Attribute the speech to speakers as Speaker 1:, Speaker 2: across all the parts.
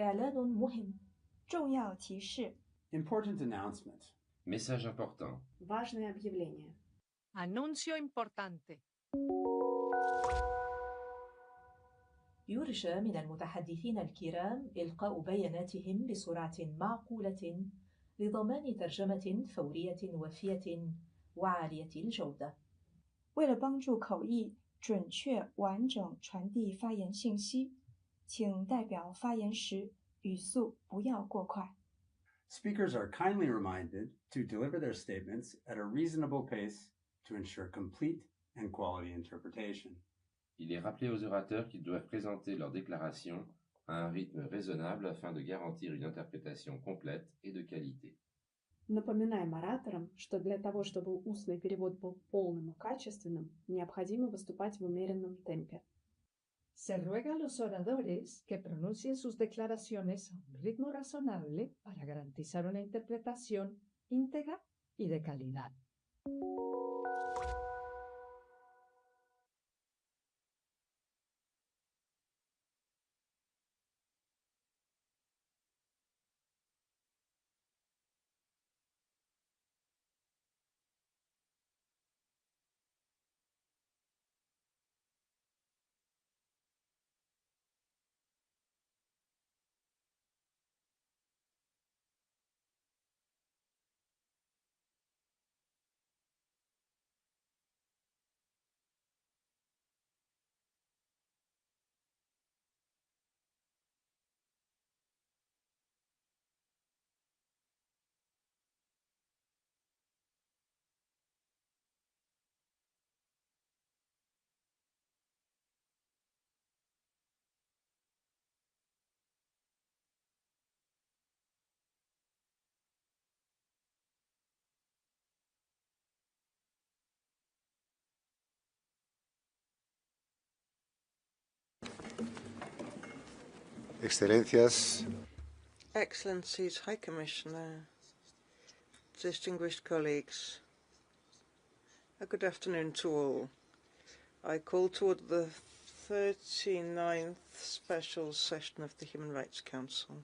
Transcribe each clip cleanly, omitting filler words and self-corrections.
Speaker 1: إعلان مهم.
Speaker 2: 重要提示
Speaker 3: Important announcement.
Speaker 4: Message important.
Speaker 5: Важное объявление.
Speaker 6: Annuncio importante.
Speaker 1: يرجى من المتحدثين الكرام إلقاء بياناتهم بسرعة معقولة لضمان ترجمة فورية وافية وعالية الجودة.
Speaker 2: 为了帮助口译准确完整传递发言信息，请代表发言时语速不要过快。
Speaker 3: Speakers are kindly reminded to deliver their statements at a reasonable pace to ensure complete and quality interpretation.
Speaker 4: Il est rappelé aux orateurs qu'ils doivent présenter leur déclaration à un rythme raisonnable afin de garantir une interprétation complète et de qualité.
Speaker 5: Напоминаем ораторам, что для того, чтобы устный перевод был полным и качественным, необходимо выступать в умеренном темпе.
Speaker 6: Se ruega a los oradores que pronuncien sus declaraciones a un ritmo razonable para garantizar una interpretación íntegra y de calidad.
Speaker 7: Excelencias.
Speaker 8: Excellencies, High Commissioner, distinguished colleagues, a good afternoon to all. I call to order the 39th Special Session of the Human Rights Council.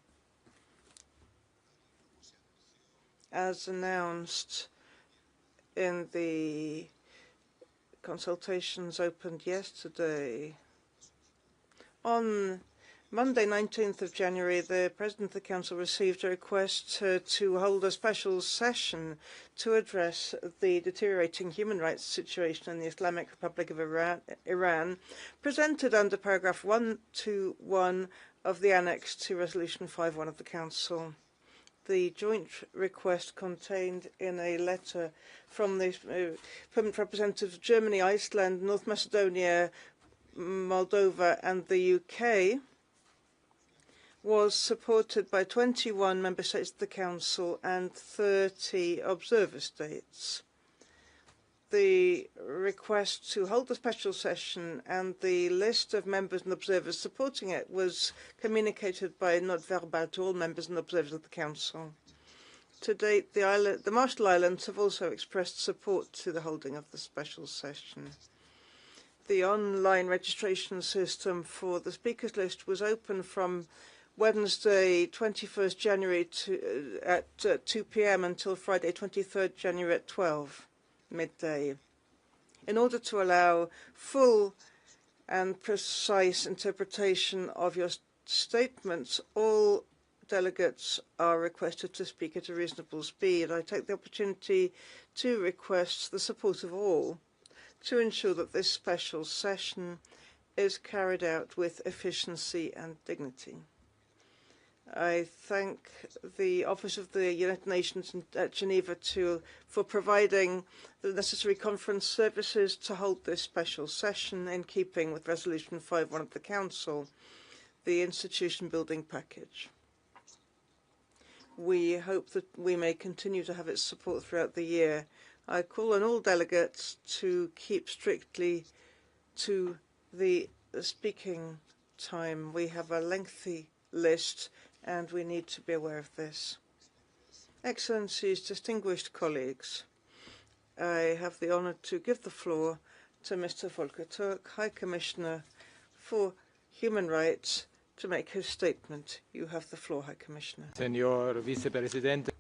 Speaker 8: As announced in the consultations opened yesterday, on Monday, 19th of January, the President of the Council received a request to hold a special session to address the deteriorating human rights situation in the Islamic Republic of Iran, presented under paragraph 121 of the Annex to Resolution 5.1 of the Council. The joint request contained in a letter from the permanent representatives of Germany, Iceland, North Macedonia, Moldova, and the UK was supported by 21 member states of the Council and 30 observer states. The request to hold a special session and the list of members and observers supporting it was communicated by note verbal to all members and observers of the Council. To date, the Marshall Islands have also expressed support to the holding of the special session. The online registration system for the speakers list was open from Wednesday, 21st January at 2 p.m. until Friday, 23rd January at 12 midday. In order to allow full and precise interpretation of your statements, all delegates are requested to speak at a reasonable speed. I take the opportunity to request the support of all to ensure that this special session is carried out with efficiency and dignity. I thank the Office of the United Nations at Geneva for providing the necessary conference services to hold this special session in keeping with Resolution 5.1 of the Council, the institution building package. We hope that we may continue to have its support throughout the year. I call on all delegates to keep strictly to the speaking time. We have a lengthy list and we need to be aware of this. Excellencies, distinguished colleagues, I have the honor to give the floor to Mr. Volker Turk, High Commissioner for Human Rights to make his statement. You have the floor, High Commissioner.
Speaker 7: Senor Vicepresidente,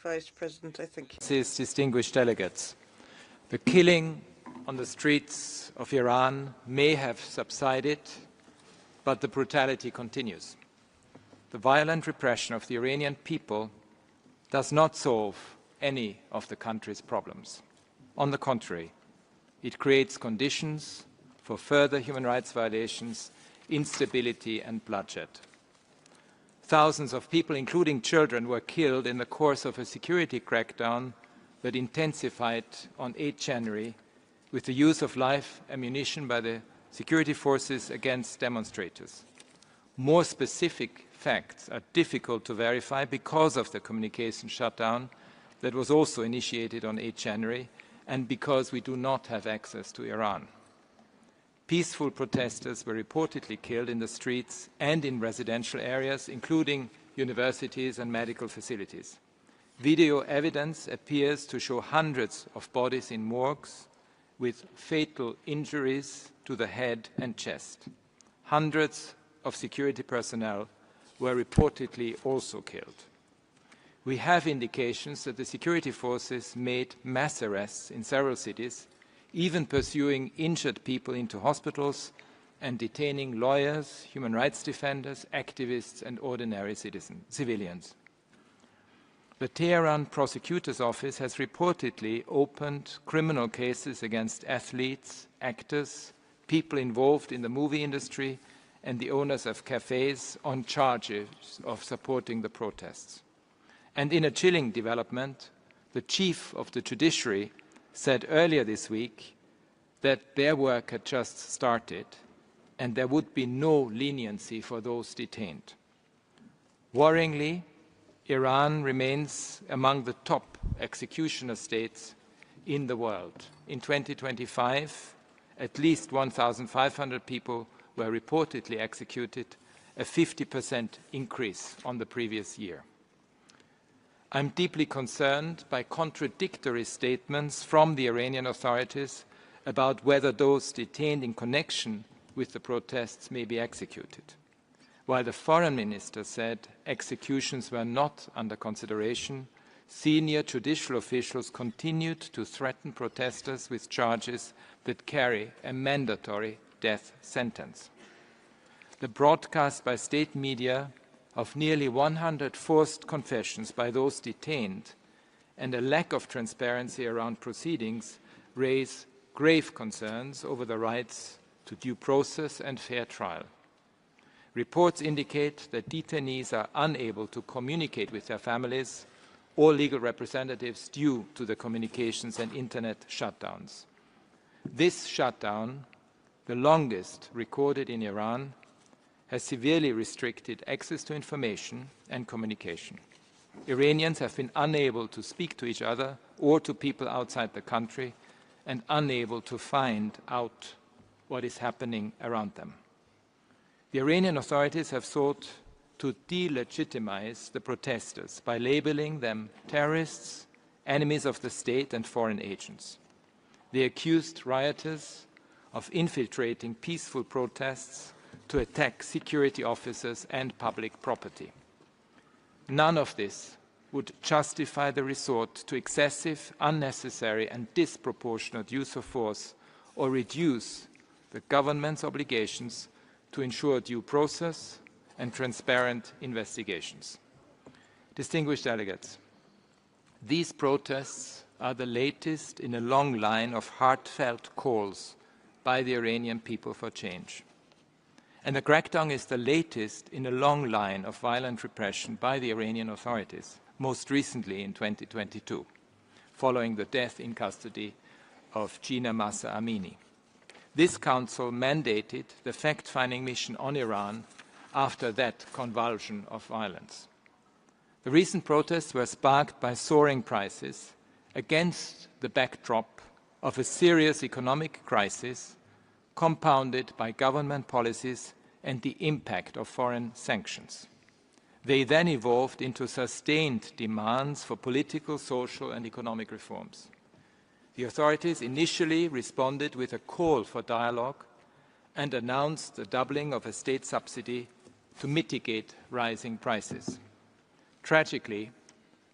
Speaker 8: Vice President, I think.
Speaker 7: Distinguished delegates, the killing on the streets of Iran may have subsided, but the brutality continues. The violent repression of the Iranian people does not solve any of the country's problems. On the contrary, it creates conditions for further human rights violations, instability and bloodshed. Thousands of people, including children, were killed in the course of a security crackdown that intensified on 8 January with the use of live ammunition by the security forces against demonstrators. More specific facts are difficult to verify because of the communication shutdown that was also initiated on 8 January and because we do not have access to Iran. Peaceful protesters were reportedly killed in the streets and in residential areas, including universities and medical facilities. Video evidence appears to show hundreds of bodies in morgues with fatal injuries to the head and chest. Hundreds of security personnel were reportedly also killed. We have indications that the security forces made mass arrests in several cities, even pursuing injured people into hospitals and detaining lawyers, human rights defenders, activists and ordinary civilians. The Tehran prosecutor's office has reportedly opened criminal cases against athletes, actors, people involved in the movie industry and the owners of cafes on charges of supporting the protests. And in a chilling development, the chief of the judiciary said earlier this week that their work had just started and there would be no leniency for those detained. Worryingly, Iran remains among the top executioner states in the world. In 2025, at least 1,500 people were reportedly executed, a 50% increase on the previous year. I'm deeply concerned by contradictory statements from the Iranian authorities about whether those detained in connection with the protests may be executed. While the foreign minister said executions were not under consideration, senior judicial officials continued to threaten protesters with charges that carry a mandatory death sentence. The broadcast by state media of nearly 100 forced confessions by those detained and a lack of transparency around proceedings raise grave concerns over the rights to due process and fair trial. Reports indicate that detainees are unable to communicate with their families or legal representatives due to the communications and internet shutdowns. This shutdown, the longest recorded in Iran, has severely restricted access to information and communication. Iranians have been unable to speak to each other or to people outside the country and unable to find out what is happening around them. The Iranian authorities have sought to delegitimize the protesters by labeling them terrorists, enemies of the state and foreign agents. They accused rioters of infiltrating peaceful protests to attack security officers and public property. None of this would justify the resort to excessive, unnecessary and disproportionate use of force or reduce the government's obligations to ensure due process and transparent investigations. Distinguished delegates, these protests are the latest in a long line of heartfelt calls by the Iranian people for change. And the crackdown is the latest in a long line of violent repression by the Iranian authorities, most recently in 2022, following the death in custody of Gina Mahsa Amini. This council mandated the fact-finding mission on Iran after that convulsion of violence. The recent protests were sparked by soaring prices against the backdrop of a serious economic crisis compounded by government policies and the impact of foreign sanctions. They then evolved into sustained demands for political, social and economic reforms. The authorities initially responded with a call for dialogue and announced the doubling of a state subsidy to mitigate rising prices. Tragically,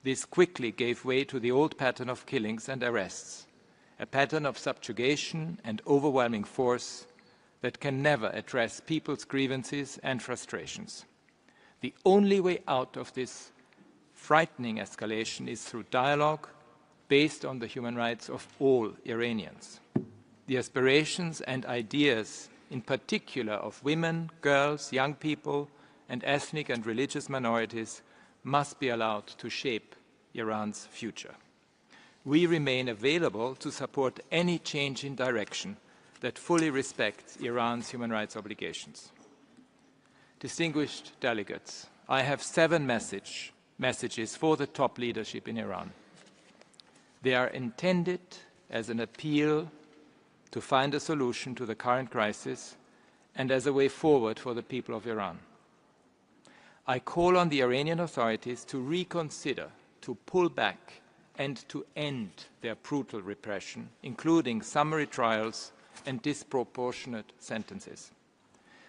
Speaker 7: this quickly gave way to the old pattern of killings and arrests, a pattern of subjugation and overwhelming force that can never address people's grievances and frustrations. The only way out of this frightening escalation is through dialogue based on the human rights of all Iranians. The aspirations and ideas, in particular of women, girls, young people, and ethnic and religious minorities, must be allowed to shape Iran's future. We remain available to support any change in direction that fully respects Iran's human rights obligations. Distinguished delegates, I have 7 messages for the top leadership in Iran. They are intended as an appeal to find a solution to the current crisis and as a way forward for the people of Iran. I call on the Iranian authorities to reconsider, to pull back, and to end their brutal repression, including summary trials and disproportionate sentences.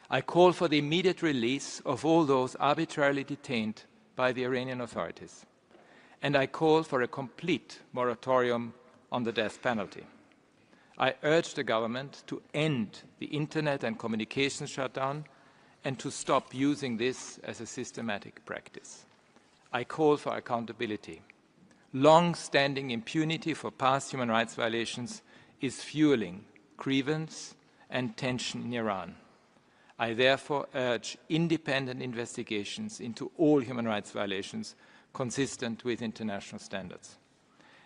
Speaker 7: I call for the immediate release of all those arbitrarily detained by the Iranian authorities. And I call for a complete moratorium on the death penalty. I urge the government to end the internet and communications shutdown and to stop using this as a systematic practice. I call for accountability. Long-standing impunity for past human rights violations is fueling grievance and tension in Iran. I therefore urge independent investigations into all human rights violations consistent with international standards.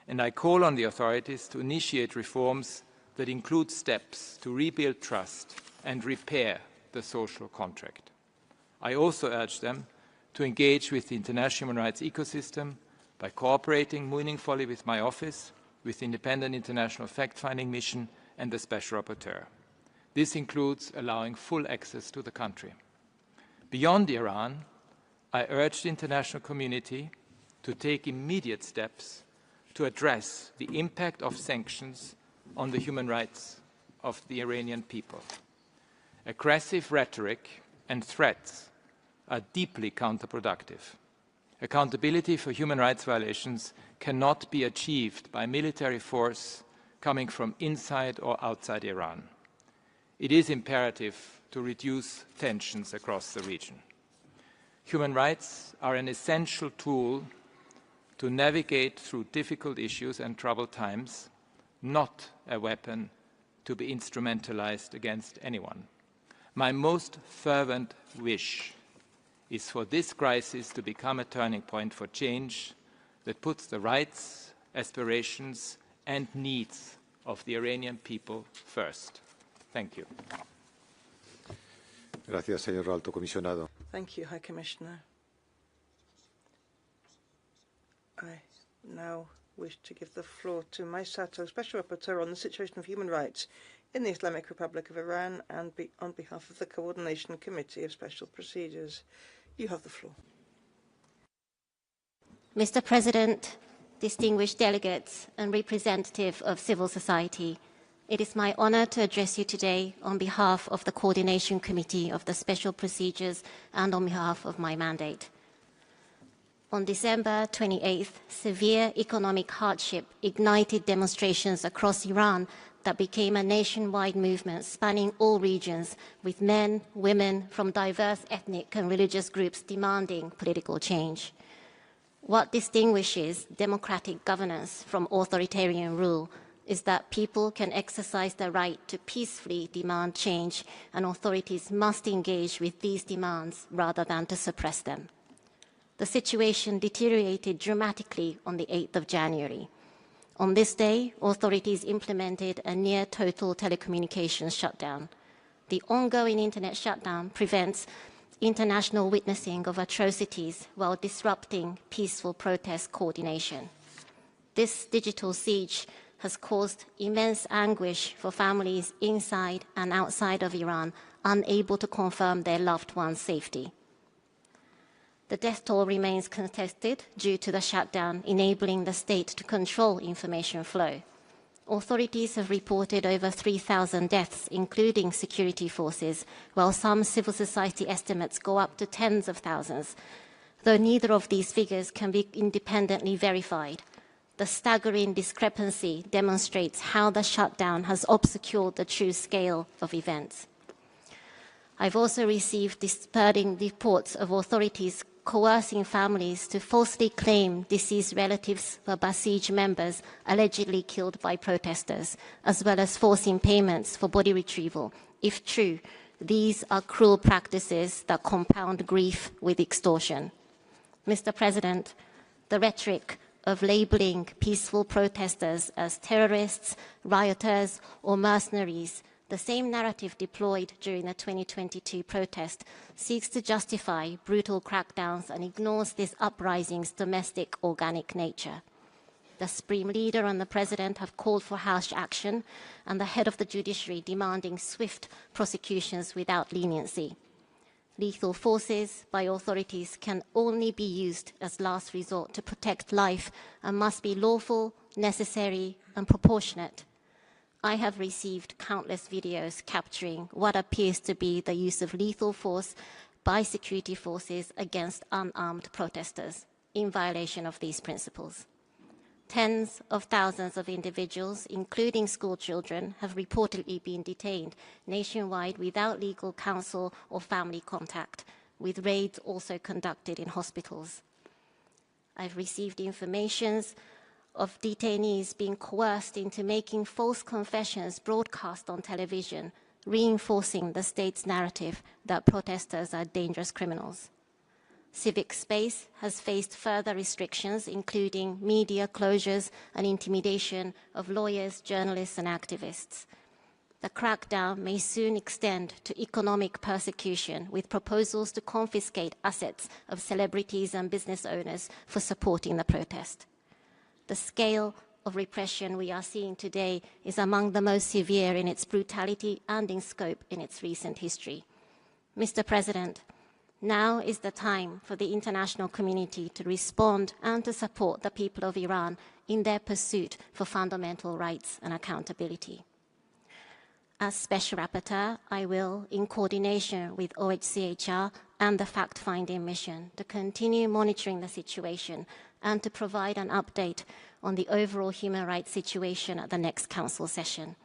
Speaker 7: And I call on the authorities to initiate reforms that include steps to rebuild trust and repair the social contract. I also urge them to engage with the international human rights ecosystem by cooperating meaningfully with my office, with the Independent International Fact-Finding Mission and the Special Rapporteur. This includes allowing full access to the country. Beyond Iran, I urge the international community to take immediate steps to address the impact of sanctions on the human rights of the Iranian people. Aggressive rhetoric and threats are deeply counterproductive. Accountability for human rights violations cannot be achieved by military force coming from inside or outside Iran. It is imperative to reduce tensions across the region. Human rights are an essential tool to navigate through difficult issues and troubled times, not a weapon to be instrumentalized against anyone. My most fervent wish is for this crisis to become a turning point for change that puts the rights, aspirations, and needs of the Iranian people first. Thank you.
Speaker 9: Gracias, señor Alto Comisionado.
Speaker 8: Thank you, High Commissioner. I now wish to give the floor to Maysato, Special Rapporteur on the situation of human rights in the Islamic Republic of Iran and on behalf of the Coordination Committee of Special Procedures. You have the floor.
Speaker 10: Mr. President, distinguished delegates and representative of civil society, it is my honor to address you today on behalf of the Coordination Committee of the Special Procedures and on behalf of my mandate. On December 28th, severe economic hardship ignited demonstrations across Iran that became a nationwide movement spanning all regions, with men, women from diverse ethnic and religious groups demanding political change. What distinguishes democratic governance from authoritarian rule is that people can exercise their right to peacefully demand change, and authorities must engage with these demands rather than to suppress them. The situation deteriorated dramatically on the 8th of January. On this day, authorities implemented a near-total telecommunications shutdown. The ongoing internet shutdown prevents international witnessing of atrocities while disrupting peaceful protest coordination. This digital siege has caused immense anguish for families inside and outside of Iran, unable to confirm their loved ones' safety. The death toll remains contested due to the shutdown, enabling the state to control information flow. Authorities have reported over 3,000 deaths, including security forces, while some civil society estimates go up to tens of thousands, though neither of these figures can be independently verified. The staggering discrepancy demonstrates how the shutdown has obscured the true scale of events. I've also received disturbing reports of authorities coercing families to falsely claim deceased relatives for Basij members allegedly killed by protesters, as well as forcing payments for body retrieval. If true, these are cruel practices that compound grief with extortion. Mr. President, the rhetoric of labeling peaceful protesters as terrorists, rioters, or mercenaries, the same narrative deployed during the 2022 protest, seeks to justify brutal crackdowns and ignores this uprising's domestic organic nature. The Supreme Leader and the President have called for harsh action, and the head of the judiciary demanding swift prosecutions without leniency. Lethal forces by authorities can only be used as last resort to protect life and must be lawful, necessary, and proportionate. I have received countless videos capturing what appears to be the use of lethal force by security forces against unarmed protesters in violation of these principles. Tens of thousands of individuals, including school children, have reportedly been detained nationwide without legal counsel or family contact, with raids also conducted in hospitals. I've received information of detainees being coerced into making false confessions broadcast on television, reinforcing the state's narrative that protesters are dangerous criminals. Civic space has faced further restrictions, including media closures and intimidation of lawyers, journalists, and activists. The crackdown may soon extend to economic persecution, with proposals to confiscate assets of celebrities and business owners for supporting the protest. The scale of repression we are seeing today is among the most severe in its brutality and in scope in its recent history. Mr. President, now is the time for the international community to respond and to support the people of Iran in their pursuit for fundamental rights and accountability. As Special Rapporteur, I will, in coordination with OHCHR and the fact-finding mission, to continue monitoring the situation and to provide an update on the overall human rights situation at the next Council session.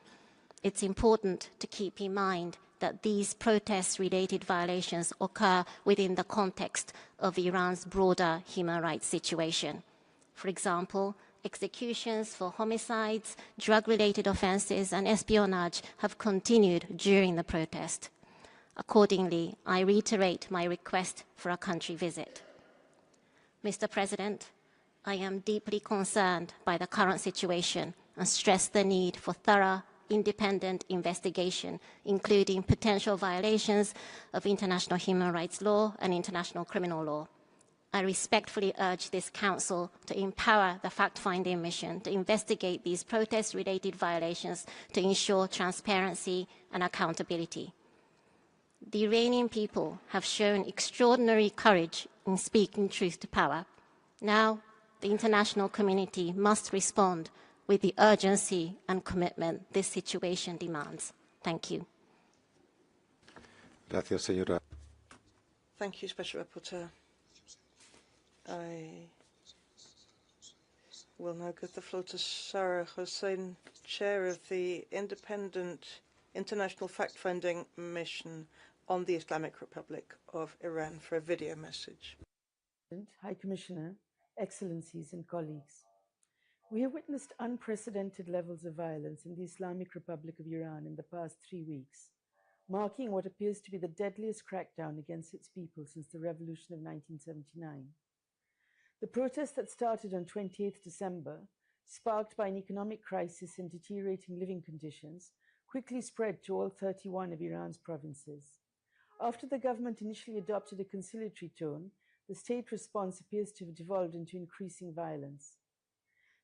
Speaker 10: It's important to keep in mind that these protest-related violations occur within the context of Iran's broader human rights situation. For example, executions for homicides, drug-related offenses, and espionage have continued during the protest. Accordingly, I reiterate my request for a country visit. Mr. President, I am deeply concerned by the current situation and stress the need for thorough, independent investigation, including potential violations of international human rights law and international criminal law. I respectfully urge this Council to empower the fact-finding mission to investigate these protest-related violations to ensure transparency and accountability. The Iranian people have shown extraordinary courage in speaking truth to power. Now, the international community must respond with the urgency and commitment this situation demands. Thank you.
Speaker 9: Gracias, señora.
Speaker 8: Thank you, Special Rapporteur. I will now give the floor to Sarah Hossain, Chair of the Independent International Fact-Finding Mission on the Islamic Republic of Iran, for a video message.
Speaker 11: High Commissioner, Excellencies and colleagues. We have witnessed unprecedented levels of violence in the Islamic Republic of Iran in the past 3 weeks, marking what appears to be the deadliest crackdown against its people since the revolution of 1979. The protest that started on 28th December, sparked by an economic crisis and deteriorating living conditions, quickly spread to all 31 of Iran's provinces. After the government initially adopted a conciliatory tone, the state response appears to have devolved into increasing violence.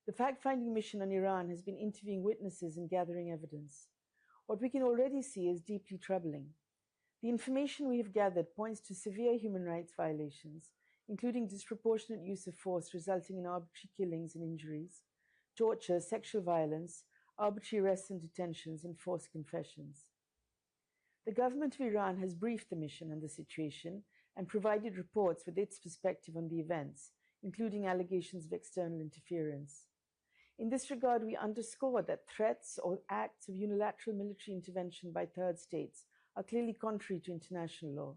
Speaker 11: The fact-finding mission on Iran has been interviewing witnesses and gathering evidence. What we can already see is deeply troubling. The information we have gathered points to severe human rights violations, including disproportionate use of force resulting in arbitrary killings and injuries, torture, sexual violence, arbitrary arrests and detentions, and forced confessions. The government of Iran has briefed the mission on the situation and provided reports with its perspective on the events, including allegations of external interference. In this regard, we underscore that threats or acts of unilateral military intervention by third states are clearly contrary to international law.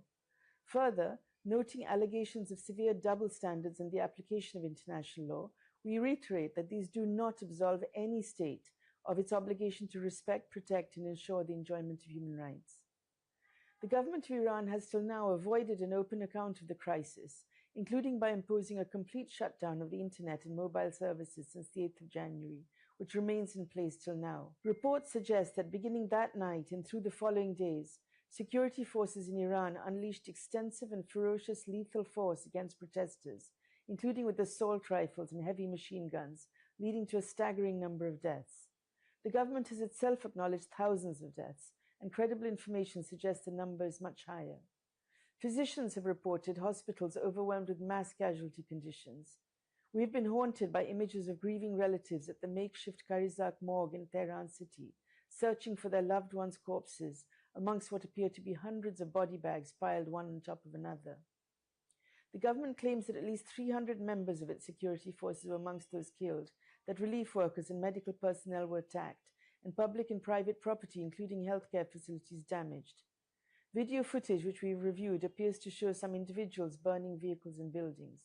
Speaker 11: Further, noting allegations of severe double standards in the application of international law, we reiterate that these do not absolve any state of its obligation to respect, protect, and ensure the enjoyment of human rights. The government of Iran has till now avoided an open account of the crisis, including by imposing a complete shutdown of the internet and mobile services since the 8th of January, which remains in place till now. Reports suggest that beginning that night and through the following days, security forces in Iran unleashed extensive and ferocious lethal force against protesters, including with assault rifles and heavy machine guns, leading to a staggering number of deaths. The government has itself acknowledged thousands of deaths, and credible information suggests the number is much higher. Physicians have reported hospitals overwhelmed with mass casualty conditions. We have been haunted by images of grieving relatives at the makeshift Karizak morgue in Tehran city, searching for their loved ones' corpses amongst what appear to be hundreds of body bags piled one on top of another. The government claims that at least 300 members of its security forces were amongst those killed, that relief workers and medical personnel were attacked, and public and private property, including healthcare facilities, damaged. Video footage which we've reviewed appears to show some individuals burning vehicles and buildings.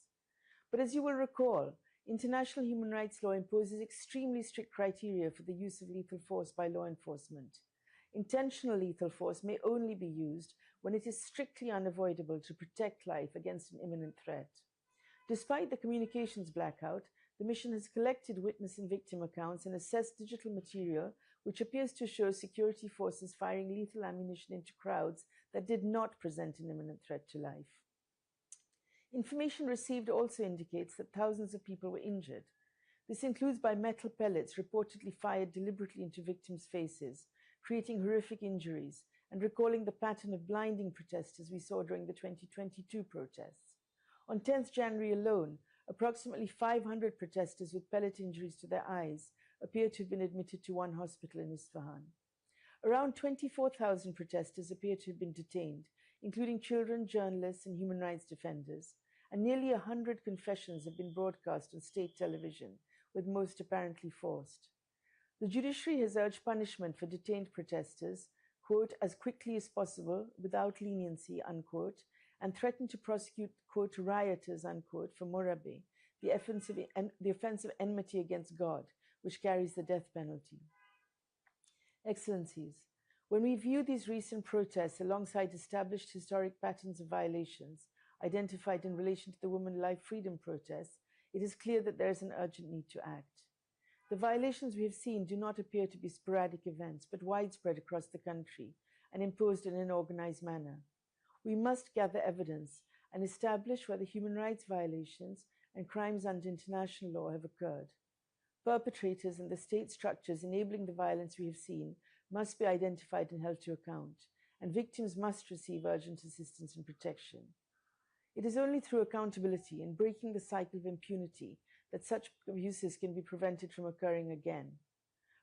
Speaker 11: But as you will recall, international human rights law imposes extremely strict criteria for the use of lethal force by law enforcement. Intentional lethal force may only be used when it is strictly unavoidable to protect life against an imminent threat. Despite the communications blackout, the mission has collected witness and victim accounts and assessed digital material which appears to show security forces firing lethal ammunition into crowds that did not present an imminent threat to life. Information received also indicates that thousands of people were injured. This includes by metal pellets reportedly fired deliberately into victims' faces, creating horrific injuries and recalling the pattern of blinding protesters we saw during the 2022 protests. On 10th January alone, approximately 500 protesters with pellet injuries to their eyes appear to have been admitted to one hospital in Isfahan. Around 24,000 protesters appear to have been detained, including children, journalists, and human rights defenders, and nearly 100 confessions have been broadcast on state television, with most apparently forced. The judiciary has urged punishment for detained protesters, quote, as quickly as possible, without leniency, unquote, and threatened to prosecute, quote, rioters, unquote, for morabe, the offense of enmity against God, which carries the death penalty. Excellencies, when we view these recent protests alongside established historic patterns of violations identified in relation to the Women Life Freedom protests, it is clear that there is an urgent need to act. The violations we have seen do not appear to be sporadic events, but widespread across the country and imposed in an organized manner. We must gather evidence and establish whether human rights violations and crimes under international law have occurred. Perpetrators and the state structures enabling the violence we have seen must be identified and held to account, and victims must receive urgent assistance and protection. It is only through accountability and breaking the cycle of impunity that such abuses can be prevented from occurring again.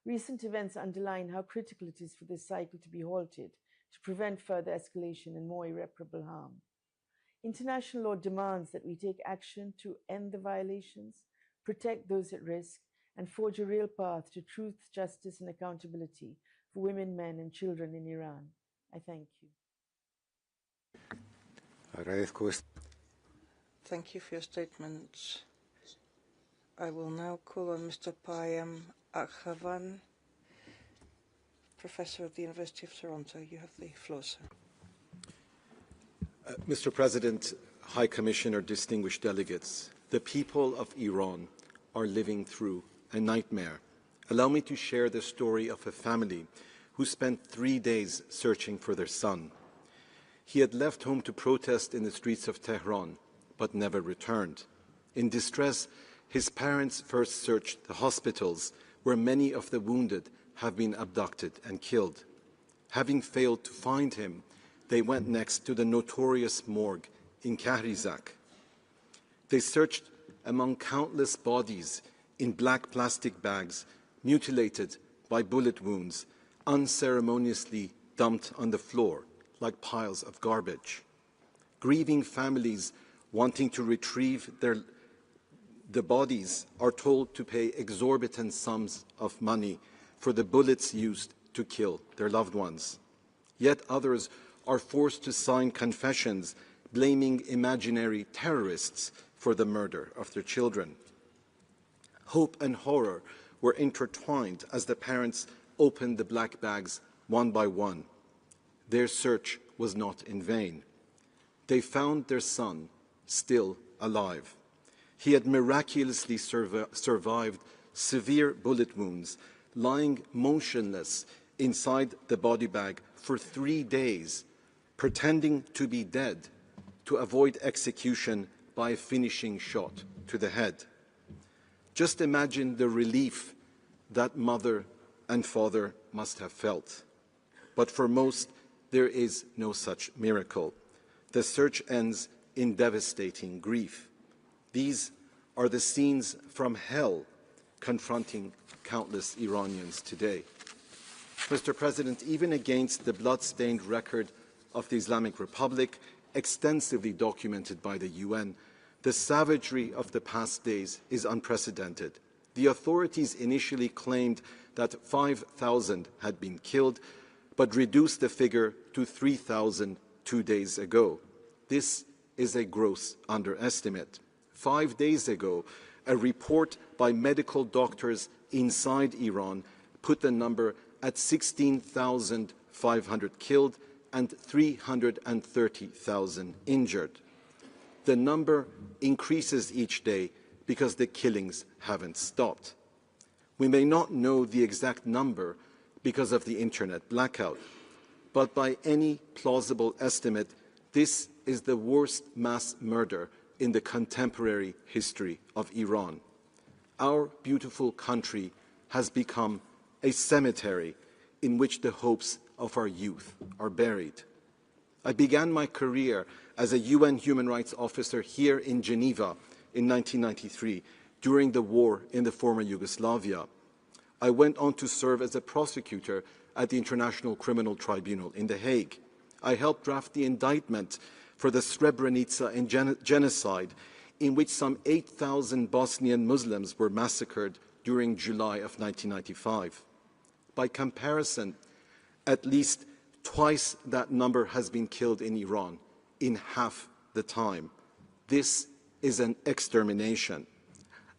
Speaker 11: Recent events underline how critical it is for this cycle to be halted to prevent further escalation and more irreparable harm. International law demands that we take action to end the violations, protect those at risk, and forge a real path to truth, justice, and accountability for women, men, and children in Iran. I thank you.
Speaker 8: Thank you for your statement. I will now call on Mr. Payam Akhavan, Professor at the University of Toronto. You have the floor, sir.
Speaker 9: Mr. President, High Commissioner, distinguished delegates, the people of Iran are living through a nightmare. Allow me to share the story of a family who spent 3 days searching for their son. He had left home to protest in the streets of Tehran, but never returned. In distress, his parents first searched the hospitals where many of the wounded have been abducted and killed. Having failed to find him, they went next to the notorious morgue in Kahrizak. They searched among countless bodies in black plastic bags, mutilated by bullet wounds, unceremoniously dumped on the floor like piles of garbage. Grieving families wanting to retrieve the bodies are told to pay exorbitant sums of money for the bullets used to kill their loved ones. Yet others are forced to sign confessions blaming imaginary terrorists for the murder of their children. Hope and horror were intertwined as the parents opened the black bags one by one. Their search was not in vain. They found their son still alive. He had miraculously survived severe bullet wounds, lying motionless inside the body bag for 3 days, pretending to be dead to avoid execution by a finishing shot to the head. Just imagine the relief that mother and father must have felt. But for most, there is no such miracle. The search ends in devastating grief. These are the scenes from hell confronting countless Iranians today. Mr. President, even against the blood-stained record of the Islamic Republic, extensively documented by the UN, the savagery of the past days is unprecedented. The authorities initially claimed that 5,000 had been killed, but reduced the figure to 3,000 2 days ago. This is a gross underestimate. 5 days ago, a report by medical doctors inside Iran put the number at 16,500 killed and 330,000 injured. The number increases each day because the killings haven't stopped. We may not know the exact number because of the internet blackout, but by any plausible estimate, this is the worst mass murder in the contemporary history of Iran. Our beautiful country has become a cemetery in which the hopes of our youth are buried. I began my career as a UN human rights officer here in Geneva in 1993 during the war in the former Yugoslavia. I went on to serve as a prosecutor at the International Criminal Tribunal in The Hague. I helped draft the indictment for the Srebrenica genocide, in which some 8,000 Bosnian Muslims were massacred during July of 1995. By comparison, at least twice that number has been killed in Iran in half the time. This is an extermination.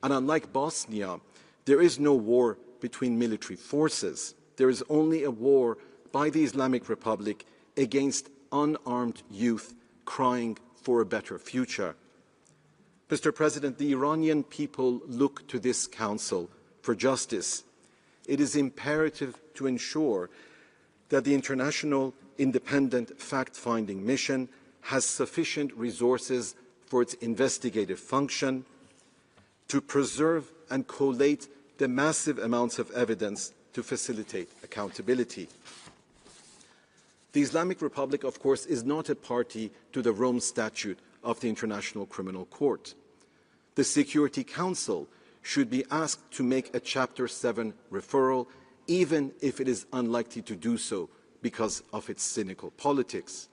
Speaker 9: And unlike Bosnia, there is no war between military forces. There is only a war by the Islamic Republic against unarmed youth crying for a better future. Mr. President, the Iranian people look to this Council for justice. It is imperative to ensure that the international independent fact-finding mission has sufficient resources for its investigative function, to preserve and collate the massive amounts of evidence to facilitate accountability. The Islamic Republic, of course, is not a party to the Rome Statute of the International Criminal Court. The Security Council should be asked to make a Chapter 7 referral, even if it is unlikely to do so because of its cynical politics.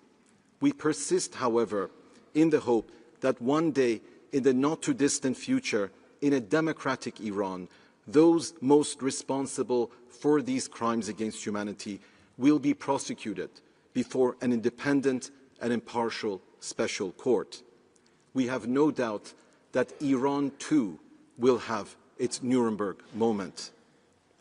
Speaker 9: We persist, however, in the hope that one day, in the not-too-distant future, in a democratic Iran, those most responsible for these crimes against humanity will be prosecuted before an independent and impartial special court. We have no doubt that Iran, too, will have its Nuremberg moment.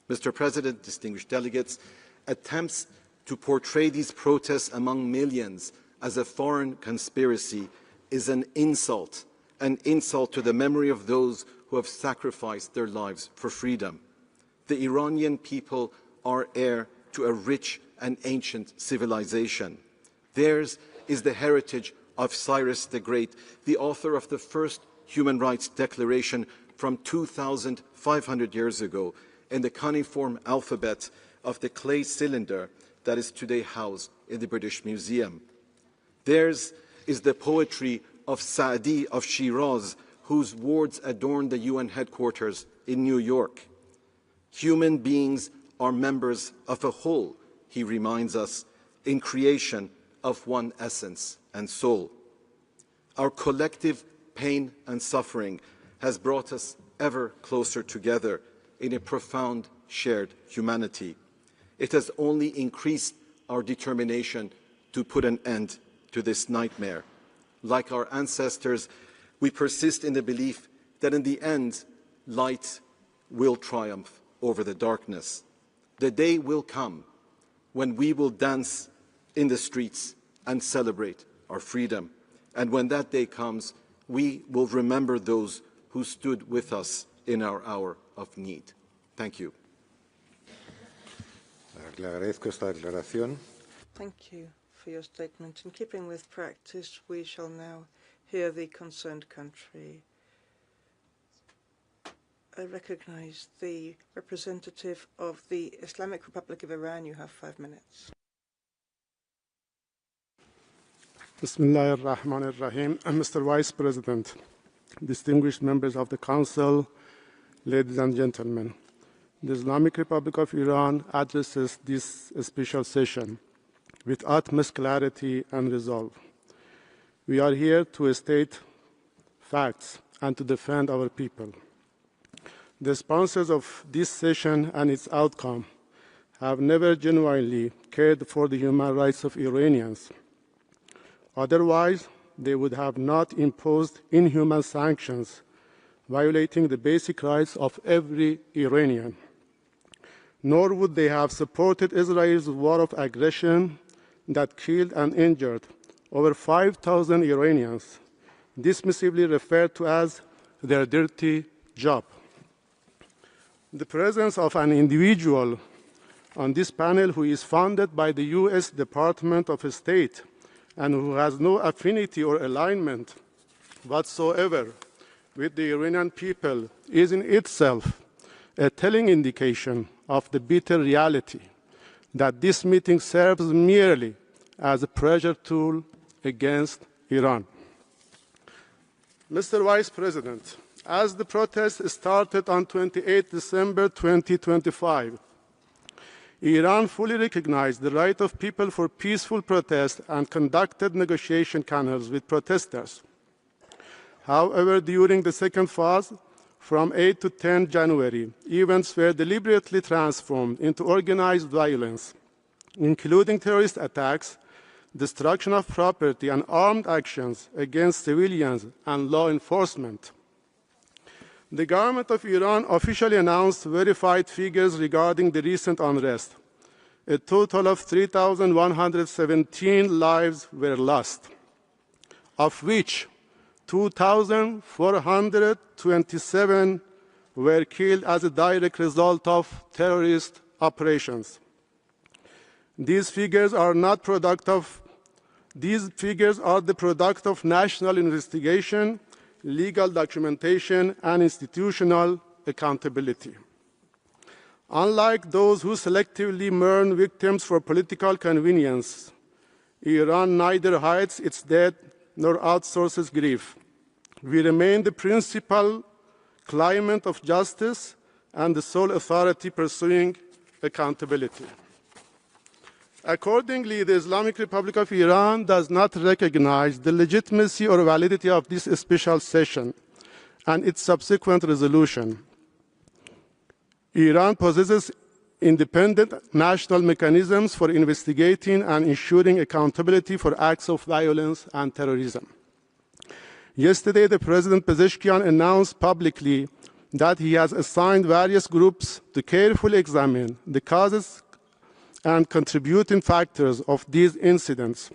Speaker 9: Mr. President, distinguished delegates, attempts to portray these protests among millions as a foreign conspiracy is an insult to the memory of those who have sacrificed their lives for freedom. The Iranian people are heir to a rich and ancient civilization. Theirs is the heritage of Cyrus the Great, the author of the first human rights declaration from 2,500 years ago, and the cuneiform alphabet of the clay cylinder that is today housed in the British Museum. Theirs is the poetry of Sa'di of Shiraz, whose words adorn the UN headquarters in New York. Human beings are members of a whole, he reminds us, in creation of one essence and soul. Our collective pain and suffering has brought us ever closer together in a profound shared humanity. It has only increased our determination to put an end to this nightmare. Like our ancestors, we persist in the belief that in the end, light will triumph over the darkness. The day will come when we will dance in the streets and celebrate our freedom. And when that day comes, we will remember those who stood with us in our hour of need. Thank you.
Speaker 12: Le agradezco esta declaración.
Speaker 8: Thank you for your statement. In keeping with practice, we shall now hear the concerned country. I recognize the representative of the Islamic Republic of Iran. You have 5 minutes.
Speaker 13: Bismillah ar-Rahman ar-Rahim. Mr. Vice President, distinguished members of the Council, ladies and gentlemen, the Islamic Republic of Iran addresses this special session with utmost clarity and resolve. We are here to state facts and to defend our people. The sponsors of this session and its outcome have never genuinely cared for the human rights of Iranians. Otherwise, they would have not imposed inhuman sanctions, violating the basic rights of every Iranian. Nor would they have supported Israel's war of aggression that killed and injured over 5,000 Iranians, dismissively referred to as their dirty job. The presence of an individual on this panel who is funded by the U.S. Department of State and who has no affinity or alignment whatsoever with the Iranian people is in itself a telling indication of the bitter reality that this meeting serves merely as a pressure tool against Iran. Mr. Vice President, as the protest started on 28 December 2025, Iran fully recognized the right of people for peaceful protest and conducted negotiation channels with protesters. However, during the second phase, from 8 to 10 January, events were deliberately transformed into organized violence, including terrorist attacks, destruction of property, and armed actions against civilians and law enforcement. The government of Iran officially announced verified figures regarding the recent unrest. A total of 3,117 lives were lost, of which 2,427 were killed as a direct result of terrorist operations. These figures are the product of national investigation, legal documentation, and institutional accountability. Unlike those who selectively mourn victims for political convenience, Iran neither hides its dead nor outsources grief. We remain the principal claimant of justice and the sole authority pursuing accountability. Accordingly, the Islamic Republic of Iran does not recognize the legitimacy or validity of this special session and its subsequent resolution. Iran possesses independent national mechanisms for investigating and ensuring accountability for acts of violence and terrorism. Yesterday, the President Pezeshkian announced publicly that he has assigned various groups to carefully examine the causes and contributing factors of these incidents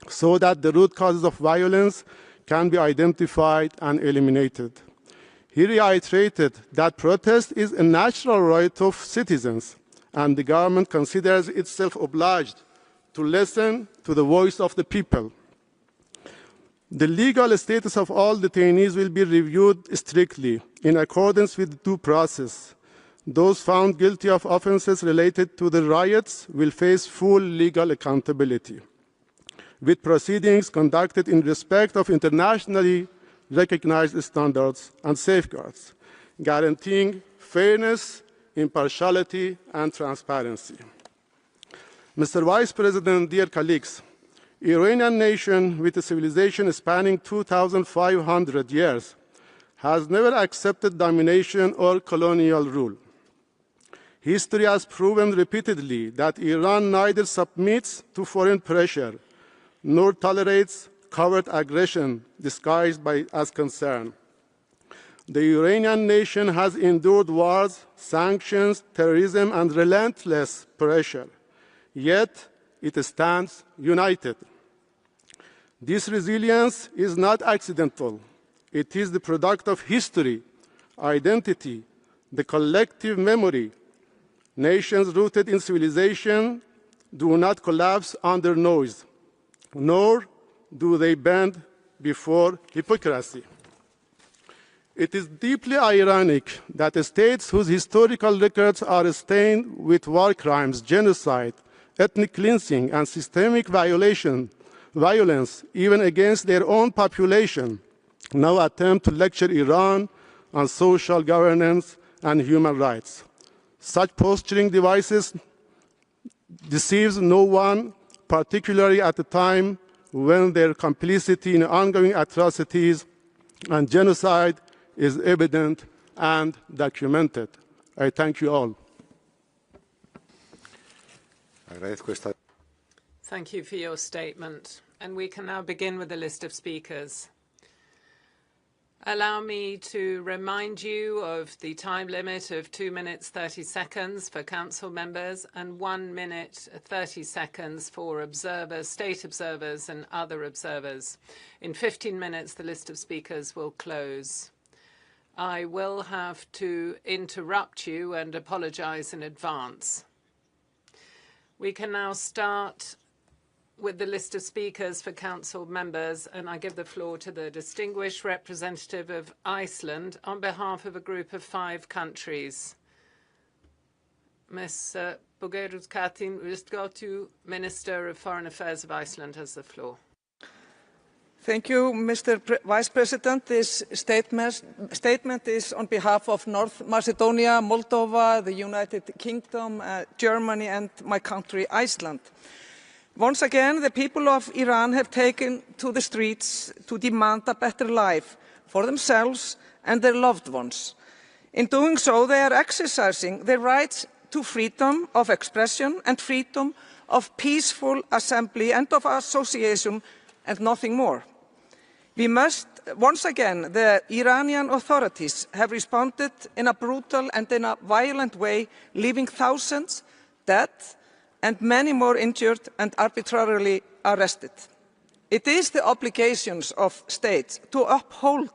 Speaker 13: so that the root causes of violence can be identified and eliminated. He reiterated that protest is a natural right of citizens, and the government considers itself obliged to listen to the voice of the people. The legal status of all detainees will be reviewed strictly in accordance with due process. Those found guilty of offenses related to the riots will face full legal accountability, with proceedings conducted in respect of internationally recognized standards and safeguards, guaranteeing fairness, impartiality, and transparency. Mr. Vice President, dear colleagues, Iranian nation with a civilization spanning 2,500 years has never accepted domination or colonial rule. History has proven repeatedly that Iran neither submits to foreign pressure nor tolerates covert aggression disguised as concern. The Iranian nation has endured wars, sanctions, terrorism, and relentless pressure, yet it stands united. This resilience is not accidental. It is the product of history, identity, the collective memory. Nations rooted in civilization do not collapse under noise, nor do they bend before hypocrisy. It is deeply ironic that states whose historical records are stained with war crimes, genocide, ethnic cleansing, and systemic violence, even against their own population, now attempt to lecture Iran on social governance and human rights. Such posturing deceives no one, particularly at a time when their complicity in ongoing atrocities and genocide is evident and documented. I thank you all.
Speaker 14: Thank you for your statement. And we can now begin with the list of speakers. Allow me to remind you of the time limit of 2 minutes 30 seconds for council members and 1 minute 30 seconds for observers, state observers and other observers. In 15 minutes, the list of speakers will close. I will have to interrupt you and apologize in advance. We can now start with the list of speakers for council members, and I give the floor to the distinguished representative of Iceland on behalf of a group of 5 countries. Ms. Bogerud Katin Ristgotu, Minister of Foreign Affairs of Iceland, has the floor.
Speaker 15: Thank you, Mr. Vice President. This statement is on behalf of North Macedonia, Moldova, the United Kingdom, Germany, and my country, Iceland. Once again, the people of Iran have taken to the streets to demand a better life for themselves and their loved ones. In doing so, they are exercising their rights to freedom of expression and freedom of peaceful assembly and of association and nothing more. Once again, the Iranian authorities have responded in a brutal and in a violent way, leaving thousands dead and many more injured and arbitrarily arrested. It is the obligations of states to uphold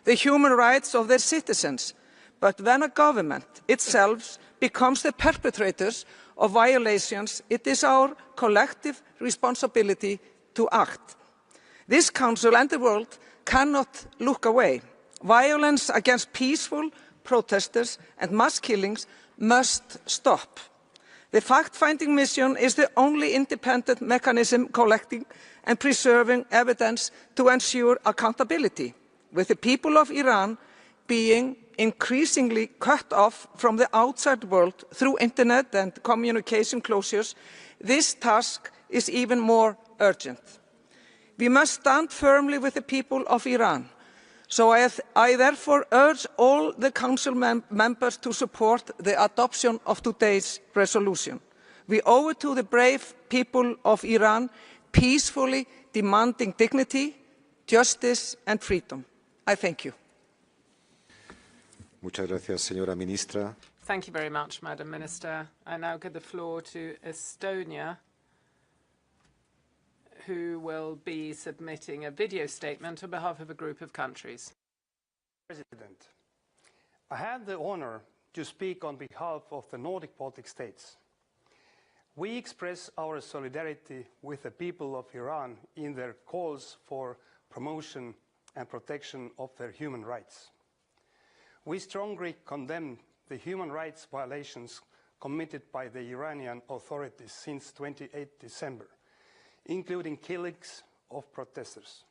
Speaker 15: the human rights of their citizens, but when a government itself becomes the perpetrators of violations, it is our collective responsibility to act. This Council and the world cannot look away. Violence against peaceful protesters and mass killings must stop. The fact-finding mission is the only independent mechanism collecting and preserving evidence to ensure accountability. With the people of Iran being increasingly cut off from the outside world through internet and communication closures, this task is even more urgent. We must stand firmly with the people of Iran. So I therefore urge all the Council members to support the adoption of today's resolution. We owe it to the brave people of Iran, peacefully demanding dignity, justice and freedom. I thank you.
Speaker 12: Muchas gracias, señora ministra.
Speaker 14: Thank you very much, Madam Minister. I now give the floor to Estonia, who will be submitting a video statement on behalf of a group of countries.
Speaker 16: President, I had the honor to speak on behalf of the Nordic Baltic states. We express our solidarity with the people of Iran in their calls for promotion and protection of their human rights. We strongly condemn the human rights violations committed by the Iranian authorities since 28 December, including killings of protesters,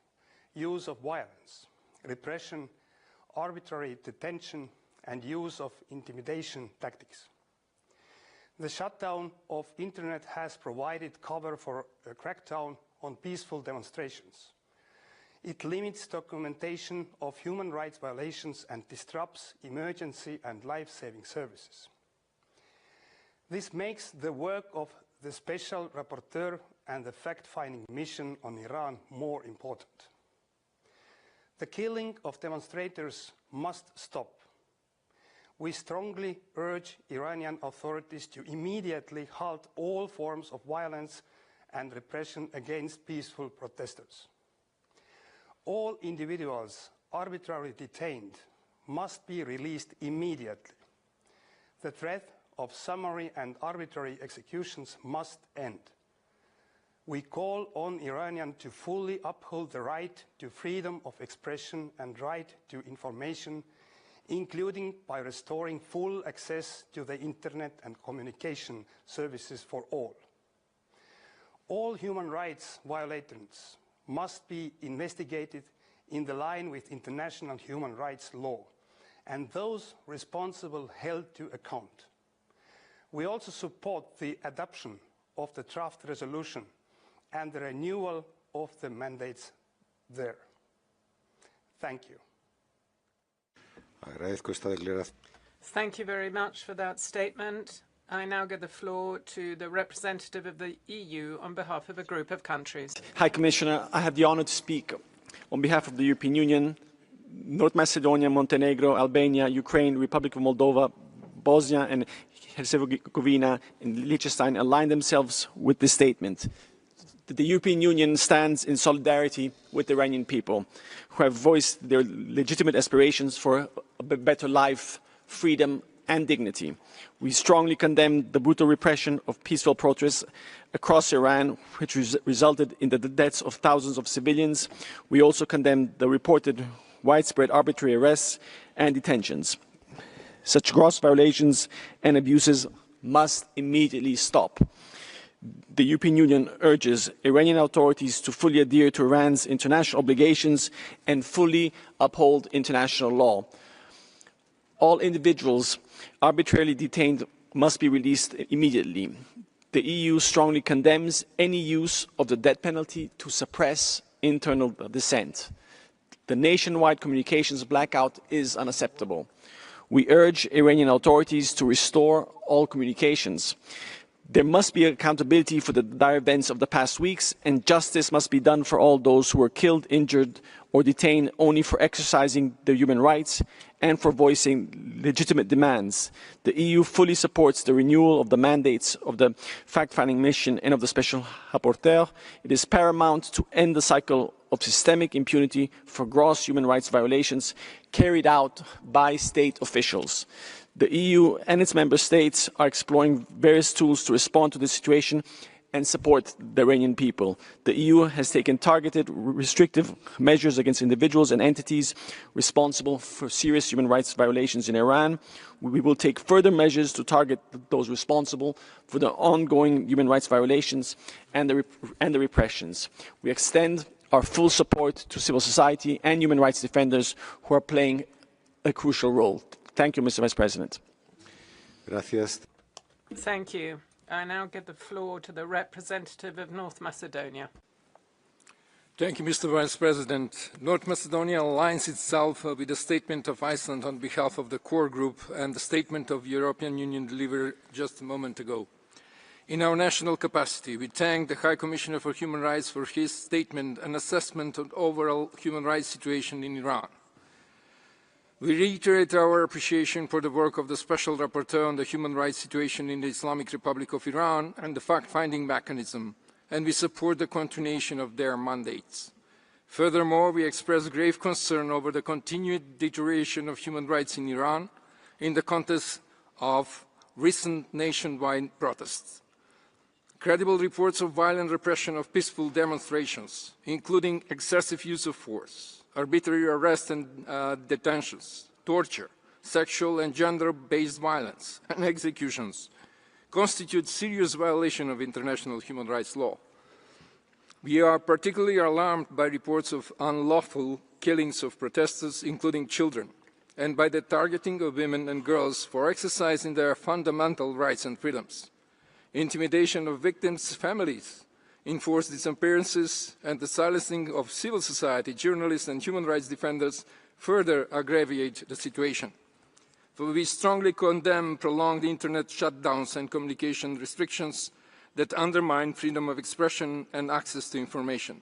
Speaker 16: use of violence, repression, arbitrary detention and use of intimidation tactics. The shutdown of internet has provided cover for a crackdown on peaceful demonstrations. It limits documentation of human rights violations and disrupts emergency and life-saving services. This makes the work of the Special Rapporteur and the fact-finding mission on Iran more important. The killing of demonstrators must stop. We strongly urge Iranian authorities to immediately halt all forms of violence and repression against peaceful protesters. All individuals arbitrarily detained must be released immediately. The threat of summary and arbitrary executions must end. We call on Iranians to fully uphold the right to freedom of expression and right to information, including by restoring full access to the internet and communication services for all. All human rights violations must be investigated in line with international human rights law, and those responsible held to account. We also support the adoption of the draft resolution and the renewal of the mandates there. Thank you.
Speaker 14: Thank you very much for that statement. I now give the floor to the representative of the EU on behalf of a group of countries.
Speaker 17: High Commissioner, I have the honor to speak on behalf of the European Union. North Macedonia, Montenegro, Albania, Ukraine, Republic of Moldova, Bosnia and Herzegovina and Liechtenstein align themselves with this statement. The European Union stands in solidarity with the Iranian people who have voiced their legitimate aspirations for a better life, freedom and dignity. We strongly condemn the brutal repression of peaceful protests across Iran, which resulted in the deaths of thousands of civilians. We also condemn the reported widespread arbitrary arrests and detentions. Such gross violations and abuses must immediately stop. The European Union urges Iranian authorities to fully adhere to Iran's international obligations and fully uphold international law. All individuals arbitrarily detained must be released immediately. The EU strongly condemns any use of the death penalty to suppress internal dissent. The nationwide communications blackout is unacceptable. We urge Iranian authorities to restore all communications. There must be accountability for the dire events of the past weeks, and justice must be done for all those who were killed, injured, or detained only for exercising their human rights and for voicing legitimate demands. The EU fully supports the renewal of the mandates of the fact-finding mission and of the Special Rapporteur. It is paramount to end the cycle of systemic impunity for gross human rights violations carried out by state officials. The EU and its member states are exploring various tools to respond to the situation and support the Iranian people. The EU has taken targeted, restrictive measures against individuals and entities responsible for serious human rights violations in Iran. We will take further measures to target those responsible for the ongoing human rights violations and the repressions. We extend our full support to civil society and human rights defenders who are playing a crucial role. Thank you, Mr. Vice President.
Speaker 12: Gracias.
Speaker 14: Thank you. I now give the floor to the representative of North Macedonia.
Speaker 7: Thank you, Mr. Vice President. North Macedonia aligns itself with the statement of Iceland on behalf of the core group and the statement of the European Union delivered just a moment ago. In our national capacity, we thank the High Commissioner for Human Rights for his statement and assessment of the overall human rights situation in Iran. We reiterate our appreciation for the work of the Special Rapporteur on the human rights situation in the Islamic Republic of Iran and the fact-finding mechanism, and we support the continuation of their mandates. Furthermore, we express grave concern over the continued deterioration of human rights in Iran in the context of recent nationwide protests. Credible reports of violent repression of peaceful demonstrations, including excessive use of force, arbitrary arrests and detentions, torture, sexual and gender-based violence, and executions constitute serious violation of international human rights law. We are particularly alarmed by reports of unlawful killings of protesters, including children,
Speaker 18: and by the targeting of women and girls for exercising their fundamental rights and freedoms, intimidation of victims' families, enforced disappearances, and the silencing of civil society, journalists, and human rights defenders further aggravate the situation. For we strongly condemn prolonged internet shutdowns and communication restrictions that undermine freedom of expression and access to information.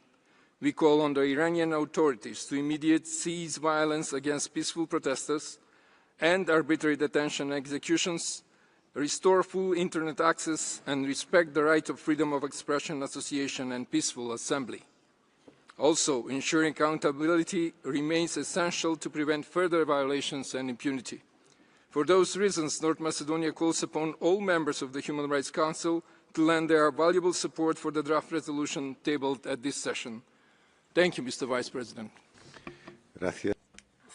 Speaker 18: We call on the Iranian authorities to immediately cease violence against peaceful protesters and arbitrary detention and executions, restore full internet access, and respect the right of freedom of expression, association, and peaceful assembly. Also, ensuring accountability remains essential to prevent further violations and impunity. For those reasons, North Macedonia calls upon all members of the Human Rights Council to lend their valuable support for the draft resolution tabled at this session. Thank you, Mr. Vice President.
Speaker 12: Gracias.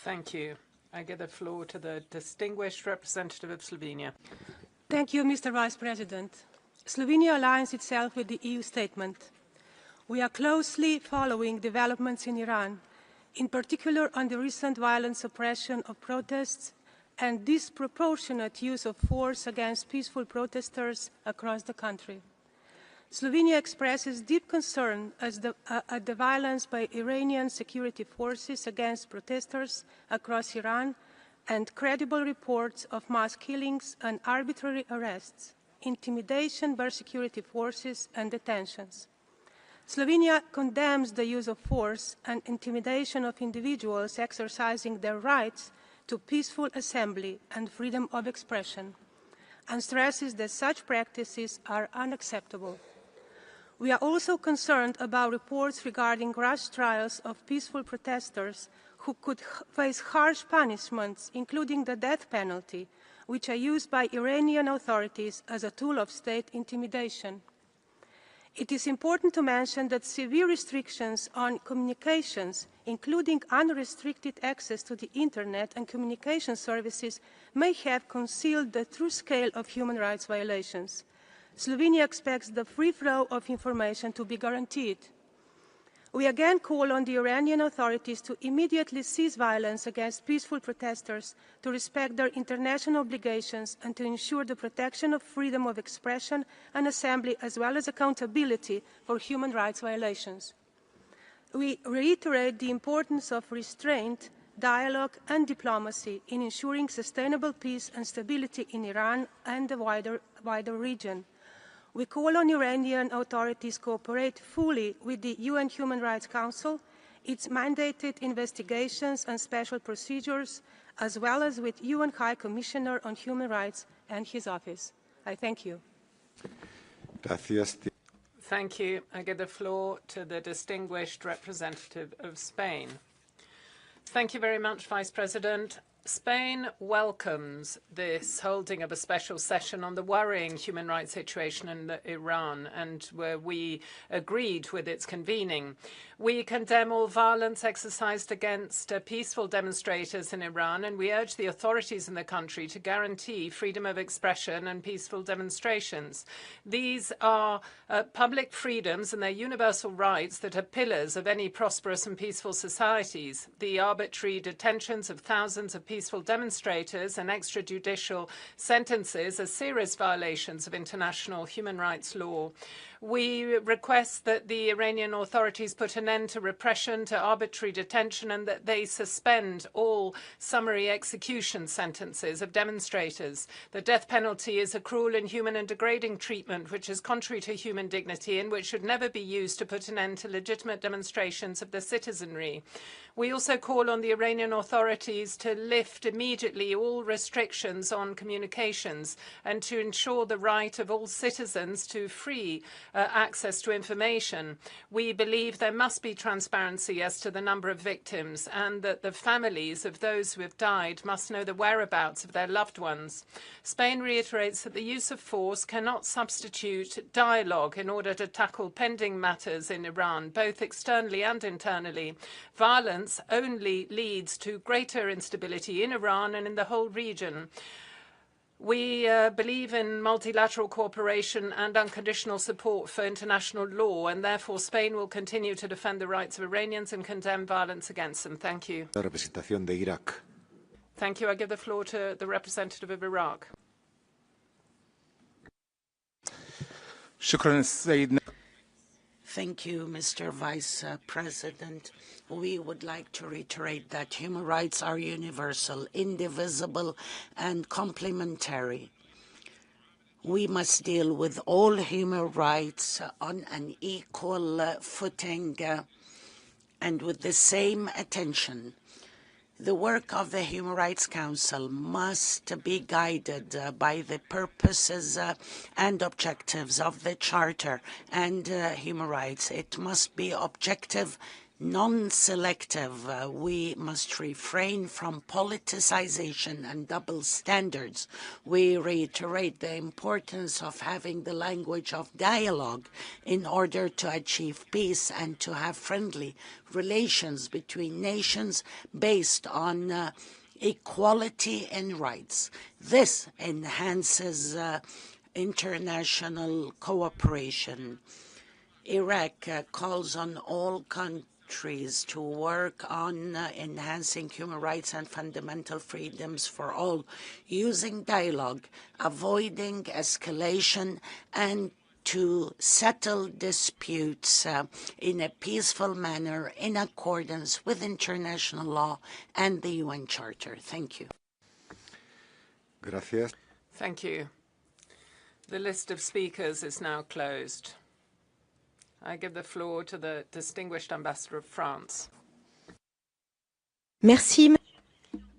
Speaker 14: Thank you. I give the floor to the distinguished representative of Slovenia.
Speaker 19: Thank you, Mr. Vice President. Slovenia aligns itself with the EU statement. We are closely following developments in Iran, in particular on the recent violent suppression of protests and disproportionate use of force against peaceful protesters across the country. Slovenia expresses deep concern at the violence by Iranian security forces against protesters across Iran and credible reports of mass killings and arbitrary arrests, intimidation by security forces, and detentions. Slovenia condemns the use of force and intimidation of individuals exercising their rights to peaceful assembly and freedom of expression, and stresses that such practices are unacceptable. We are also concerned about reports regarding rash trials of peaceful protesters who could face harsh punishments, including the death penalty, which are used by Iranian authorities as a tool of state intimidation. It is important to mention that severe restrictions on communications, including unrestricted access to the Internet and communication services, may have concealed the true scale of human rights violations. Slovenia expects the free flow of information to be guaranteed. We again call on the Iranian authorities to immediately cease violence against peaceful protesters, to respect their international obligations, and to ensure the protection of freedom of expression and assembly, as well as accountability for human rights violations. We reiterate the importance of restraint, dialogue, and diplomacy in ensuring sustainable peace and stability in Iran and the wider region. We call on Iranian authorities to cooperate fully with the UN Human Rights Council, its mandated investigations and special procedures, as well as with UN High Commissioner on Human Rights and his office. I thank you.
Speaker 12: Gracias.
Speaker 14: Thank you. I give the floor to the distinguished representative of Spain. Thank you very much, Vice President. Spain welcomes this holding of a special session on the worrying human rights situation in Iran, and where we agreed with its convening. We condemn all violence exercised against peaceful demonstrators in Iran, and we urge the authorities in the country to guarantee freedom of expression and peaceful demonstrations. These are public freedoms and they're universal rights that are pillars of any prosperous and peaceful societies. The arbitrary detentions of thousands of peaceful demonstrators and extrajudicial sentences are serious violations of international human rights law. We request that the Iranian authorities put an end to repression, to arbitrary detention, and that they suspend all summary execution sentences of demonstrators. The death penalty is a cruel, inhuman, and degrading treatment which is contrary to human dignity and which should never be used to put an end to legitimate demonstrations of the citizenry. We also call on the Iranian authorities to lift immediately all restrictions on communications and to ensure the right of all citizens to free access to information. We believe there must be transparency as to the number of victims, and that the families of those who have died must know the whereabouts of their loved ones. Spain reiterates that the use of force cannot substitute dialogue in order to tackle pending matters in Iran, both externally and internally. Violence only leads to greater instability in Iran and in the whole region. We believe in multilateral cooperation and unconditional support for international law, and therefore Spain will continue to defend the rights of Iranians and condemn violence against them. Thank you.
Speaker 12: La representación de Irak.
Speaker 14: Thank you. I give the floor to the representative of Iraq.
Speaker 20: Thank you, Mr. Vice President. We would like to reiterate that human rights are universal, indivisible, and complementary. We must deal with all human rights on an equal footing and with the same attention. The work of the Human Rights Council must be guided by the purposes and objectives of the Charter and human rights. It must be objective, non-selective. We must refrain from politicization and double standards. We reiterate the importance of having the language of dialogue in order to achieve peace and to have friendly relations between nations based on equality and rights. This enhances international cooperation. Iraq calls on all countries to work on enhancing human rights and fundamental freedoms for all, using dialogue, avoiding escalation, and to settle disputes in a peaceful manner in accordance with international law and the UN Charter. Thank you.
Speaker 12: Gracias.
Speaker 14: Thank you. The list of speakers is now closed. I give the floor to the distinguished ambassador of France.
Speaker 19: Merci.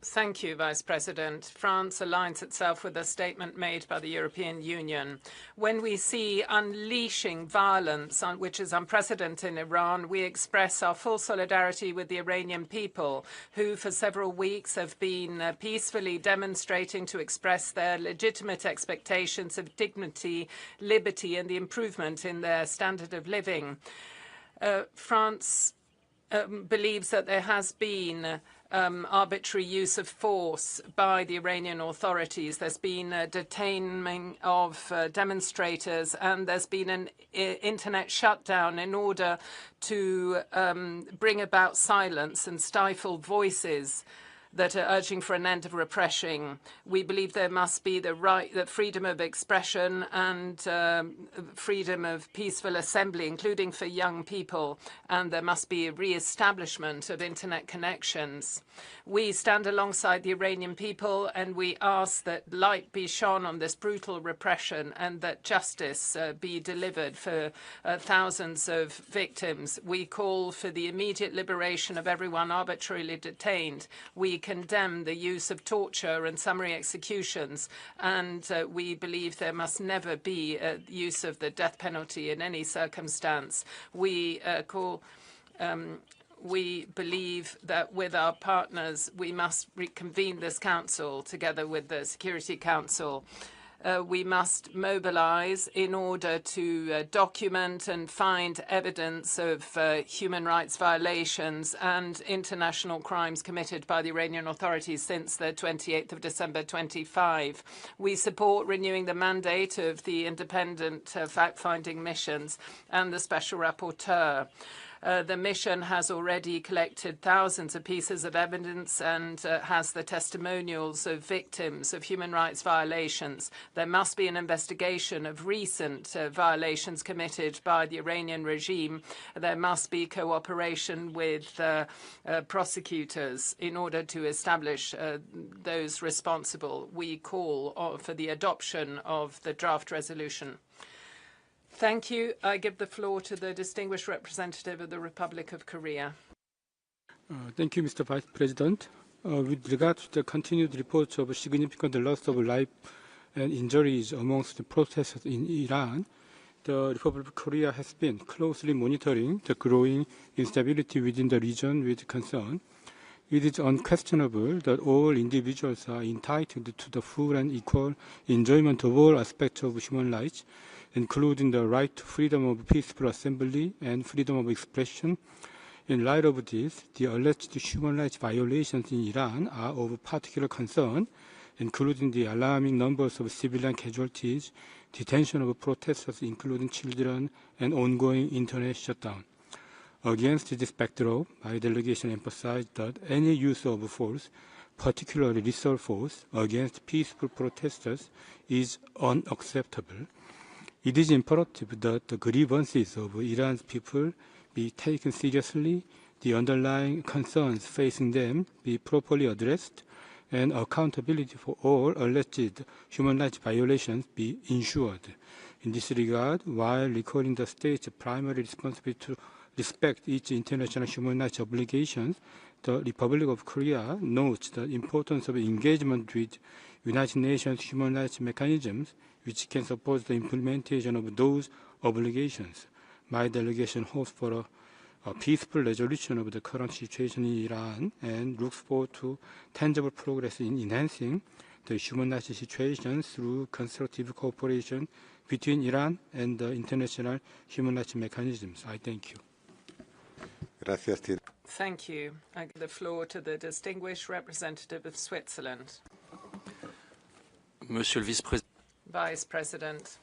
Speaker 14: Thank you, Vice President. France aligns itself with a statement made by the European Union. When we see unleashing violence, which is unprecedented in Iran, we express our full solidarity with the Iranian people, who for several weeks have been peacefully demonstrating to express their legitimate expectations of dignity, liberty, and the improvement in their standard of living. France believes that there has been arbitrary use of force by the Iranian authorities. There's been detaining of demonstrators, and there's been an internet shutdown in order to bring about silence and stifle voices that are urging for an end of repression. We believe there must be the freedom of expression and freedom of peaceful assembly, including for young people, and there must be a re-establishment of internet connections. We stand alongside the Iranian people, and we ask that light be shone on this brutal repression and that justice be delivered for thousands of victims. We call for the immediate liberation of everyone arbitrarily detained. We condemn the use of torture and summary executions, and we believe there must never be use of the death penalty in any circumstance. We believe that with our partners, we must reconvene this council together with the Security Council. We must mobilize in order to document and find evidence of human rights violations and international crimes committed by the Iranian authorities since the 28th of December 25. We support renewing the mandate of the independent fact-finding missions and the special rapporteur. The mission has already collected thousands of pieces of evidence and has the testimonials of victims of human rights violations. There must be an investigation of recent violations committed by the Iranian regime. There must be cooperation with prosecutors in order to establish those responsible. We call for the adoption of the draft resolution. Thank you. I give the floor to the distinguished representative of the Republic of Korea.
Speaker 13: Thank you, Mr. Vice President. With regard to the continued reports of significant loss of life and injuries amongst the protesters in Iran, the Republic of Korea has been closely monitoring the growing instability within the region with concern. It is unquestionable that all individuals are entitled to the full and equal enjoyment of all aspects of human rights, including the right to freedom of peaceful assembly and freedom of expression. In light of this, the alleged human rights violations in Iran are of particular concern, including the alarming numbers of civilian casualties, detention of protesters, including children, and ongoing internet shutdown. Against this backdrop, my delegation emphasized that any use of force particularly lethal force, against peaceful protesters is unacceptable. It is imperative that the grievances of Iran's people be taken seriously, the underlying concerns facing them be properly addressed, and accountability for all alleged human rights violations be ensured. In this regard, while recalling the state's primary responsibility to respect its international human rights obligations, the Republic of Korea notes the importance of engagement with United Nations human rights mechanisms, which can support the implementation of those obligations. My delegation hopes for a peaceful resolution of the current situation in Iran and looks forward to tangible progress in enhancing the human rights situation through constructive cooperation between Iran and the international human rights mechanisms. I thank you.
Speaker 12: Gracias.
Speaker 14: Thank you. I give the floor to the distinguished representative of Switzerland.
Speaker 21: Monsieur le Vice-Président.
Speaker 14: Vice President.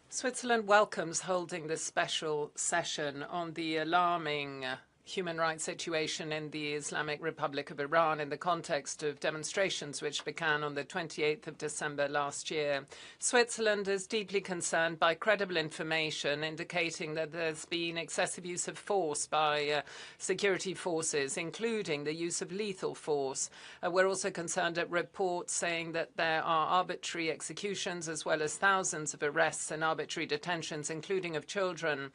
Speaker 14: Switzerland welcomes holding this special session on the alarming human rights situation in the Islamic Republic of Iran in the context of demonstrations which began on the 28th of December last year. Switzerland is deeply concerned by credible information indicating that there's been excessive use of force by security forces, including the use of lethal force. We're also concerned at reports saying that there are arbitrary executions as well as thousands of arrests and arbitrary detentions, including of children.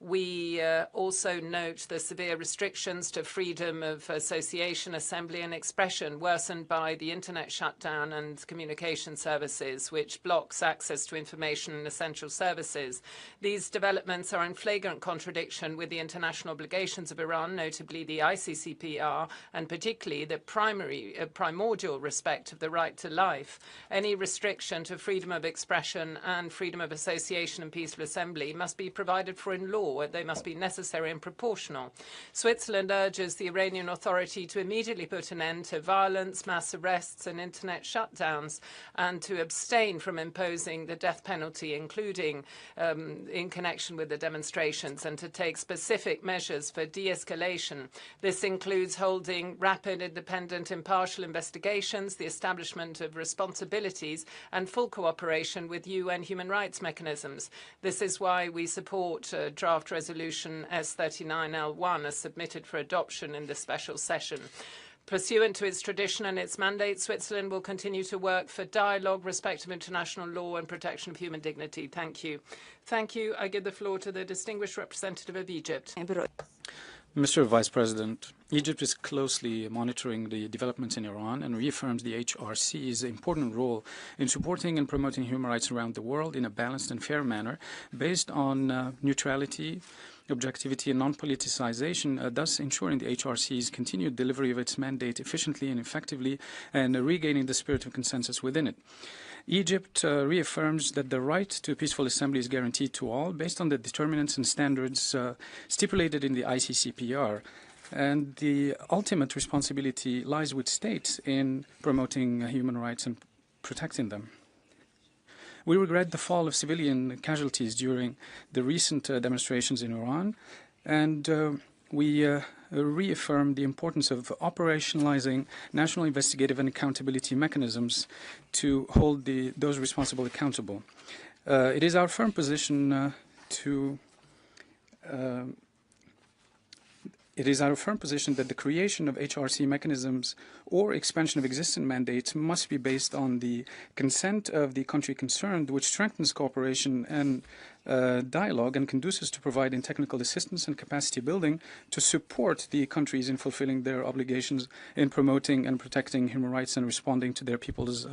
Speaker 14: We also note the severe restrictions to freedom of association, assembly and expression worsened by the internet shutdown and communication services, which blocks access to information and essential services. These developments are in flagrant contradiction with the international obligations of Iran, notably the ICCPR, and particularly the primordial respect of the right to life. Any restriction to freedom of expression and freedom of association and peaceful assembly must be provided for in law. They must be necessary and proportional. Switzerland urges the Iranian Authority to immediately put an end to violence, mass arrests and internet shutdowns, and to abstain from imposing the death penalty, including in connection with the demonstrations, and to take specific measures for de-escalation. This includes holding rapid, independent, impartial investigations, the establishment of responsibilities, and full cooperation with UN human rights mechanisms. This is why we support draft resolution S39L1 as submitted for adoption in this special session. Pursuant to its tradition and its mandate, Switzerland will continue to work for dialogue, respect of international law and protection of human dignity. Thank you. Thank you. I give the floor to the distinguished representative of Egypt.
Speaker 22: Mr. Vice President, Egypt is closely monitoring the developments in Iran and reaffirms the HRC's important role in supporting and promoting human rights around the world in a balanced and fair manner based on neutrality, objectivity and non-politicization, thus ensuring the HRC's continued delivery of its mandate efficiently and effectively and regaining the spirit of consensus within it. Egypt reaffirms that the right to peaceful assembly is guaranteed to all based on the determinants and standards stipulated in the ICCPR, and the ultimate responsibility lies with states in promoting human rights and protecting them. We regret the fall of civilian casualties during the recent demonstrations in Iran, and we reaffirm the importance of operationalizing national investigative and accountability mechanisms to hold those responsible accountable. It is our firm position that the creation of HRC mechanisms or expansion of existing mandates must be based on the consent of the country concerned, which strengthens cooperation and dialogue and conduces to providing technical assistance and capacity building to support the countries in fulfilling their obligations in promoting and protecting human rights and responding to their people's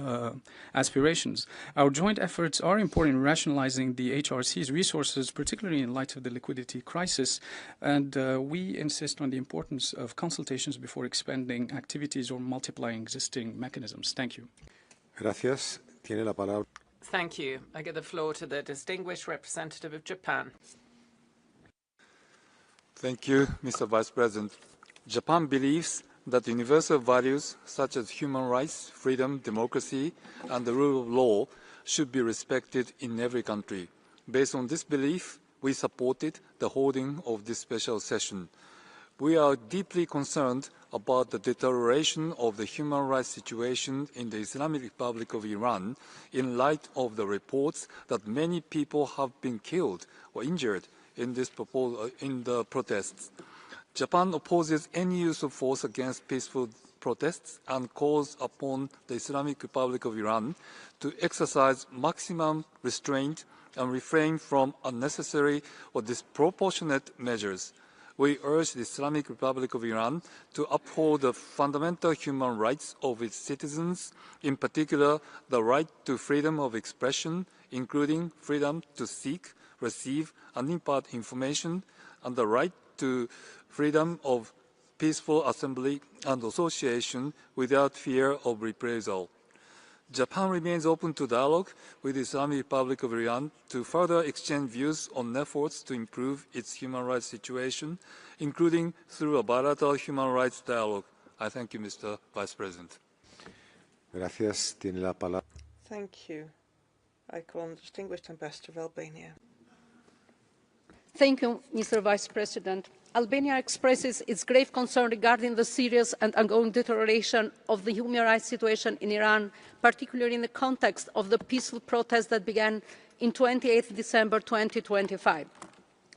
Speaker 22: aspirations. Our joint efforts are important in rationalizing the HRC's resources, particularly in light of the liquidity crisis, and we insist on the importance of consultations before expanding activities or multiplying existing mechanisms. Thank you.
Speaker 12: Gracias. Tiene la palabra.
Speaker 14: Thank you. I give the floor to the distinguished representative of Japan.
Speaker 7: Thank you, Mr. Vice President. Japan believes that universal values such as human rights, freedom, democracy, and the rule of law should be respected in every country. Based on this belief, we supported the holding of this special session. We are deeply concerned about the deterioration of the human rights situation in the Islamic Republic of Iran in light of the reports that many people have been killed or injured in the protests. Japan opposes any use of force against peaceful protests and calls upon the Islamic Republic of Iran to exercise maximum restraint and refrain from unnecessary or disproportionate measures. We urge the Islamic Republic of Iran to uphold the fundamental human rights of its citizens, in particular the right to freedom of expression, including freedom to seek, receive, and impart information, and the right to freedom of peaceful assembly and association without fear of reprisal. Japan remains open to dialogue with the Islamic Republic of Iran to further exchange views on efforts to improve its human rights situation, including through a bilateral human rights dialogue. I thank you, Mr. Vice President.
Speaker 12: Gracias. Tiene la palabra.
Speaker 8: Thank you. I call on the Distinguished Ambassador of Albania.
Speaker 1: Thank you, Mr. Vice President. Albania expresses its grave concern regarding the serious and ongoing deterioration of the human rights situation in Iran, particularly in the context of the peaceful protests that began on 28 December 2025.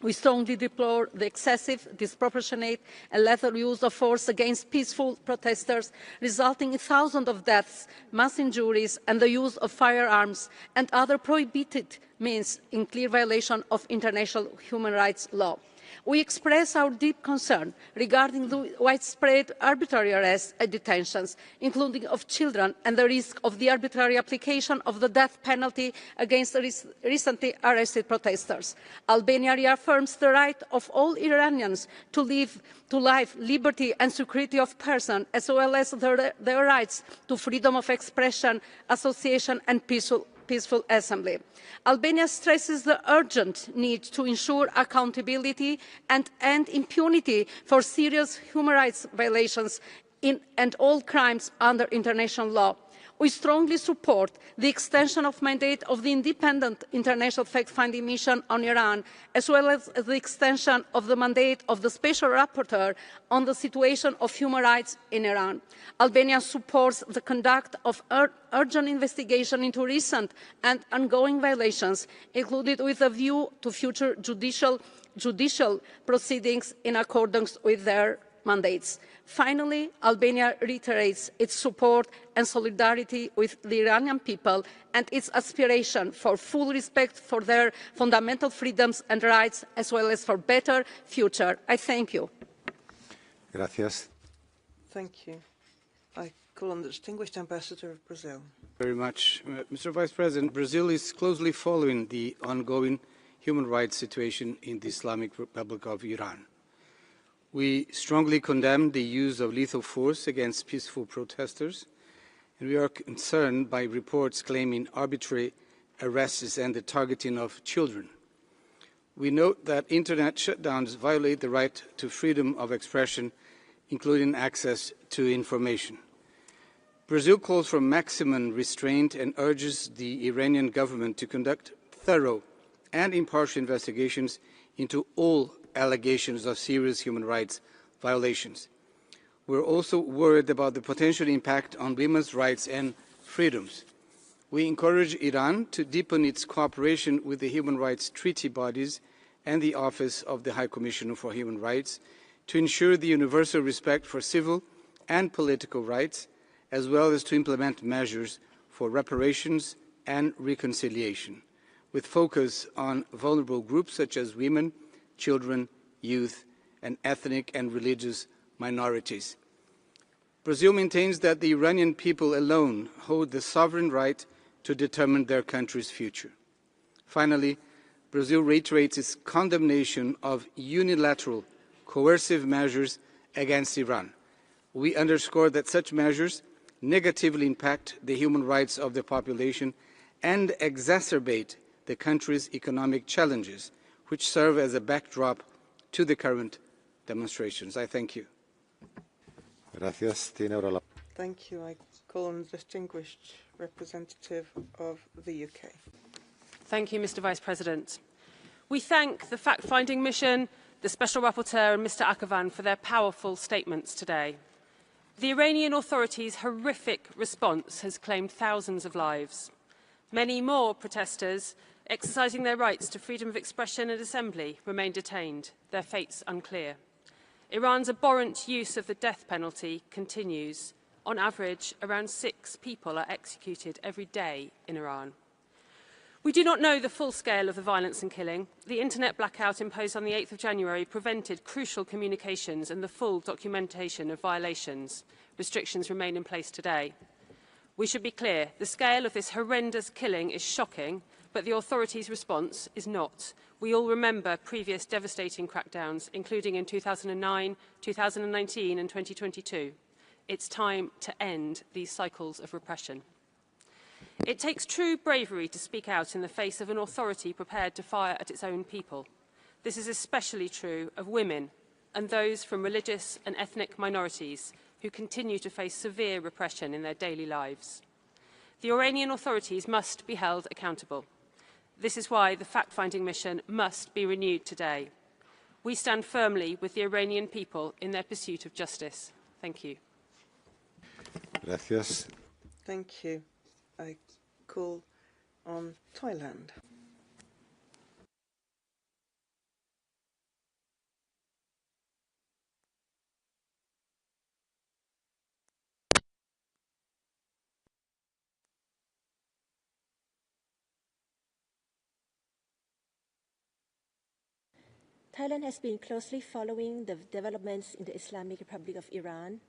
Speaker 1: We strongly deplore the excessive, disproportionate and lethal use of force against peaceful protesters, resulting in thousands of deaths, mass injuries and the use of firearms and other prohibited means in clear violation of international human rights law. We express our deep concern regarding the widespread arbitrary arrests and detentions, including of children, and the risk of the arbitrary application of the death penalty against recently arrested protesters. Albania reaffirms the right of all Iranians to life, liberty and security of person, as well as their rights to freedom of expression, association and peaceful assembly. Albania stresses the urgent need to ensure accountability and end impunity for serious human rights violations and all crimes under international law. We strongly support the extension of mandate of the independent international fact-finding mission on Iran, as well as the extension of the mandate of the Special Rapporteur on the situation of human rights in Iran. Albania supports the conduct of urgent investigation into recent and ongoing violations, including with a view to future judicial proceedings in accordance with their mandates. Finally, Albania reiterates its support and solidarity with the Iranian people and its aspiration for full respect for their fundamental freedoms and rights, as well as for a better future. I thank you.
Speaker 12: Gracias.
Speaker 8: Thank you. I call on the Distinguished Ambassador of Brazil.
Speaker 21: Very much. Mr. Vice President, Brazil is closely following the ongoing human rights situation in the Islamic Republic of Iran. We strongly condemn the use of lethal force against peaceful protesters, and we are concerned by reports claiming arbitrary arrests and the targeting of children. We note that internet shutdowns violate the right to freedom of expression, including access to information. Brazil calls for maximum restraint and urges the Iranian government to conduct thorough and impartial investigations into all allegations of serious human rights violations. We're also worried about the potential impact on women's rights and freedoms. We encourage Iran to deepen its cooperation with the human rights treaty bodies and the Office of the High Commissioner for Human Rights to ensure the universal respect for civil and political rights, as well as to implement measures for reparations and reconciliation, with focus on vulnerable groups such as women, children, youth, and ethnic and religious minorities. Brazil maintains that the Iranian people alone hold the sovereign right to determine their country's future. Finally, Brazil reiterates its condemnation of unilateral, coercive measures against Iran. We underscore that such measures negatively impact the human rights of the population and exacerbate the country's economic challenges, which serve as a backdrop to the current demonstrations. I thank you.
Speaker 12: Gracias. Tiene ahora la...
Speaker 8: Thank you. I call on the Distinguished Representative of the UK.
Speaker 23: Thank you, Mr. Vice President. We thank the fact-finding mission, the Special Rapporteur and Mr. Akhavan for their powerful statements today. The Iranian authorities' horrific response has claimed thousands of lives. Many more protesters exercising their rights to freedom of expression and assembly remain detained, their fates unclear. Iran's abhorrent use of the death penalty continues. On average, around 6 people are executed every day in Iran. We do not know the full scale of the violence and killing. The internet blackout imposed on the 8th of January prevented crucial communications and the full documentation of violations. Restrictions remain in place today. We should be clear, the scale of this horrendous killing is shocking, but the authorities' response is not. We all remember previous devastating crackdowns, including in 2009, 2019 and 2022. It's time to end these cycles of repression. It takes true bravery to speak out in the face of an authority prepared to fire at its own people. This is especially true of women and those from religious and ethnic minorities who continue to face severe repression in their daily lives. The Iranian authorities must be held accountable. This is why the fact-finding mission must be renewed today. We stand firmly with the Iranian people in their pursuit of justice. Thank you.
Speaker 12: Gracias.
Speaker 8: Thank you. I call on Thailand.
Speaker 10: Thailand has been closely following the developments in the Islamic Republic of Iran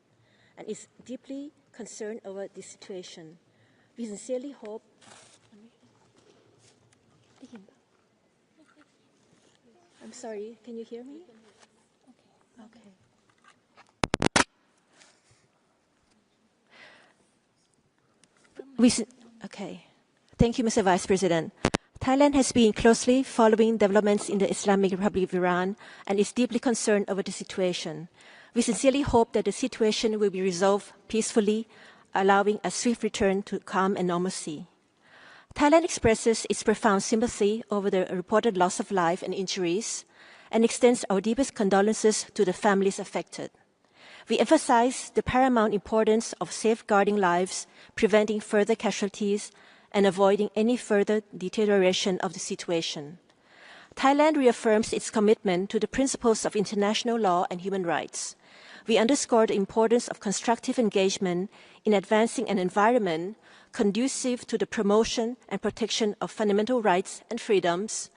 Speaker 10: and is deeply concerned over this situation. We sincerely hope I'm sorry, can you hear me? Okay. Thank you, Mr. Vice President. Thailand has been closely following developments in the Islamic Republic of Iran and is deeply concerned over the situation. We sincerely hope that the situation will be resolved peacefully, allowing a swift return to calm and normalcy. Thailand expresses its profound sympathy over the reported loss of life and injuries and extends our deepest condolences to the families affected. We emphasize the paramount importance of safeguarding lives, preventing further casualties, and avoiding any further deterioration of the situation. Thailand reaffirms its commitment to the principles of international law and human rights. We underscore the importance of constructive engagement in advancing an environment conducive to the promotion and protection of fundamental rights and freedoms,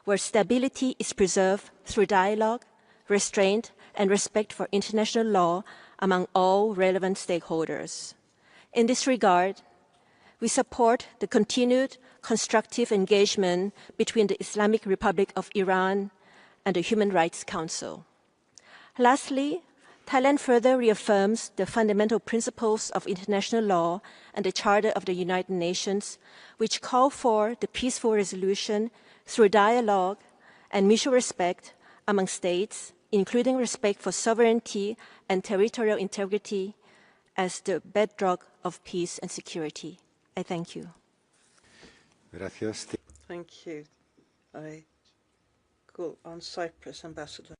Speaker 10: where stability is preserved through dialogue, restraint, and respect for international law among all relevant stakeholders. In this regard, we support the continued constructive engagement between the Islamic Republic of Iran and the Human Rights Council. Lastly, Thailand further reaffirms the fundamental principles of international law and the Charter of the United Nations, which call for the peaceful resolution through dialogue and mutual respect among states, including respect for sovereignty and territorial integrity as the bedrock of peace and security. I thank you.
Speaker 12: Gracias.
Speaker 8: Thank you. I call on Cyprus, Ambassador.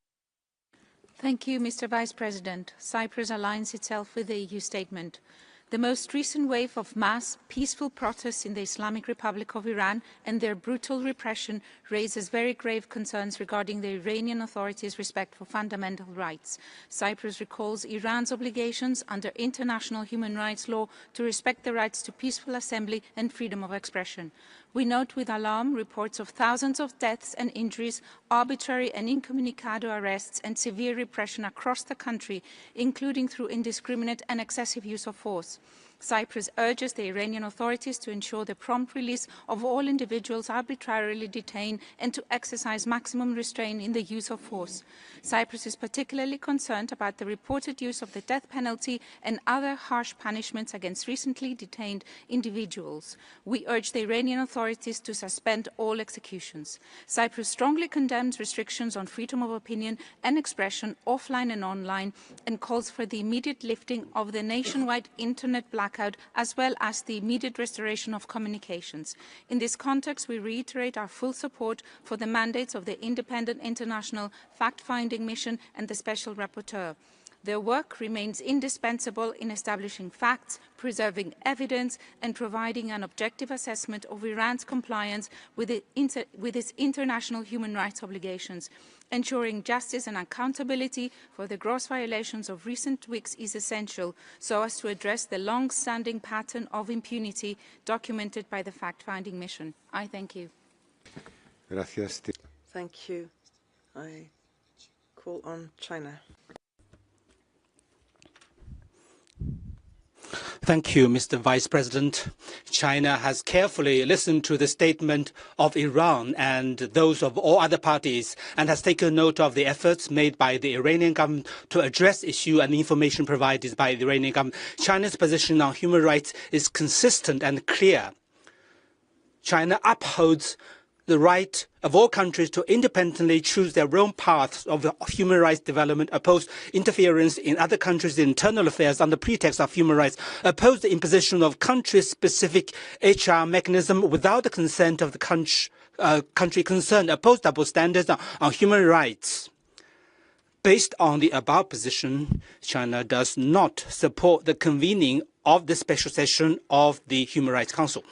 Speaker 2: Thank you, Mr. Vice President. Cyprus aligns itself with the EU statement. The most recent wave of mass, peaceful protests in the Islamic Republic of Iran and their brutal repression raises very grave concerns regarding the Iranian authorities' respect for fundamental rights. Cyprus recalls Iran's obligations under international human rights law to respect the rights to peaceful assembly and freedom of expression. We note with alarm reports of thousands of deaths and injuries, arbitrary and incommunicado arrests, and severe repression across the country, including through indiscriminate and excessive use of force. Cyprus urges the Iranian authorities to ensure the prompt release of all individuals arbitrarily detained and to exercise maximum restraint in the use of force. Cyprus is particularly concerned about the reported use of the death penalty and other harsh punishments against recently detained individuals. We urge the Iranian authorities to suspend all executions. Cyprus strongly condemns restrictions on freedom of opinion and expression offline and online and calls for the immediate lifting of the nationwide internet blackout as well as the immediate restoration of communications. In this context, we reiterate our full support for the mandates of the Independent International Fact-Finding Mission and the Special Rapporteur. Their work remains indispensable in establishing facts, preserving evidence, and providing an objective assessment of Iran's compliance with its international human rights obligations. Ensuring justice and accountability for the gross violations of recent weeks is essential so as to address the long-standing pattern of impunity documented by the fact-finding mission. I thank you.
Speaker 12: Gracias.
Speaker 8: Thank you. I call on China.
Speaker 3: Thank you, Mr. Vice President. China has carefully listened to the statement of Iran and those of all other parties and has taken note of the efforts made by the Iranian government to address issue and information provided by the Iranian government. China's position on human rights is consistent and clear. China upholds the right of all countries to independently choose their own paths of human rights development, oppose interference in other countries' internal affairs on the pretext of human rights, oppose the imposition of country-specific HR mechanism without the consent of the country concerned, oppose double standards on human rights. Based on the above position, China does not support the convening of the special session of the Human Rights Council.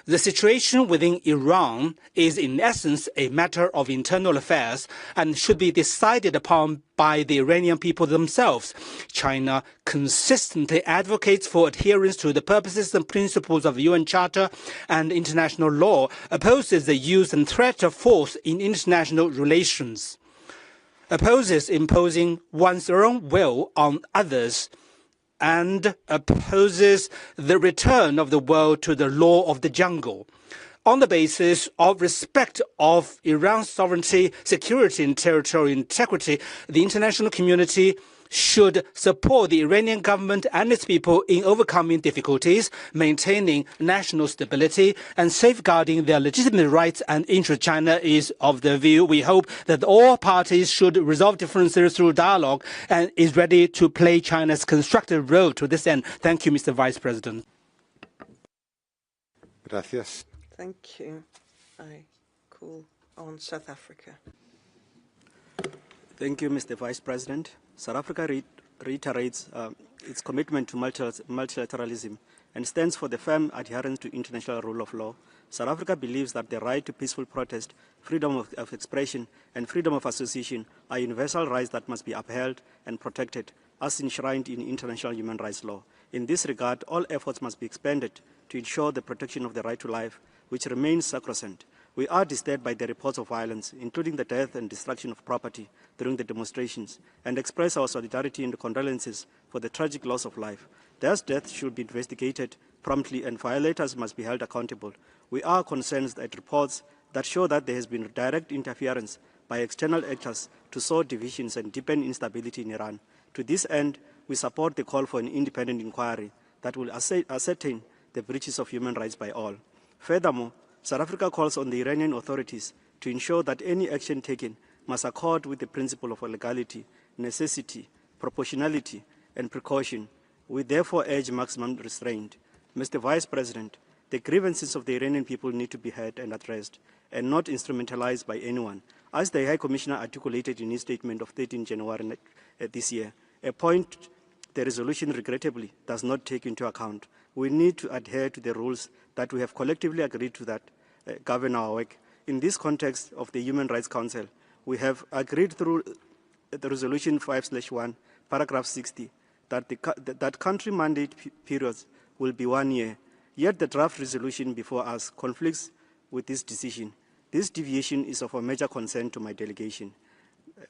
Speaker 3: The situation within Iran is in essence a matter of internal affairs and should be decided upon by the Iranian people themselves. China consistently advocates for adherence to the purposes and principles of the UN Charter and international law, opposes the use and threat of force in international relations, opposes imposing one's own will on others, and opposes the return of the world to the law of the jungle. On the basis of respect of Iran's sovereignty, security, and territorial integrity, the international community should support the Iranian government and its people in overcoming difficulties, maintaining national stability, and safeguarding their legitimate rights and interests. China is of the view, we hope, that all parties should resolve differences through dialogue and is ready to play China's constructive role to this end. Thank you, Mr. Vice President.
Speaker 12: Gracias.
Speaker 8: Thank you. I call on South Africa.
Speaker 4: Thank you, Mr. Vice President. South Africa reiterates its commitment to multilateralism and stands for the firm adherence to international rule of law. South Africa believes that the right to peaceful protest, freedom of expression, and freedom of association are universal rights that must be upheld and protected as enshrined in international human rights law. In this regard, all efforts must be expended to ensure the protection of the right to life, which remains sacrosanct. We are disturbed by the reports of violence, including the death and destruction of property during the demonstrations, and express our solidarity and condolences for the tragic loss of life. Thus, deaths should be investigated promptly and violators must be held accountable. We are concerned at reports that show that there has been direct interference by external actors to sow divisions and deepen instability in Iran. To this end, we support the call for an independent inquiry that will ascertain the breaches of human rights by all. Furthermore, South Africa calls on the Iranian authorities to ensure that any action taken must accord with the principle of legality, necessity, proportionality, and precaution. We therefore urge maximum restraint. Mr. Vice President, the grievances of the Iranian people need to be heard and addressed, and not instrumentalized by anyone, as the High Commissioner articulated in his statement of 13 January this year, a point the resolution regrettably does not take into account. We need to adhere to the rules that we have collectively agreed to that govern our work. In this context of the Human Rights Council, we have agreed through the Resolution 5/1, paragraph 60, that country mandate periods will be 1 year. Yet the draft resolution before us conflicts with this decision. This deviation is of a major concern to my delegation.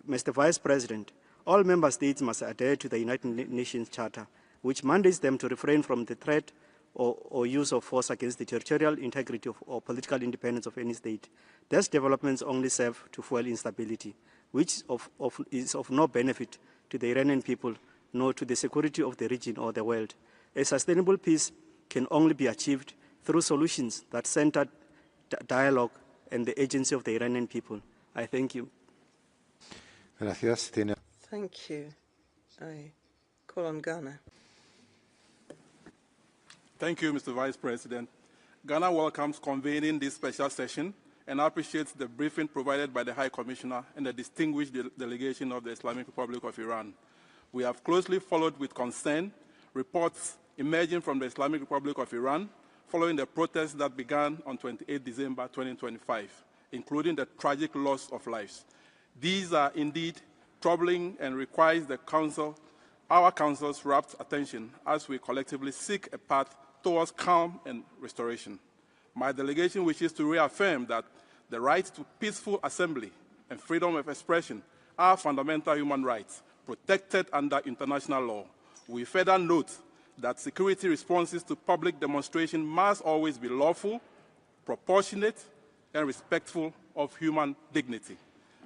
Speaker 4: Mr. Vice President, all member states must adhere to the United Nations Charter, which mandates them to refrain from the threat or use of force against the territorial integrity or political independence of any state. These developments only serve to fuel instability, which is of no benefit to the Iranian people, nor to the security of the region or the world. A sustainable peace can only be achieved through solutions that center dialogue and the agency of the Iranian people. I thank you.
Speaker 12: Gracias.
Speaker 8: Thank you. I call on Ghana.
Speaker 5: Thank you, Mr. Vice President. Ghana welcomes convening this special session and appreciates the briefing provided by the High Commissioner and the distinguished delegation of the Islamic Republic of Iran. We have closely followed with concern reports emerging from the Islamic Republic of Iran following the protests that began on 28 December 2025, including the tragic loss of lives. These are indeed troubling and requires our Council's rapt attention as we collectively seek a path towards calm and restoration. My delegation wishes to reaffirm that the right to peaceful assembly and freedom of expression are fundamental human rights protected under international law. We further note that security responses to public demonstration must always be lawful, proportionate, and respectful of human dignity.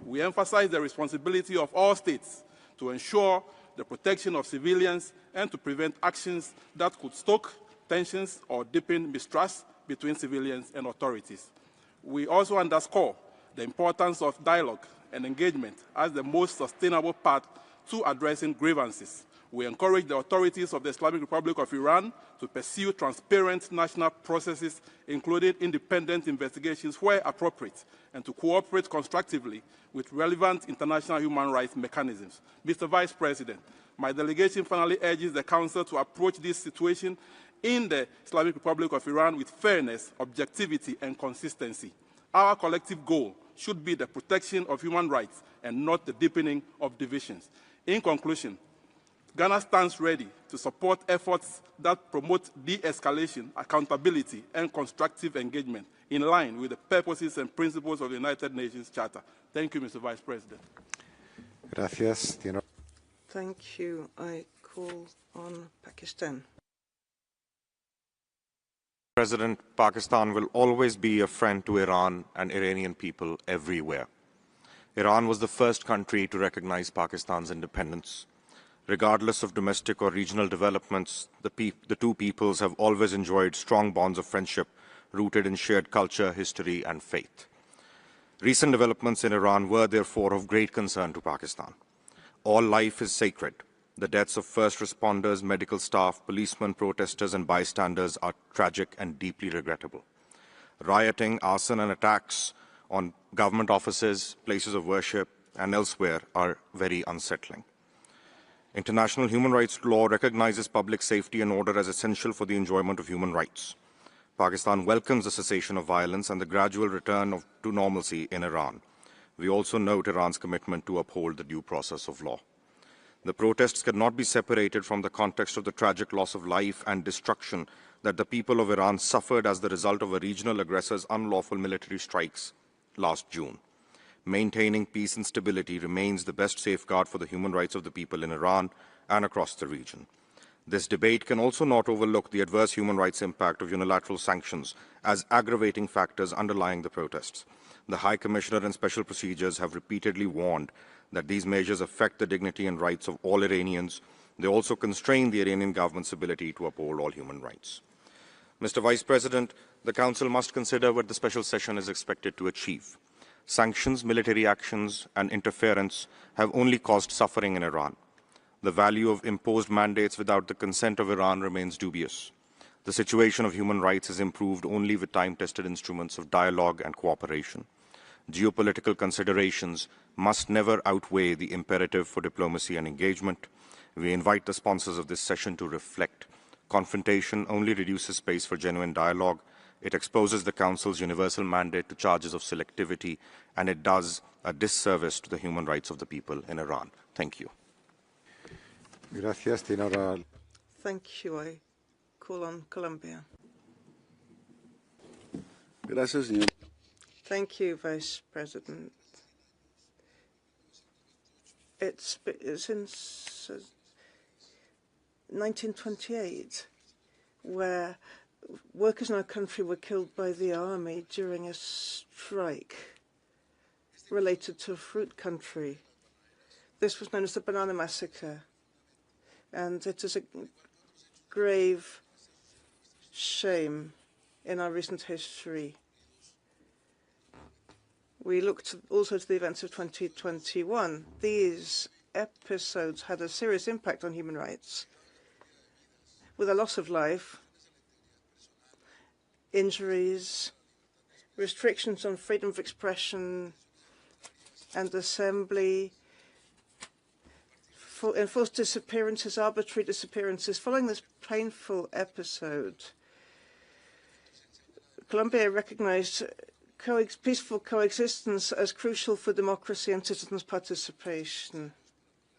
Speaker 5: We emphasize the responsibility of all states to ensure the protection of civilians and to prevent actions that could stoke tensions or deepen mistrust between civilians and authorities. We also underscore the importance of dialogue and engagement as the most sustainable path to addressing grievances. We encourage the authorities of the Islamic Republic of Iran to pursue transparent national processes, including independent investigations where appropriate, and to cooperate constructively with relevant international human rights mechanisms. Mr. Vice President, my delegation finally urges the Council to approach this situation in the Islamic Republic of Iran with fairness, objectivity, and consistency. Our collective goal should be the protection of human rights and not the deepening of divisions. In conclusion, Ghana stands ready to support efforts that promote de-escalation, accountability, and constructive engagement in line with the purposes and principles of the United Nations Charter. Thank you, Mr. Vice President.
Speaker 12: Gracias.
Speaker 8: Thank you. I call on Pakistan.
Speaker 6: President, Pakistan will always be a friend to Iran and Iranian people everywhere. Iran was the first country to recognize Pakistan's independence. Regardless of domestic or regional developments, the two peoples have always enjoyed strong bonds of friendship rooted in shared culture, history, and faith. Recent developments in Iran were therefore of great concern to Pakistan. All life is sacred. The deaths of first responders, medical staff, policemen, protesters, and bystanders are tragic and deeply regrettable. Rioting, arson, and attacks on government offices, places of worship, and elsewhere are very unsettling. International human rights law recognizes public safety and order as essential for the enjoyment of human rights. Pakistan welcomes the cessation of violence and the gradual return to normalcy in Iran. We also note Iran's commitment to uphold the due process of law. The protests cannot be separated from the context of the tragic loss of life and destruction that the people of Iran suffered as the result of a regional aggressor's unlawful military strikes last June. Maintaining peace and stability remains the best safeguard for the human rights of the people in Iran and across the region. This debate can also not overlook the adverse human rights impact of unilateral sanctions as aggravating factors underlying the protests. The High Commissioner and Special Procedures have repeatedly warned that these measures affect the dignity and rights of all Iranians. They also constrain the Iranian government's ability to uphold all human rights. Mr. Vice President, the Council must consider what the special session is expected to achieve. Sanctions, military actions, and interference have only caused suffering in Iran. The value of imposed mandates without the consent of Iran remains dubious. The situation of human rights is improved only with time-tested instruments of dialogue and cooperation. Geopolitical considerations must never outweigh the imperative for diplomacy and engagement. We invite the sponsors of this session to reflect. Confrontation only reduces space for genuine dialogue. It exposes the Council's universal mandate to charges of selectivity, and it does a disservice to the human rights of the people in Iran. Thank you.
Speaker 12: Gracias.
Speaker 8: Thank you. I call on Colombia.
Speaker 9: Gracias, señor.
Speaker 8: Thank you, Vice President. It's since 1928 where workers in our country were killed by the army during a strike related to a fruit country. This was known as the Banana Massacre, and it is a grave shame in our recent history. We looked also to the events of 2021. These episodes had a serious impact on human rights, with a loss of life, injuries, restrictions on freedom of expression and assembly, enforced disappearances, arbitrary disappearances. Following this painful episode, Colombia recognized peaceful coexistence as crucial for democracy and citizens' participation.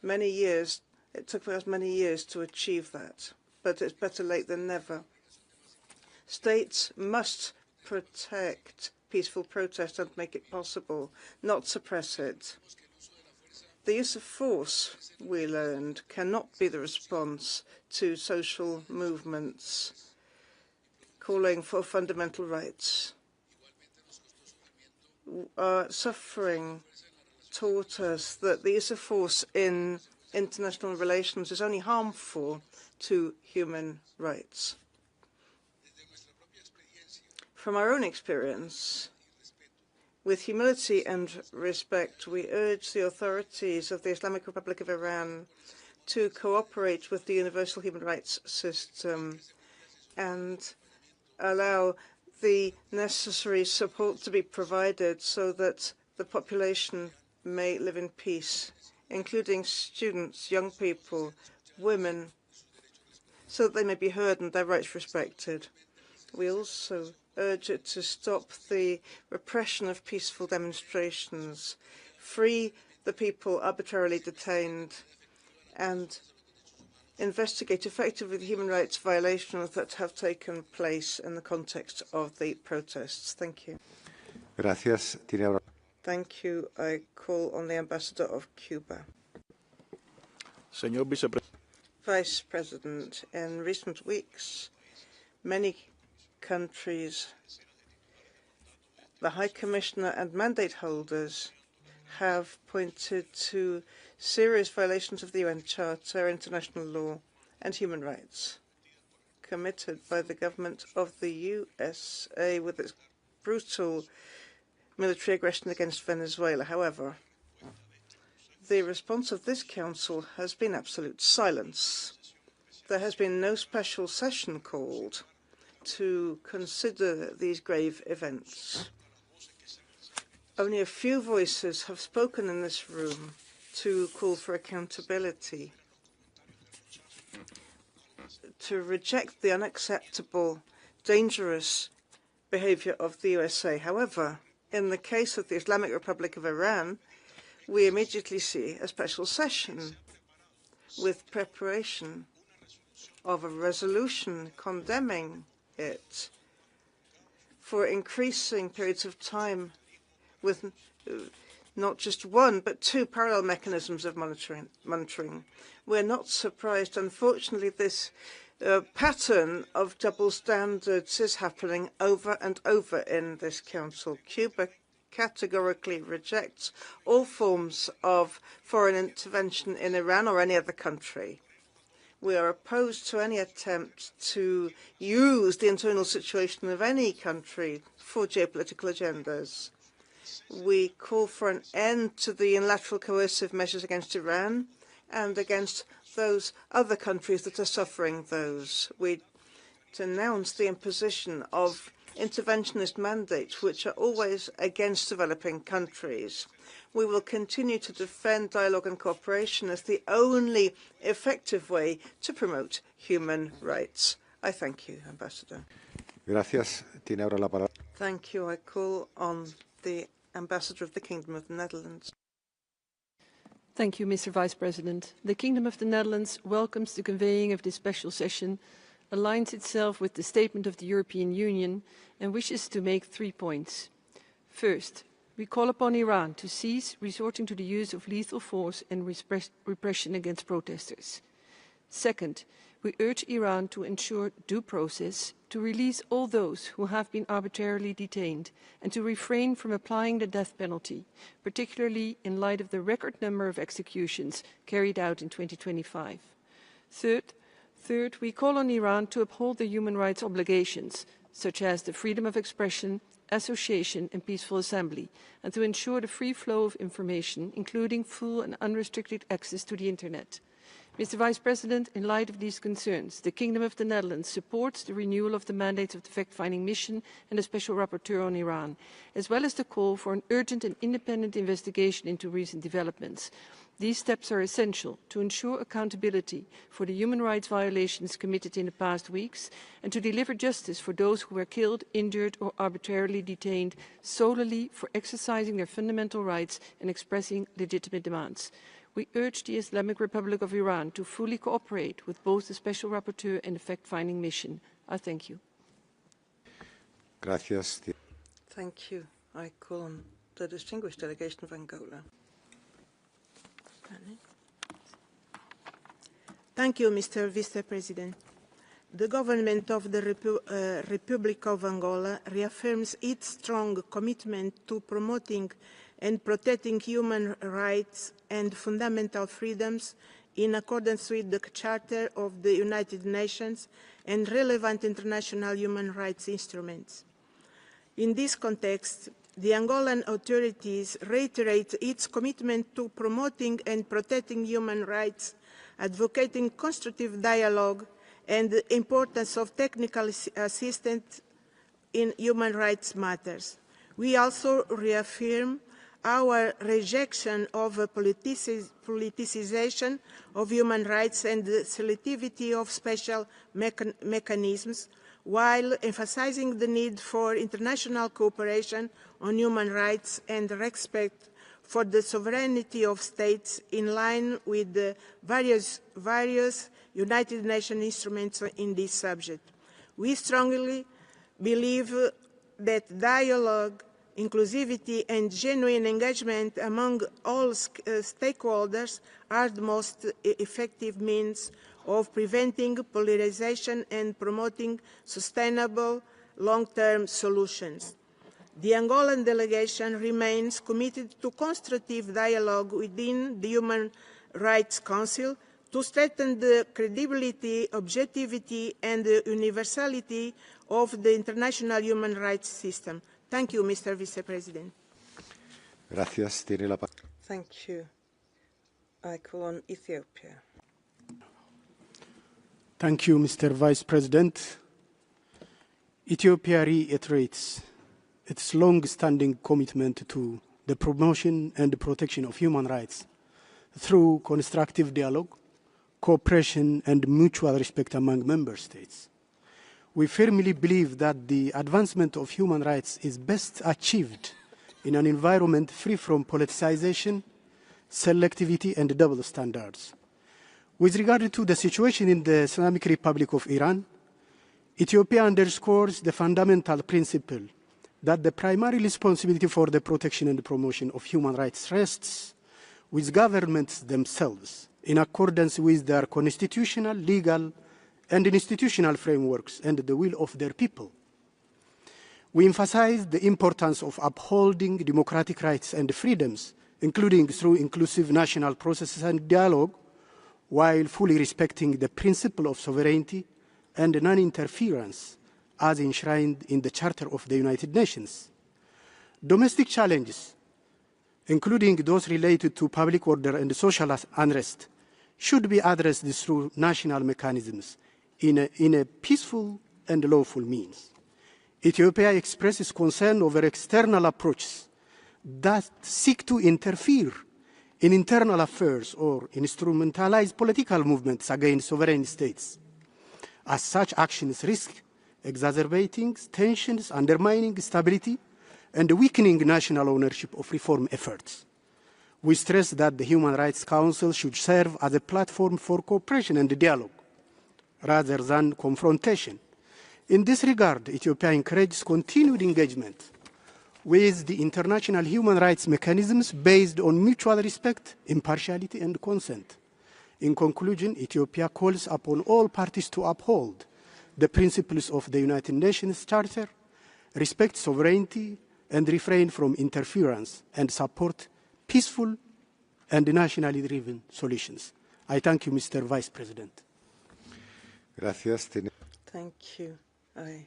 Speaker 8: It took us many years to achieve that, but it's better late than never. States must protect peaceful protest and make it possible, not suppress it. The use of force, we learned, cannot be the response to social movements calling for fundamental rights. Suffering taught us that the use of force in international relations is only harmful to human rights. From our own experience, with humility and respect, we urge the authorities of the Islamic Republic of Iran to cooperate with the universal human rights system and allow the necessary support to be provided so that the population may live in peace, including students, young people, women, so that they may be heard and their rights respected. We also urge it to stop the repression of peaceful demonstrations, free the people arbitrarily detained, and investigate effectively the human rights violations that have taken place in the context of the protests. Thank you.
Speaker 12: Gracias.
Speaker 8: Thank you. I call on the Ambassador of Cuba. Vice President, in recent weeks, many countries, the High Commissioner and mandate holders have pointed to serious violations of the UN Charter, international law, and human rights committed by the government of the USA with its brutal military aggression against Venezuela. However, the response of this Council has been absolute silence. There has been no special session called to consider these grave events. Only a few voices have spoken in this room to call for accountability, to reject the unacceptable, dangerous behavior of the USA. However, in the case of the Islamic Republic of Iran, we immediately see a special session with preparation of a resolution condemning it for increasing periods of time with not just one, but two parallel mechanisms of monitoring. We're not surprised. Unfortunately, this pattern of double standards is happening over and over in this Council. Cuba categorically rejects all forms of foreign intervention in Iran or any other country. We are opposed to any attempt to use the internal situation of any country for geopolitical agendas. We call for an end to the unilateral coercive measures against Iran and against those other countries that are suffering those. We denounce the imposition of interventionist mandates, which are always against developing countries. We will continue to defend dialogue and cooperation as the only effective way to promote human rights. I thank you, Ambassador.
Speaker 12: Gracias. Tiene ahora la palabra.
Speaker 8: Thank you. I call on the Ambassador of the Kingdom of the Netherlands.
Speaker 9: Thank you, Mr. Vice President. The Kingdom of the Netherlands welcomes the convening of this special session, aligns itself with the statement of the European Union, and wishes to make 3 points. First, we call upon Iran to cease resorting to the use of lethal force and repression against protesters. Second, we urge Iran to ensure due process, to release all those who have been arbitrarily detained, and to refrain from applying the death penalty, particularly in light of the record number of executions carried out in 2025. Third, we call on Iran to uphold the human rights obligations, such as the freedom of expression, association and peaceful assembly, and to ensure the free flow of information, including full and unrestricted access to the Internet. Mr. Vice President, in light of these concerns, the Kingdom of the Netherlands supports the renewal of the mandates of the fact-finding mission and the Special Rapporteur on Iran, as well as the call for an urgent and independent investigation into recent developments. These steps are essential to ensure accountability for the human rights violations committed in the past weeks and to deliver justice for those who were killed, injured or arbitrarily detained solely for exercising their fundamental rights and expressing legitimate demands. We urge the Islamic Republic of Iran to fully cooperate with both the Special Rapporteur and the fact-finding mission. I thank you.
Speaker 12: Gracias.
Speaker 8: Thank you. I call on the distinguished delegation of Angola.
Speaker 11: Thank you, Mr. Vice President. The government of the Republic of Angola reaffirms its strong commitment to promoting and protecting human rights and fundamental freedoms in accordance with the Charter of the United Nations and relevant international human rights instruments. In this context, the Angolan authorities reiterate its commitment to promoting and protecting human rights, advocating constructive dialogue and the importance of technical assistance in human rights matters. We also reaffirm our rejection of politicization of human rights and the selectivity of special mechanisms, while emphasizing the need for international cooperation on human rights and respect for the sovereignty of states in line with the various United Nations instruments in this subject. We strongly believe that dialogue, inclusivity and genuine engagement among all stakeholders are the most effective means of preventing polarization and promoting sustainable long-term solutions. The Angolan delegation remains committed to constructive dialogue within the Human Rights Council to strengthen the credibility, objectivity and the universality of the international human rights system. Thank you, Mr. Vice President.
Speaker 12: Gracias. Tiene la palabra.
Speaker 8: Thank you. I call on Ethiopia.
Speaker 15: Thank you, Mr. Vice President. Ethiopia reiterates its long-standing commitment to the promotion and the protection of human rights through constructive dialogue, cooperation and mutual respect among member states. We firmly believe that the advancement of human rights is best achieved in an environment free from politicization, selectivity and double standards. With regard to the situation in the Islamic Republic of Iran, Ethiopia underscores the fundamental principle that the primary responsibility for the protection and promotion of human rights rests with governments themselves in accordance with their constitutional, legal, and institutional frameworks and the will of their people. We emphasize the importance of upholding democratic rights and freedoms, including through inclusive national processes and dialogue, while fully respecting the principle of sovereignty and non-interference as enshrined in the Charter of the United Nations. Domestic challenges, including those related to public order and social unrest, should be addressed through national mechanisms in a peaceful and lawful means. Ethiopia expresses concern over external approaches that seek to interfere in internal affairs or instrumentalize political movements against sovereign states. As such actions risk exacerbating tensions, undermining stability, and weakening national ownership of reform efforts. We stress that the Human Rights Council should serve as a platform for cooperation and dialogue, rather than confrontation. In this regard, Ethiopia encourages continued engagement with the international human rights mechanisms based on mutual respect, impartiality, and consent. In conclusion, Ethiopia calls upon all parties to uphold the principles of the United Nations Charter, respect sovereignty, and refrain from interference, and support peaceful and nationally driven solutions. I thank you, Mr. Vice President.
Speaker 12: Gracias.
Speaker 8: Thank you. I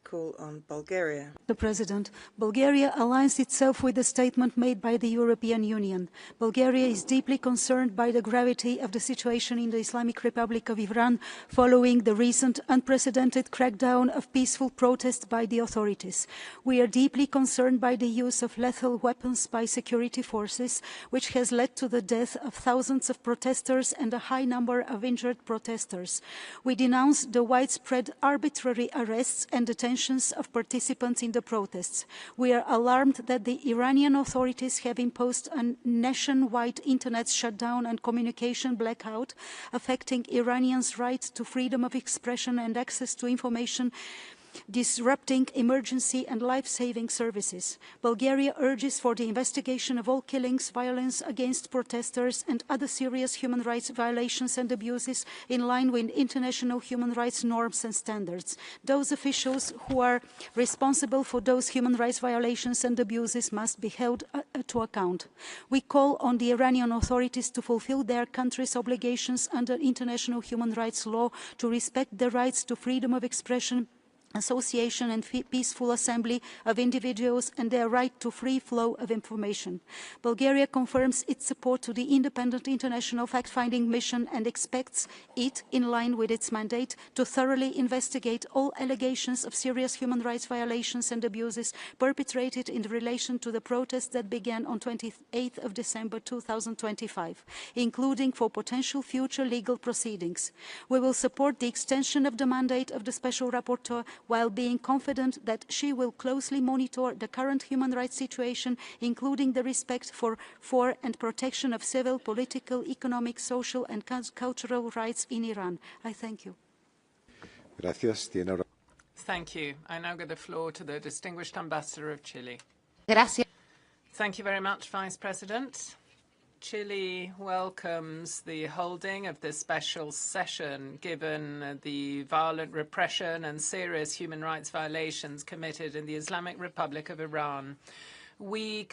Speaker 8: call on Bulgaria.
Speaker 16: Mr. President, Bulgaria aligns itself with the statement made by the European Union. Bulgaria is deeply concerned by the gravity of the situation in the Islamic Republic of Iran following the recent unprecedented crackdown of peaceful protest by the authorities. We are deeply concerned by the use of lethal weapons by security forces, which has led to the death of thousands of protesters and a high number of injured protesters. We denounce the widespread arbitrary arrests and detentions of participants in the protests. We are alarmed that the Iranian authorities have imposed a nationwide internet shutdown and communication blackout, affecting Iranians' right to freedom of expression and access to information, disrupting emergency and life-saving services. Bulgaria urges for the investigation of all killings, violence against protesters and other serious human rights violations and abuses in line with international human rights norms and standards. Those officials who are responsible for those human rights violations and abuses must be held to account. We call on the Iranian authorities to fulfill their country's obligations under international human rights law, to respect the rights to freedom of expression, association and peaceful assembly of individuals and their right to free flow of information. Bulgaria confirms its support to the independent international fact-finding mission and expects it, in line with its mandate, to thoroughly investigate all allegations of serious human rights violations and abuses perpetrated in relation to the protests that began on 28th of December 2025, including for potential future legal proceedings. We will support the extension of the mandate of the Special Rapporteur while being confident that she will closely monitor the current human rights situation, including the respect for and protection of civil, political, economic, social and cultural rights in Iran. I thank you.
Speaker 12: Gracias.
Speaker 14: Thank you. I now give the floor to the Distinguished Ambassador of Chile.
Speaker 17: Gracias.
Speaker 14: Thank you very much, Vice President. Chile welcomes the holding of this special session, given the violent repression and serious human rights violations committed in the Islamic Republic of Iran. We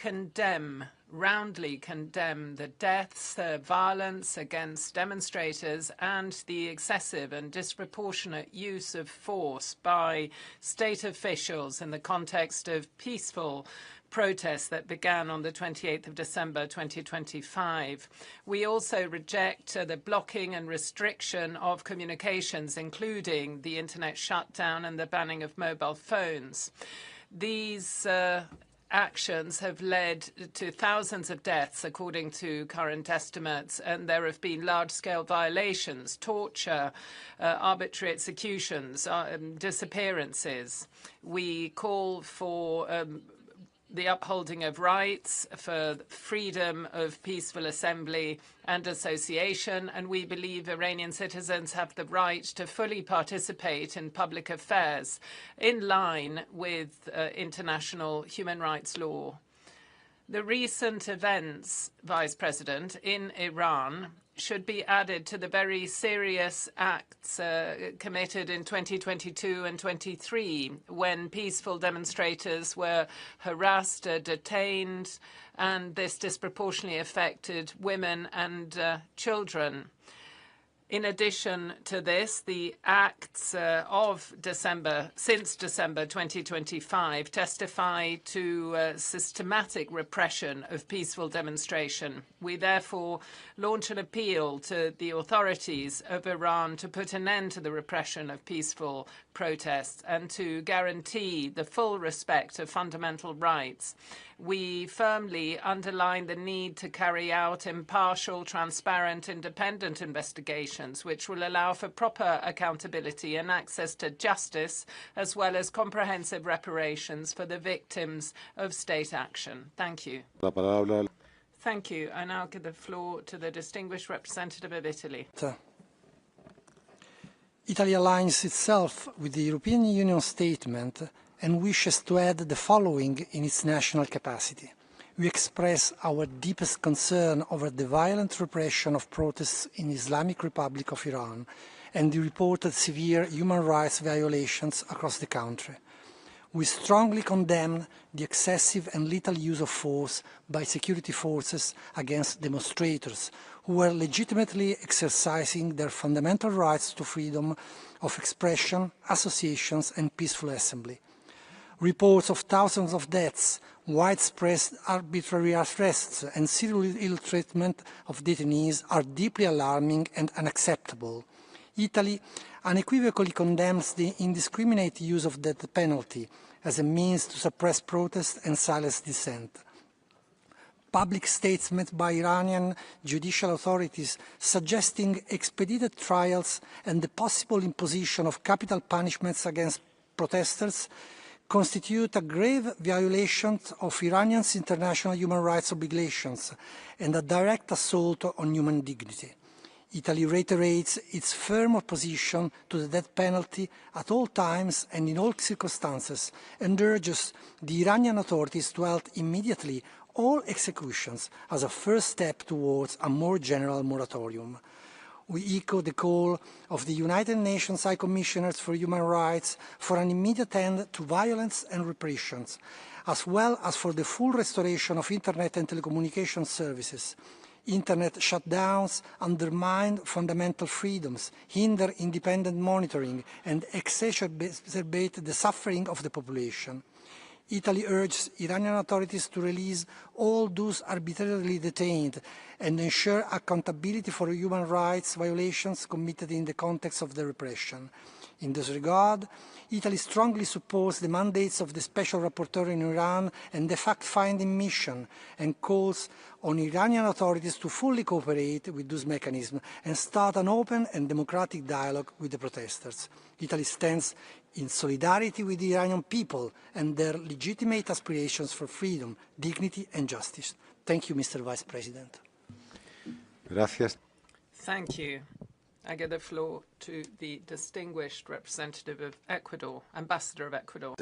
Speaker 14: roundly condemn the deaths, the violence against demonstrators, and the excessive and disproportionate use of force by state officials in the context of peaceful protests that began on the 28th of December 2025. We also reject the blocking and restriction of communications, including the internet shutdown and the banning of mobile phones. These actions have led to thousands of deaths, according to current estimates, and there have been large-scale violations, torture, arbitrary executions, disappearances. We call for the upholding of rights, for freedom of peaceful assembly and association, and we believe Iranian citizens have the right to fully participate in public affairs in line with international human rights law. The recent events, Vice President, in Iran should be added to the very serious acts committed in 2022 and 23, when peaceful demonstrators were harassed, detained, and this disproportionately affected women and children. In addition to this, the acts of since December 2025 testify to systematic repression of peaceful demonstration. We therefore launch an appeal to the authorities of Iran to put an end to the repression of peaceful protests and to guarantee the full respect of fundamental rights. We firmly underline the need to carry out impartial, transparent, independent investigations, which will allow for proper accountability and access to justice, as well as comprehensive reparations for the victims of state action. Thank you. Thank you. I now give the floor to the distinguished representative of Italy.
Speaker 18: Italy aligns itself with the European Union statement and wishes to add the following in its national capacity. We express our deepest concern over the violent repression of protests in the Islamic Republic of Iran and the reported severe human rights violations across the country. We strongly condemn the excessive and lethal use of force by security forces against demonstrators who were legitimately exercising their fundamental rights to freedom of expression, associations and peaceful assembly. Reports of thousands of deaths, widespread arbitrary arrests and serious ill treatment of detainees are deeply alarming and unacceptable. Italy unequivocally condemns the indiscriminate use of the death penalty as a means to suppress protest and silence dissent. Public statements by Iranian judicial authorities suggesting expedited trials and the possible imposition of capital punishments against protesters constitute a grave violation of Iranians' international human rights obligations and a direct assault on human dignity. Italy reiterates its firm opposition to the death penalty at all times and in all circumstances and urges the Iranian authorities to halt immediately all executions as a first step towards a more general moratorium. We echo the call of the United Nations High Commissioners for Human Rights for an immediate end to violence and repressions, as well as for the full restoration of Internet and telecommunication services. Internet shutdowns undermine fundamental freedoms, hinder independent monitoring, and exacerbate the suffering of the population. Italy urges Iranian authorities to release all those arbitrarily detained and ensure accountability for human rights violations committed in the context of the repression. In this regard, Italy strongly supports the mandates of the Special Rapporteur in Iran and the fact-finding mission and calls on Iranian authorities to fully cooperate with those mechanisms and start an open and democratic dialogue with the protesters. Italy stands in solidarity with the Iranian people and their legitimate aspirations for freedom, dignity and justice. Thank you, Mr. Vice President.
Speaker 12: Gracias.
Speaker 14: Thank you. I give the floor to the distinguished representative of Ecuador, Ambassador of Ecuador.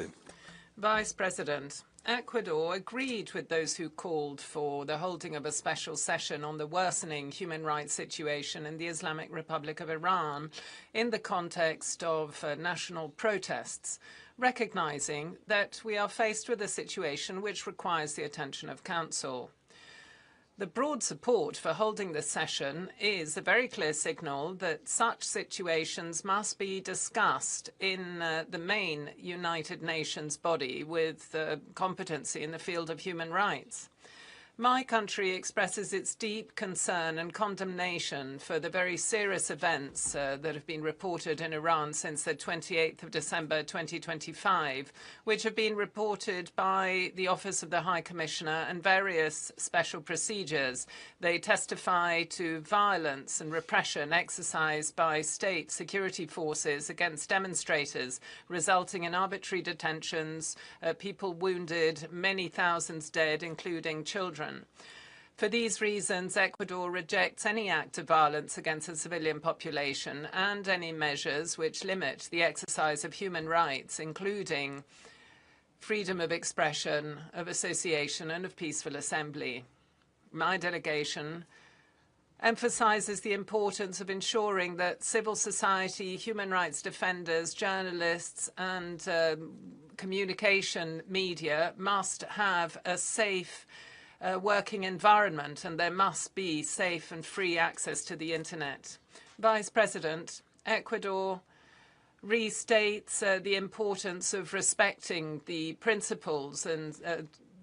Speaker 14: Vice President, Ecuador agreed with those who called for the holding of a special session on the worsening human rights situation in the Islamic Republic of Iran in the context of national protests, recognizing that we are faced with a situation which requires the attention of Council. The broad support for holding this session is a very clear signal that such situations must be discussed in the main United Nations body with competency in the field of human rights. My country expresses its deep concern and condemnation for the very serious events that have been reported in Iran since the 28th of December 2025, which have been reported by the Office of the High Commissioner and various special procedures. They testify to violence and repression exercised by state security forces against demonstrators, resulting in arbitrary detentions, people wounded, many thousands dead, including children. For these reasons, Ecuador rejects any act of violence against the civilian population and any measures which limit the exercise of human rights, including freedom of expression, of association, and of peaceful assembly. My delegation emphasizes the importance of ensuring that civil society, human rights defenders, journalists, and communication media must have a safe working environment, and there must be safe and free access to the internet. Vice President, Ecuador restates the importance of respecting the principles and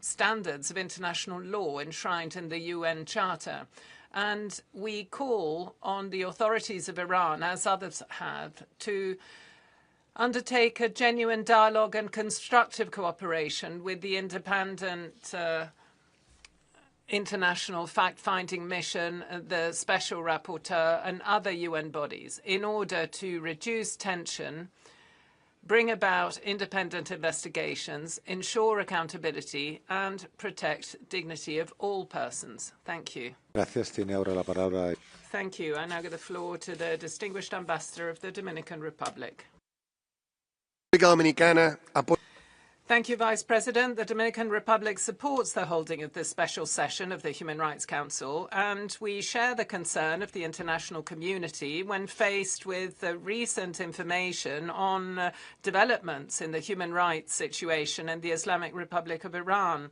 Speaker 14: standards of international law enshrined in the UN Charter. And we call on the authorities of Iran, as others have, to undertake a genuine dialogue and constructive cooperation with the independent international fact-finding mission, the Special Rapporteur, and other UN bodies in order to reduce tension, bring about independent investigations, ensure accountability, and protect dignity of all persons. Thank you.
Speaker 12: Gracias. Tiene ahora la palabra.
Speaker 14: Thank you. I now give the floor to the distinguished ambassador of the Dominican Republic. Thank you, Vice President. The Dominican Republic supports the holding of this special session of the Human Rights Council, and we share the concern of the international community when faced with recent information on developments in the human rights situation in the Islamic Republic of Iran.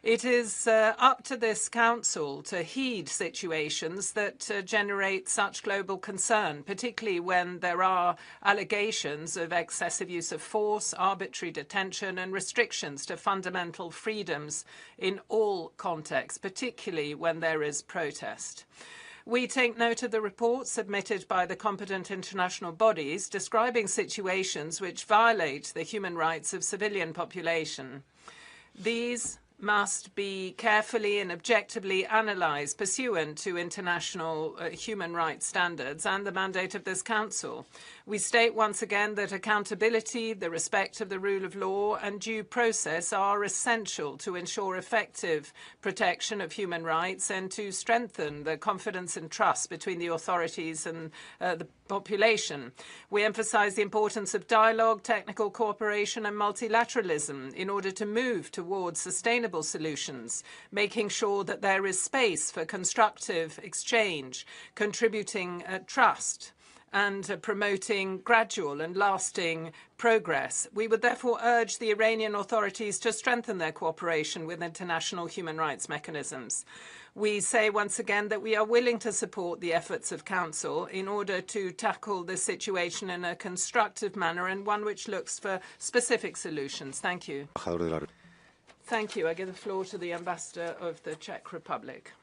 Speaker 14: It is up to this Council to heed situations that generate such global concern, particularly when there are allegations of excessive use of force, arbitrary detention and restrictions to fundamental freedoms in all contexts, particularly when there is protest. We take note of the reports submitted by the competent international bodies describing situations which violate the human rights of civilian population. These must be carefully and objectively analysed pursuant to international human rights standards and the mandate of this Council. We state once again that accountability, the respect of the rule of law and due process are essential to ensure effective protection of human rights and to strengthen the confidence and trust between the authorities and the population. We emphasise the importance of dialogue, technical cooperation and multilateralism in order to move towards sustainable solutions, making sure that there is space for constructive exchange, contributing trust and promoting gradual and lasting progress. We would therefore urge the Iranian authorities to strengthen their cooperation with international human rights mechanisms. We say once again that we are willing to support the efforts of Council in order to tackle this situation in a constructive manner and one which looks for specific solutions. Thank you. Thank you. I give the floor to the Ambassador of the Czech Republic.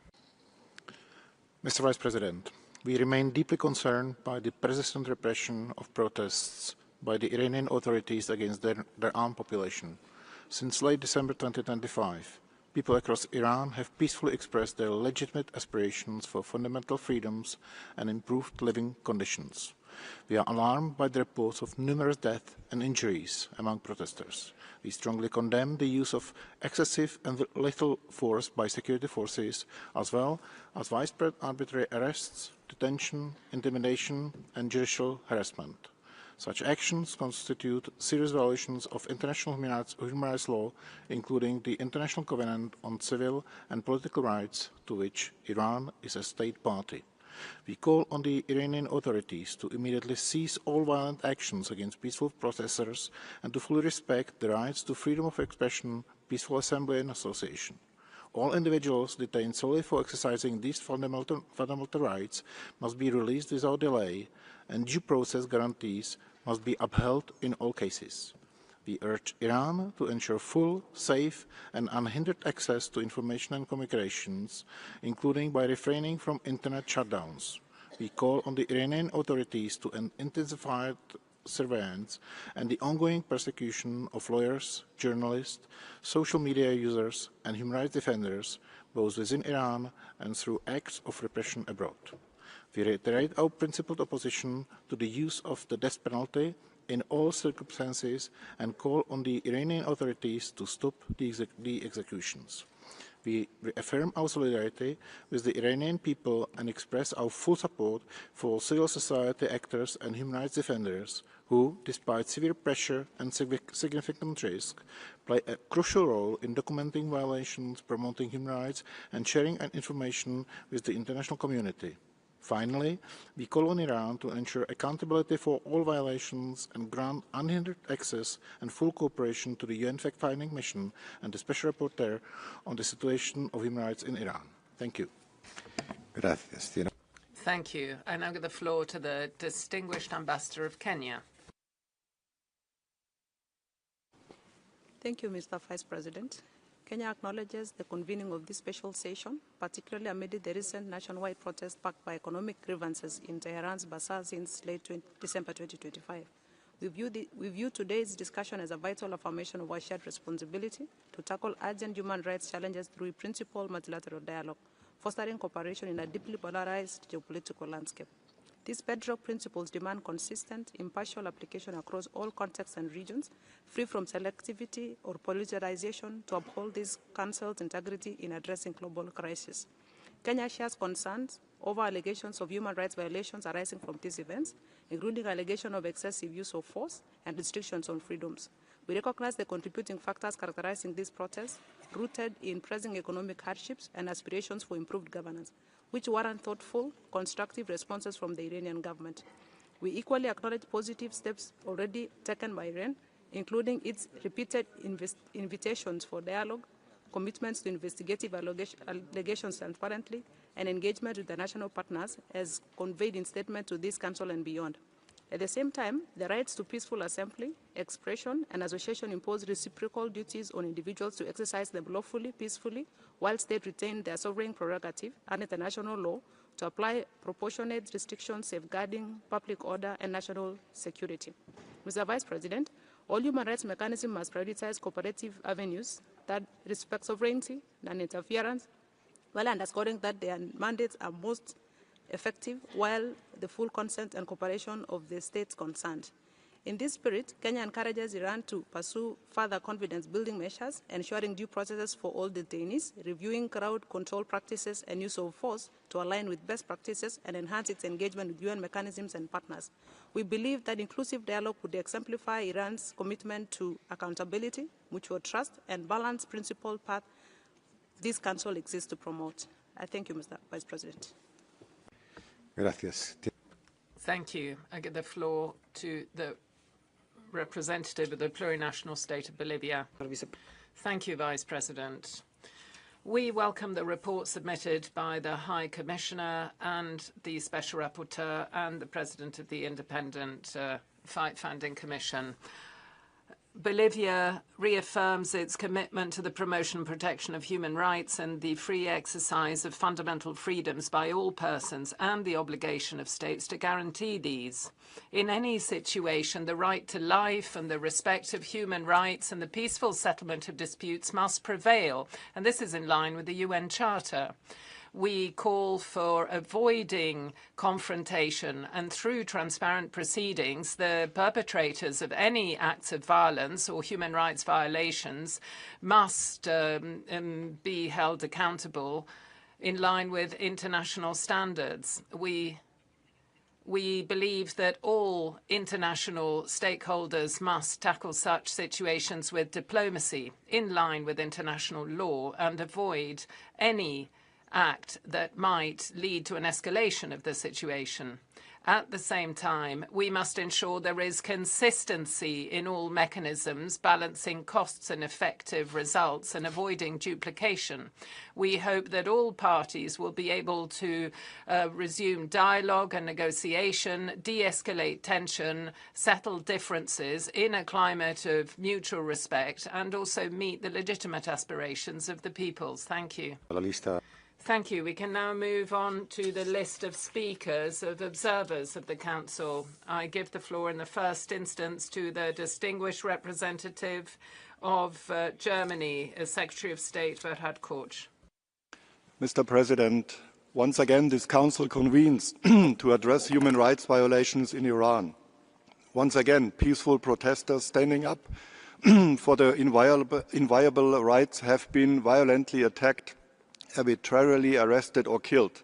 Speaker 17: Mr. Vice President, we remain deeply concerned by the persistent repression of protests by the Iranian authorities against their armed population. Since late December 2025, people across Iran have peacefully expressed their legitimate aspirations for fundamental freedoms and improved living conditions. We are alarmed by the reports of numerous deaths and injuries among protesters. We strongly condemn the use of excessive and lethal force by security forces, as well as widespread arbitrary arrests, detention, intimidation, and judicial harassment. Such actions constitute serious violations of international human rights law, including the International Covenant on Civil and Political Rights, to which Iran is a state party. We call on the Iranian authorities to immediately cease all violent actions against peaceful protesters and to fully respect the rights to freedom of expression, peaceful assembly and association. All individuals detained solely for exercising these fundamental rights must be released without delay, and due process guarantees must be upheld in all cases. We urge Iran to ensure full, safe and unhindered access to information and communications, including by refraining from internet shutdowns. We call on the Iranian authorities to intensify surveillance and the ongoing persecution of lawyers, journalists, social media users and human rights defenders, both within Iran and through acts of repression abroad. We reiterate our principled opposition to the use of the death penalty in all circumstances and call on the Iranian authorities to stop the executions. We reaffirm our solidarity with the Iranian people and express our full support for civil society actors and human rights defenders who, despite severe pressure and significant risk, play a crucial role in documenting violations, promoting human rights and sharing information with the international community. Finally, we call on Iran to ensure accountability for all violations and grant unhindered access and full cooperation to the UN fact-finding mission and the Special Rapporteur on the situation of human rights in Iran. Thank you.
Speaker 14: Thank you. I now give the floor to the distinguished Ambassador of Kenya.
Speaker 19: Thank you, Mr. Vice President. Kenya acknowledges the convening of this special session, particularly amid the recent nationwide protest backed by economic grievances in Tehran's bazaar since late December 2025. We view today's discussion as a vital affirmation of our shared responsibility to tackle urgent human rights challenges through principled multilateral dialogue, fostering cooperation in a deeply polarized geopolitical landscape. These bedrock principles demand consistent, impartial application across all contexts and regions, free from selectivity or politicization, to uphold this Council's integrity in addressing global crisis. Kenya shares concerns over allegations of human rights violations arising from these events, including allegations of excessive use of force and restrictions on freedoms. We recognize the contributing factors characterizing these protests, rooted in pressing economic hardships and aspirations for improved governance, which warrant thoughtful, constructive responses from the Iranian government. We equally acknowledge positive steps already taken by Iran, including its repeated invitations for dialogue, commitments to investigative allegations transparently, and engagement with the national partners as conveyed in statement to this Council and beyond. At the same time, the rights to peaceful assembly, expression, and association impose reciprocal duties on individuals to exercise them lawfully, peacefully, while states retain their sovereign prerogative under international law to apply proportionate restrictions safeguarding public order and national security. Mr. Vice President, all human rights mechanisms must prioritize cooperative avenues that respect sovereignty and interference, while underscoring that their mandates are most effective while the full consent and cooperation of the states concerned. In this spirit, Kenya encourages Iran to pursue further confidence-building measures, ensuring due processes for all detainees, reviewing crowd control practices and use of force to align with best practices and enhance its engagement with UN mechanisms and partners. We believe that inclusive dialogue would exemplify Iran's commitment to accountability, mutual trust, and balanced principled path this Council exists to promote. I thank you, Mr. Vice President.
Speaker 12: Gracias.
Speaker 14: Thank you. I give the floor to the representative of the plurinational state of Bolivia. Thank you, Vice President. We welcome the report submitted by the High Commissioner and the Special Rapporteur and the President of the Independent Fact-Finding Commission. Bolivia reaffirms its commitment to the promotion and protection of human rights and the free exercise of fundamental freedoms by all persons and the obligation of states to guarantee these. In any situation, the right to life and the respect of human rights and the peaceful settlement of disputes must prevail, and this is in line with the UN Charter. We call for avoiding confrontation and through transparent proceedings, the perpetrators of any acts of violence or human rights violations must be held accountable in line with international standards. We believe that all international stakeholders must tackle such situations with diplomacy in line with international law and avoid any act that might lead to an escalation of the situation. At the same time, we must ensure there is consistency in all mechanisms, balancing costs and effective results and avoiding duplication. We hope that all parties will be able to resume dialogue and negotiation, de-escalate tension, settle differences in a climate of mutual respect, and also meet the legitimate aspirations of the peoples. Thank you. Thank you. We can now move on to the list of speakers, of observers of the Council. I give the floor in the first instance to the distinguished representative of Germany, Secretary of State Vertex.
Speaker 13: Mr. President, once again this Council convenes to address human rights violations in Iran. Once again, peaceful protesters standing up for their inviolable rights have been violently attacked, arbitrarily arrested or killed.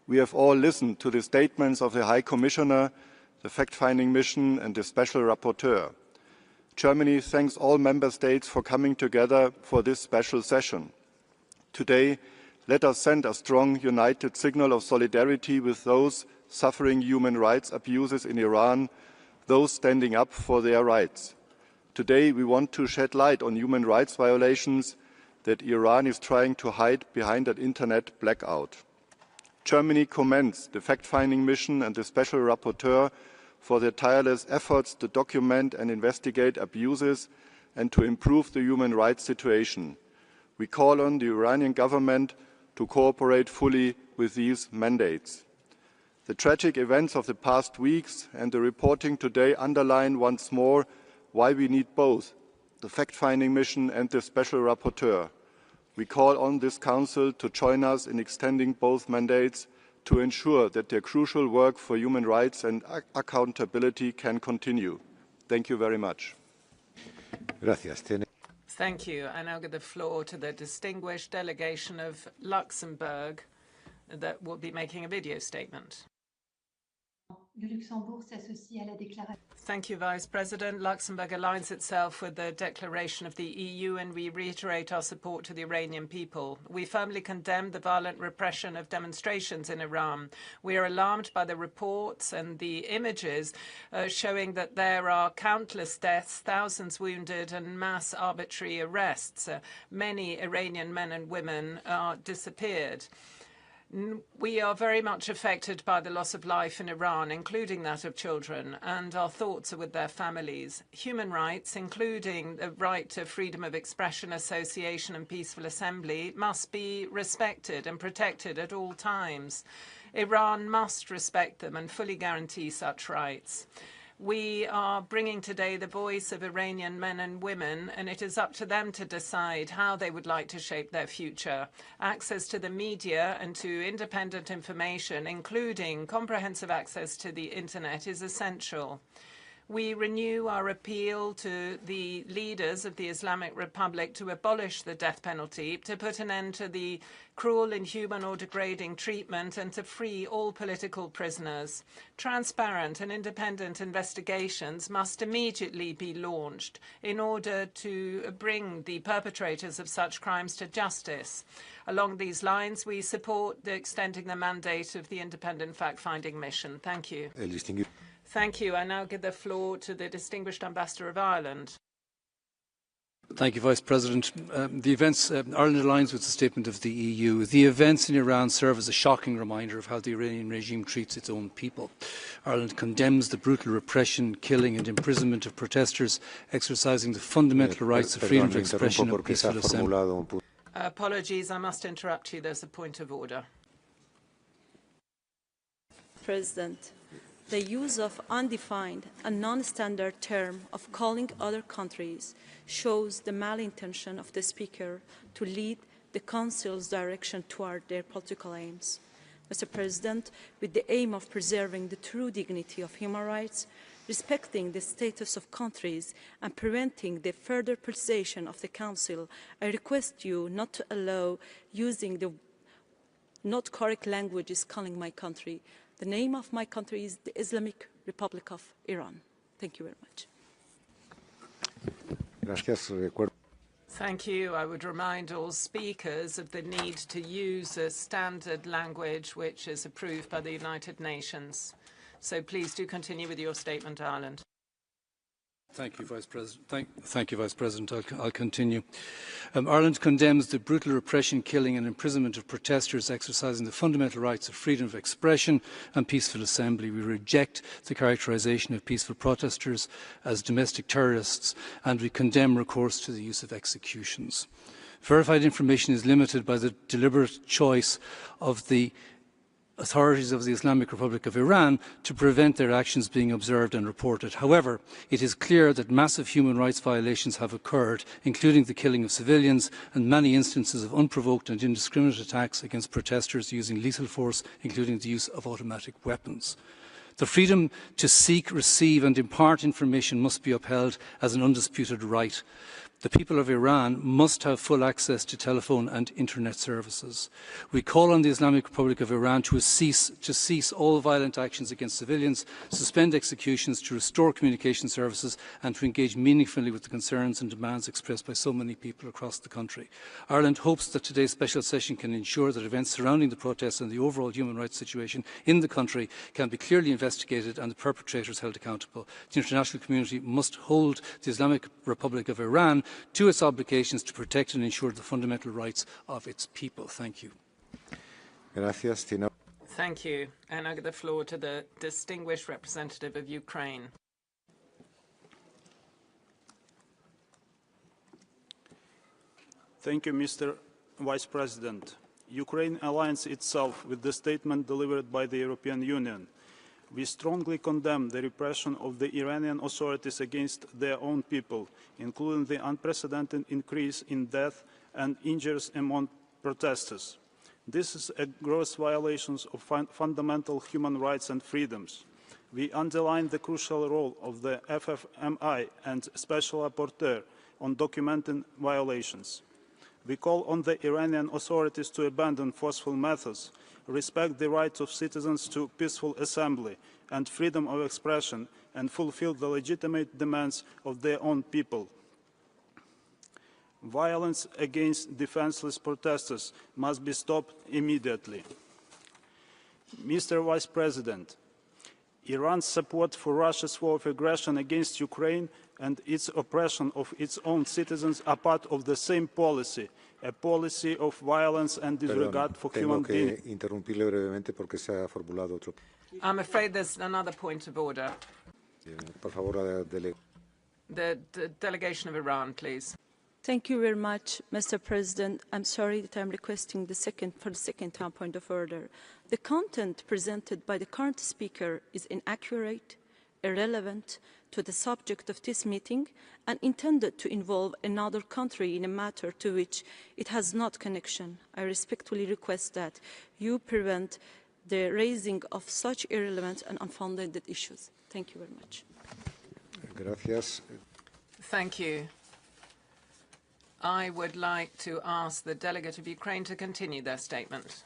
Speaker 13: We have all listened to the statements of the High Commissioner, the fact-finding mission and the Special Rapporteur. Germany thanks all Member States for coming together for this special session. Today, let us send a strong, united signal of solidarity with those suffering human rights abuses in Iran, those standing up for their rights. Today, we want to shed light on human rights violations that Iran is trying to hide behind an internet blackout. Germany commends the fact-finding mission and the Special Rapporteur for their tireless efforts to document and investigate abuses and to improve the human rights situation. We call on the Iranian government to cooperate fully with these mandates. The tragic events of the past weeks and the reporting today underline once more why we need both the fact-finding mission and the Special Rapporteur. We call on this Council to join us in extending both mandates to ensure that their crucial work for human rights and accountability can continue. Thank you very much.
Speaker 12: Gracias.
Speaker 14: Thank you. I now give the floor to the distinguished delegation of Luxembourg that will be making a video statement.
Speaker 7: Le Luxembourg s'associe à la déclaration.
Speaker 14: Thank you, Vice President. Luxembourg aligns itself with the declaration of the EU, and we reiterate our support to the Iranian people. We firmly condemn the violent repression of demonstrations in Iran. We are alarmed by the reports and the images showing that there are countless deaths, thousands wounded, and mass arbitrary arrests. Many Iranian men and women are disappeared. We are very much affected by the loss of life in Iran, including that of children, and our thoughts are with their families. Human rights, including the right to freedom of expression, association and peaceful assembly, must be respected and protected at all times. Iran must respect them and fully guarantee such rights. We are bringing today the voice of Iranian men and women, and it is up to them to decide how they would like to shape their future. Access to the media and to independent information, including comprehensive access to the internet, is essential. We renew our appeal to the leaders of the Islamic Republic to abolish the death penalty, to put an end to the cruel, inhuman or degrading treatment, and to free all political prisoners. Transparent and independent investigations must immediately be launched in order to bring the perpetrators of such crimes to justice. Along these lines, we support extending the mandate of the independent fact-finding mission. Thank you. Thank you. I now give the floor to the Distinguished Ambassador of Ireland.
Speaker 20: Thank you, Vice President. Ireland aligns with the statement of the EU. The events in Iran serve as a shocking reminder of how the Iranian regime treats its own people. Ireland condemns the brutal repression, killing and imprisonment of protesters exercising the fundamental rights of freedom of expression and peaceful assembly.
Speaker 14: Apologies, I must interrupt you. There's a point of order.
Speaker 22: President, the use of undefined and non-standard term of calling other countries shows the malintention of the speaker to lead the Council's direction toward their political aims. Mr. President, with the aim of preserving the true dignity of human rights, respecting the status of countries and preventing the further politicization of the Council, I request you not to allow using the not correct languages calling my country. The name of my country is the Islamic Republic of Iran. Thank you very much.
Speaker 14: Thank you. I would remind all speakers of the need to use a standard language which is approved by the United Nations. So please do continue with your statement, Ireland.
Speaker 20: Thank you, Vice President. Thank you, Vice President. I'll continue. Ireland condemns the brutal repression, killing and imprisonment of protesters exercising the fundamental rights of freedom of expression and peaceful assembly. We reject the characterisation of peaceful protesters as domestic terrorists, and we condemn recourse to the use of executions. Verified information is limited by the deliberate choice of the authorities of the Islamic Republic of Iran to prevent their actions being observed and reported. However, it is clear that massive human rights violations have occurred, including the killing of civilians and many instances of unprovoked and indiscriminate attacks against protesters using lethal force, including the use of automatic weapons. The freedom to seek, receive and impart information must be upheld as an undisputed right. The people of Iran must have full access to telephone and internet services. We call on the Islamic Republic of Iran to cease all violent actions against civilians, suspend executions, to restore communication services and to engage meaningfully with the concerns and demands expressed by so many people across the country. Ireland hopes that today's special session can ensure that events surrounding the protests and the overall human rights situation in the country can be clearly investigated and the perpetrators held accountable. The international community must hold the Islamic Republic of Iran to its obligations to protect and ensure the fundamental rights of its people. Thank you.
Speaker 14: Thank you. And I give the floor to the distinguished representative of Ukraine.
Speaker 24: Thank you, Mr. Vice President. Ukraine aligns itself with the statement delivered by the European Union. We strongly condemn the repression of the Iranian authorities against their own people, including the unprecedented increase in death and injuries among protesters. This is a gross violation of fundamental human rights and freedoms. We underline the crucial role of the FFMI and Special Rapporteur on documenting violations. We call on the Iranian authorities to abandon forceful methods, respect the rights of citizens to peaceful assembly and freedom of expression, and fulfill the legitimate demands of their own people. Violence against defenseless protesters must be stopped immediately. Mr. Vice President, Iran's support for Russia's war of aggression against Ukraine and its oppression of its own citizens are part of the same policy, a policy of violence and disregard for human beings.
Speaker 14: I'm afraid there's another point of order. The delegation of Iran, please.
Speaker 22: Thank you very much, Mr. President. I'm sorry that I'm requesting the second time point of order. The content presented by the current speaker is inaccurate, irrelevant to the subject of this meeting, and intended to involve another country in a matter to which it has not connection. I respectfully request that you prevent the raising of such irrelevant and unfounded issues. Thank you very much.
Speaker 12: Gracias.
Speaker 14: Thank you. I would like to ask the delegate of Ukraine to continue their statement.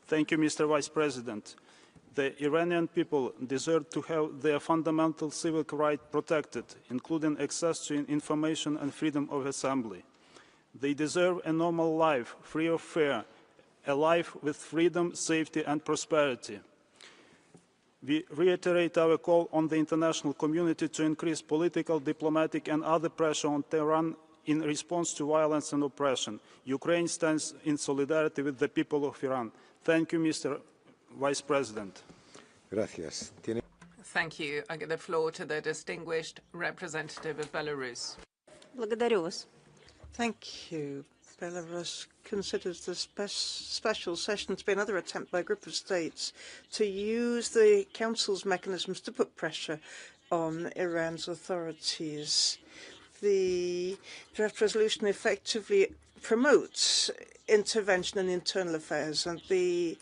Speaker 24: Thank you, Mr. Vice President. The Iranian people deserve to have their fundamental civic rights protected, including access to information and freedom of assembly. They deserve a normal life, free of fear, a life with freedom, safety, and prosperity. We reiterate our call on the international community to increase political, diplomatic, and other pressure on Tehran in response to violence and oppression. Ukraine stands in solidarity with the people of Iran. Thank you, Mr. Vice President.
Speaker 12: Gracias.
Speaker 14: Thank you. I give the floor to the distinguished representative of Belarus.
Speaker 8: Благодарю вас. Thank you. Belarus considers the special session to be another attempt by a group of states to use the Council's mechanisms to put pressure on Iran's authorities. The draft resolution effectively promotes intervention in internal affairs, and the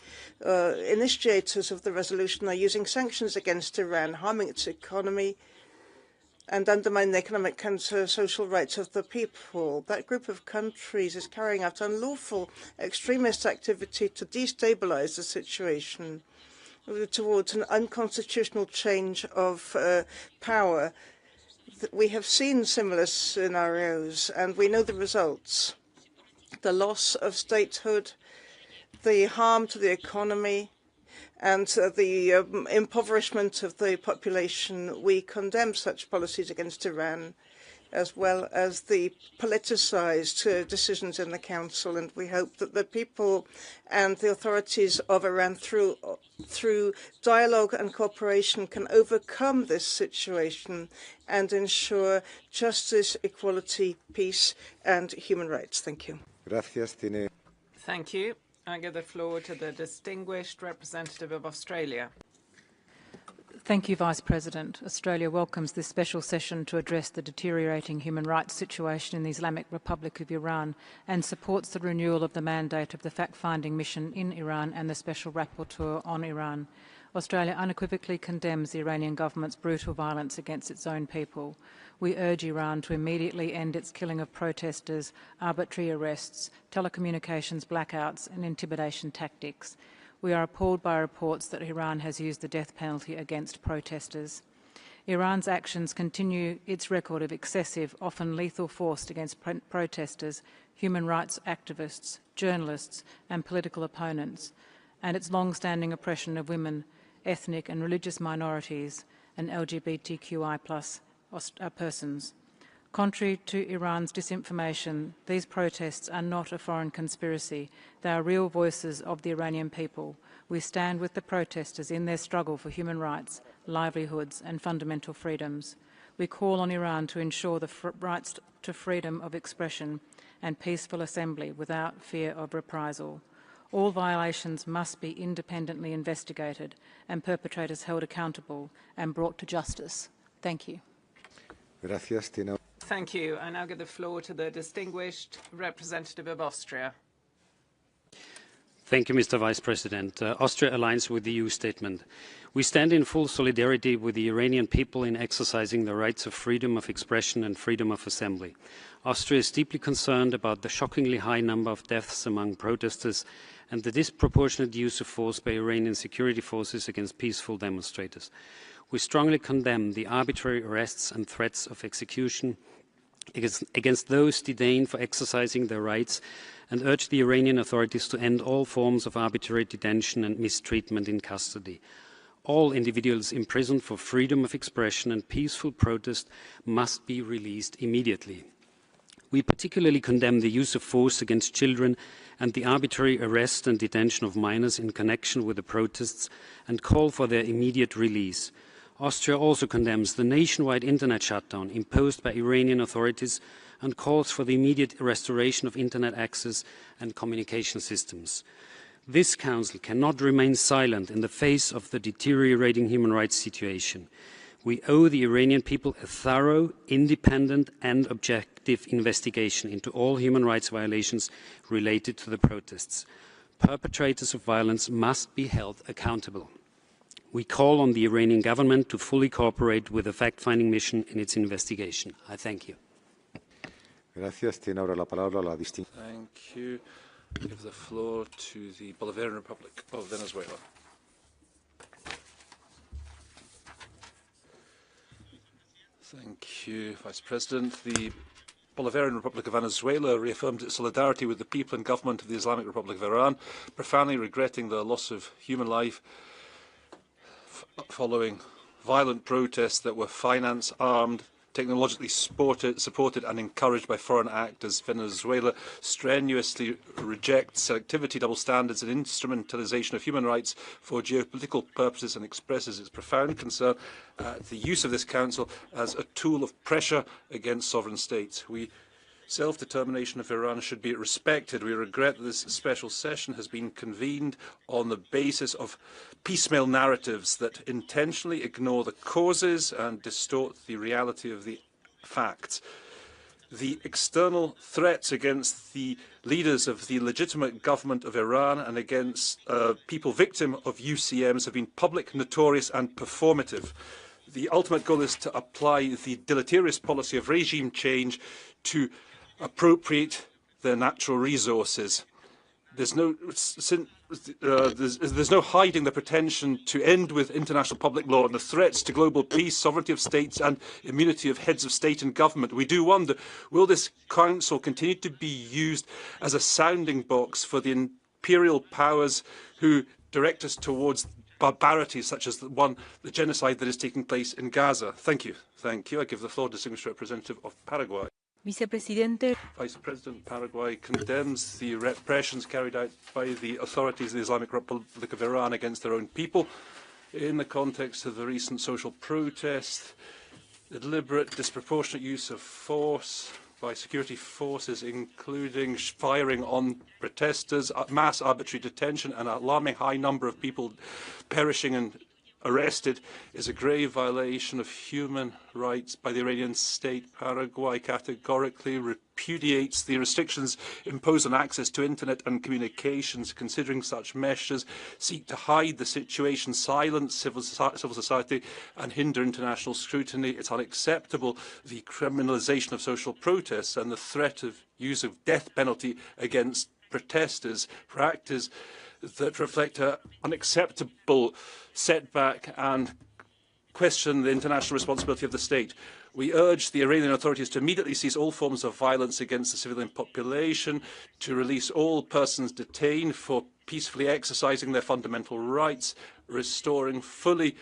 Speaker 8: initiators of the resolution are using sanctions against Iran, harming its economy and undermine the economic and social rights of the people. That group of countries is carrying out unlawful extremist activity to destabilize the situation towards an unconstitutional change of power. We have seen similar scenarios, and we know the results. The loss of statehood, the harm to the economy, and the impoverishment of the population. We condemn such policies against Iran, as well as the politicized decisions in the Council, and we hope that the people and the authorities of Iran, through dialogue and cooperation, can overcome this situation and ensure justice, equality, peace, and human rights. Thank you.
Speaker 12: Gracias.
Speaker 14: Thank you. I give the floor to the distinguished representative of Australia.
Speaker 1: Thank you, Vice President. Australia welcomes this special session to address the deteriorating human rights situation in the Islamic Republic of Iran and supports the renewal of the mandate of the fact-finding mission in Iran and the Special Rapporteur on Iran. Australia unequivocally condemns the Iranian government's brutal violence against its own people. We urge Iran to immediately end its killing of protesters, arbitrary arrests, telecommunications blackouts and intimidation tactics. We are appalled by reports that Iran has used the death penalty against protesters. Iran's actions continue its record of excessive, often lethal force against protesters, human rights activists, journalists and political opponents, and its long-standing oppression of women, ethnic and religious minorities and LGBTQI+ persons. Contrary to Iran's disinformation, these protests are not a foreign conspiracy. They are real voices of the Iranian people. We stand with the protesters in their struggle for human rights, livelihoods and fundamental freedoms. We call on Iran to ensure the rights to freedom of expression and peaceful assembly without fear of reprisal. All violations must be independently investigated and perpetrators held accountable and brought to justice. Thank you.
Speaker 12: Gracias.
Speaker 14: Thank you. I now give the floor to the distinguished representative of Austria.
Speaker 2: Thank you, Mr. Vice President. Austria aligns with the EU statement. We stand in full solidarity with the Iranian people in exercising their rights of freedom of expression and freedom of assembly. Austria is deeply concerned about the shockingly high number of deaths among protesters and the disproportionate use of force by Iranian security forces against peaceful demonstrators. We strongly condemn the arbitrary arrests and threats of execution against those detained for exercising their rights and urge the Iranian authorities to end all forms of arbitrary detention and mistreatment in custody. All individuals imprisoned for freedom of expression and peaceful protest must be released immediately. We particularly condemn the use of force against children and the arbitrary arrest and detention of minors in connection with the protests and call for their immediate release. Austria also condemns the nationwide internet shutdown imposed by Iranian authorities and calls for the immediate restoration of internet access and communication systems. This Council cannot remain silent in the face of the deteriorating human rights situation. We owe the Iranian people a thorough, independent and objective investigation into all human rights violations related to the protests. Perpetrators of violence must be held accountable. We call on the Iranian government to fully cooperate with the fact-finding mission in its investigation. I thank you.
Speaker 12: Gracias. Tiene ahora la palabra la
Speaker 10: Thank you. I give the floor to the Bolivarian Republic of Venezuela. Thank you, Vice President. The Bolivarian Republic of Venezuela reaffirmed its solidarity with the people and government of the Islamic Republic of Iran, profoundly regretting the loss of human life following violent protests that were financed, armed, technologically supported and encouraged by foreign actors. Venezuela strenuously rejects selectivity, double standards and instrumentalization of human rights for geopolitical purposes and expresses its profound concern at the use of this Council as a tool of pressure against sovereign states. Self-determination of Iran should be respected. We regret that this special session has been convened on the basis of piecemeal narratives that intentionally ignore the causes and distort the reality of the facts. The external threats against the leaders of the legitimate government of Iran and against people victim of UCMs have been public, notorious and performative. The ultimate goal is to apply the deleterious policy of regime change to appropriate their natural resources. There's no hiding the pretension to end with international public law and the threats to global peace, sovereignty of states and immunity of heads of state and government. We do wonder, will this Council continue to be used as a sounding box for the imperial powers who direct us towards barbarities such as the genocide that is taking place in Gaza? Thank you. Thank you. I give the floor to the Distinguished Representative of Paraguay. Vice President, Paraguay condemns the repressions carried out by the authorities of the Islamic Republic of Iran against their own people in the context of the recent social protests, the deliberate, disproportionate use of force by security forces, including firing on protesters, mass arbitrary detention, and an alarming high number of people perishing and arrested, is a grave violation of human rights by the Iranian state. Paraguay categorically repudiates the restrictions imposed on access to internet and communications, considering such measures seek to hide the situation, silence civil society and hinder international scrutiny. It's unacceptable the criminalization of social protests and the threat of use of death penalty against protesters, practice that reflect an unacceptable setback and question the international responsibility of the state. We urge the Iranian authorities to immediately cease all forms of violence against the civilian population, to release all persons detained for peacefully exercising their fundamental rights, restoring fully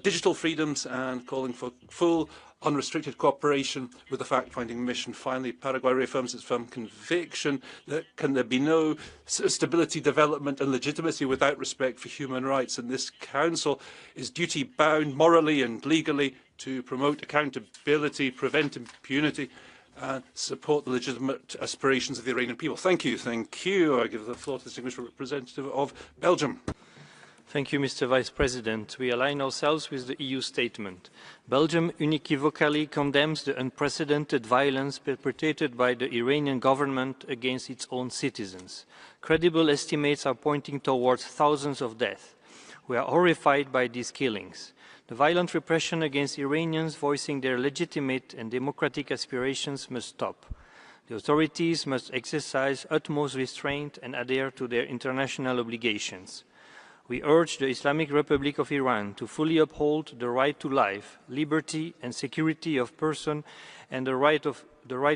Speaker 10: digital freedoms and calling for full unrestricted cooperation with the fact-finding mission. Finally, Paraguay reaffirms its firm conviction that there be no stability, development and legitimacy without respect for human rights, and this Council is duty-bound morally and legally to promote accountability, prevent impunity and support the legitimate aspirations of the Iranian people. Thank you. Thank you. I give the floor to the Distinguished Representative of Belgium.
Speaker 3: Thank you, Mr. Vice President. We align ourselves with the EU statement. Belgium unequivocally condemns the unprecedented violence perpetrated by the Iranian government against its own citizens. Credible estimates are pointing towards thousands of deaths. We are horrified by these killings. The violent repression against Iranians voicing their legitimate and democratic aspirations must stop. The authorities must exercise utmost restraint and adhere to their international obligations. We urge the Islamic Republic of Iran to fully uphold the right to life, liberty and security of person and the right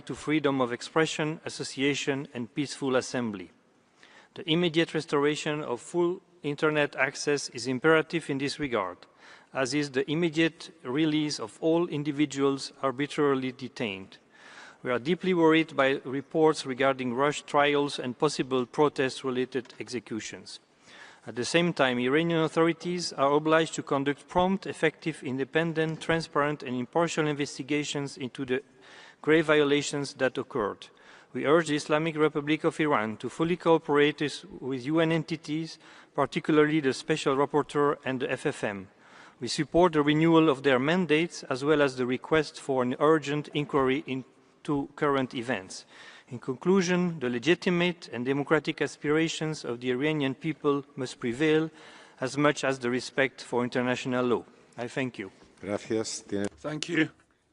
Speaker 3: to freedom of expression, association and peaceful assembly. The immediate restoration of full Internet access is imperative in this regard, as is the immediate release of all individuals arbitrarily detained. We are deeply worried by reports regarding rushed trials and possible protest-related executions. At the same time, Iranian authorities are obliged to conduct prompt, effective, independent, transparent and impartial investigations into the grave violations that occurred. We urge the Islamic Republic of Iran to fully cooperate with UN entities, particularly the Special Rapporteur and the FFM. We support the renewal of their mandates as well as the request for an urgent inquiry into current events. In conclusion, the legitimate and democratic aspirations of the Iranian people must prevail as much as the respect for international law. I thank you.
Speaker 12: Gracias.
Speaker 10: Thank you.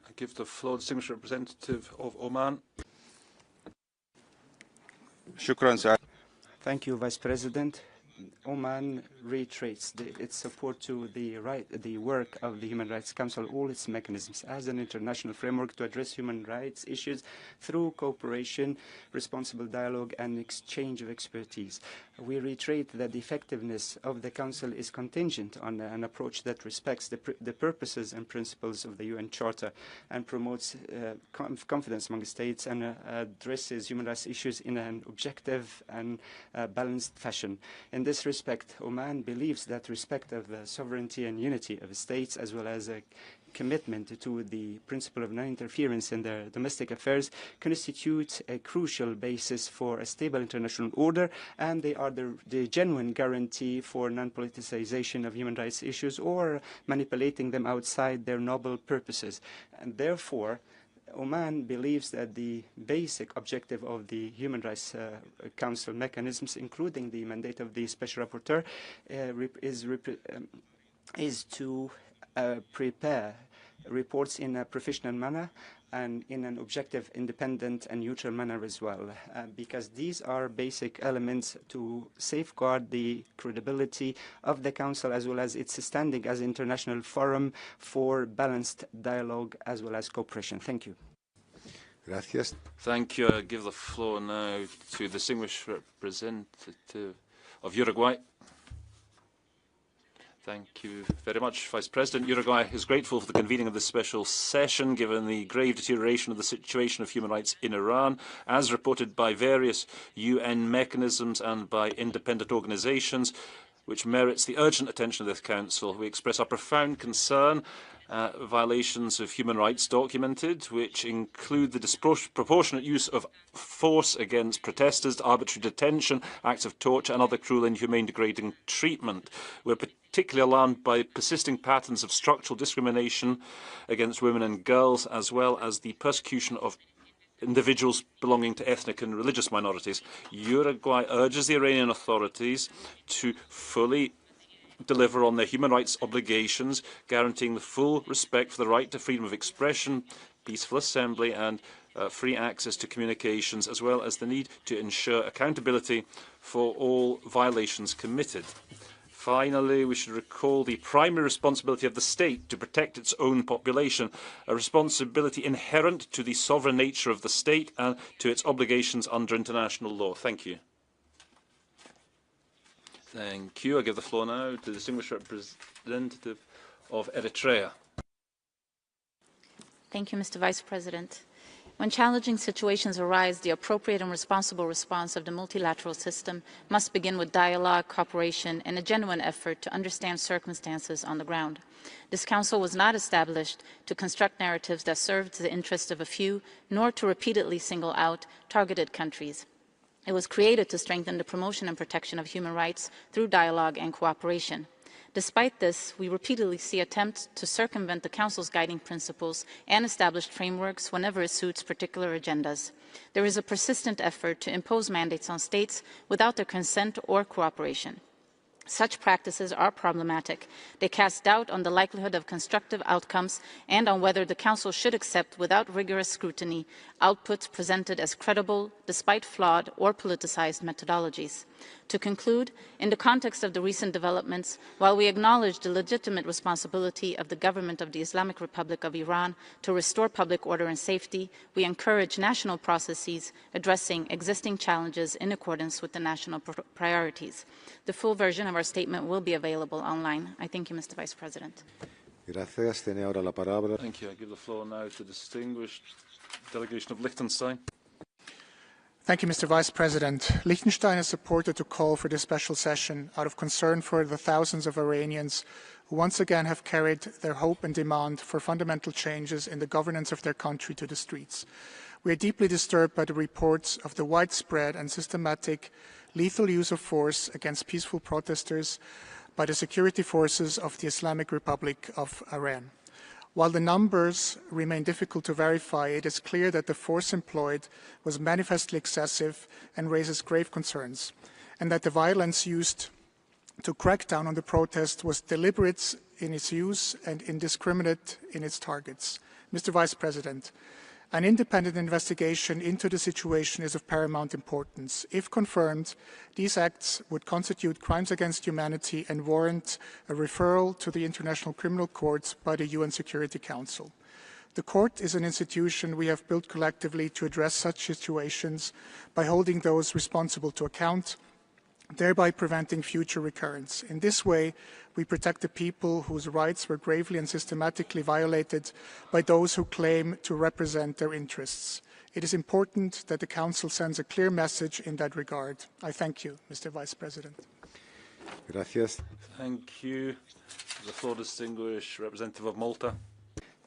Speaker 10: I give the floor to the Distinguished Representative of Oman.
Speaker 4: Shukran, sir. Thank you, Vice President. Oman reiterates its support to the work of the Human Rights Council, all its mechanisms, as an international framework to address human rights issues through cooperation, responsible dialogue, and exchange of expertise. We reiterate that the effectiveness of the Council is contingent on an approach that respects the purposes and principles of the UN Charter and promotes confidence among states and addresses human rights issues in an objective and balanced fashion. In this respect, Oman believes that respect of the sovereignty and unity of states, as well as a commitment to the principle of non-interference in their domestic affairs, constitute a crucial basis for a stable international order, and they are the genuine guarantee for non-politicization of human rights issues or manipulating them outside their noble purposes. And therefore, Oman believes that the basic objective of the Human Rights Council mechanisms, including the mandate of the Special Rapporteur, is to prepare reports in a professional manner and in an objective, independent and neutral manner as well, because these are basic elements to safeguard the credibility of the Council as well as its standing as an international forum for balanced dialogue as well as cooperation. Thank you.
Speaker 12: Gracias.
Speaker 10: Thank you. I give the floor now to the Distinguished Representative of Uruguay. Thank you very much, Vice President. Uruguay is grateful for the convening of this special session, given the grave deterioration of the situation of human rights in Iran, as reported by various UN mechanisms and by independent organizations, which merits the urgent attention of this Council. We express our profound concern violations of human rights documented, which include the disproportionate use of force against protesters, arbitrary detention, acts of torture and other cruel, inhumane, degrading treatment. We're particularly alarmed by persisting patterns of structural discrimination against women and girls, as well as the persecution of individuals belonging to ethnic and religious minorities. Uruguay urges the Iranian authorities to fully deliver on their human rights obligations, guaranteeing the full respect for the right to freedom of expression, peaceful assembly and free access to communications, as well as the need to ensure accountability for all violations committed. Finally, we should recall the primary responsibility of the state to protect its own population, a responsibility inherent to the sovereign nature of the state and to its obligations under international law. Thank you. Thank you. I give the floor now to the Distinguished Representative of Eritrea.
Speaker 21: Thank you, Mr. Vice President. When challenging situations arise, the appropriate and responsible response of the multilateral system must begin with dialogue, cooperation, and a genuine effort to understand circumstances on the ground. This Council was not established to construct narratives that served the interests of a few, nor to repeatedly single out targeted countries. It was created to strengthen the promotion and protection of human rights through dialogue and cooperation. Despite this, we repeatedly see attempts to circumvent the Council's guiding principles and established frameworks whenever it suits particular agendas. There is a persistent effort to impose mandates on states without their consent or cooperation. Such practices are problematic. They cast doubt on the likelihood of constructive outcomes and on whether the Council should accept without rigorous scrutiny outputs presented as credible despite flawed or politicized methodologies. To conclude, in the context of the recent developments, while we acknowledge the legitimate responsibility of the government of the Islamic Republic of Iran to restore public order and safety, we encourage national processes addressing existing challenges in accordance with the national priorities. The full version of our statement will be available online. I thank you, Mr. Vice President.
Speaker 12: Gracias. Tiene ahora la palabra.
Speaker 10: Thank you. I give the floor now to the distinguished delegation of Liechtenstein.
Speaker 5: Thank you, Mr. Vice President. Liechtenstein has supported the call for this special session out of concern for the thousands of Iranians who once again have carried their hope and demand for fundamental changes in the governance of their country to the streets. We are deeply disturbed by the reports of the widespread and systematic lethal use of force against peaceful protesters by the security forces of the Islamic Republic of Iran. While the numbers remain difficult to verify, it is clear that the force employed was manifestly excessive and raises grave concerns, and that the violence used to crack down on the protest was deliberate in its use and indiscriminate in its targets. Mr. Vice President, an independent investigation into the situation is of paramount importance. If confirmed, these acts would constitute crimes against humanity and warrant a referral to the International Criminal Court by the UN Security Council. The court is an institution we have built collectively to address such situations by holding those responsible to account, thereby preventing future recurrence. In this way, we protect the people whose rights were gravely and systematically violated by those who claim to represent their interests. It is important that the Council sends a clear message in that regard. I thank you, Mr. Vice President.
Speaker 12: Gracias.
Speaker 10: Thank you. The floor, distinguished representative of Malta.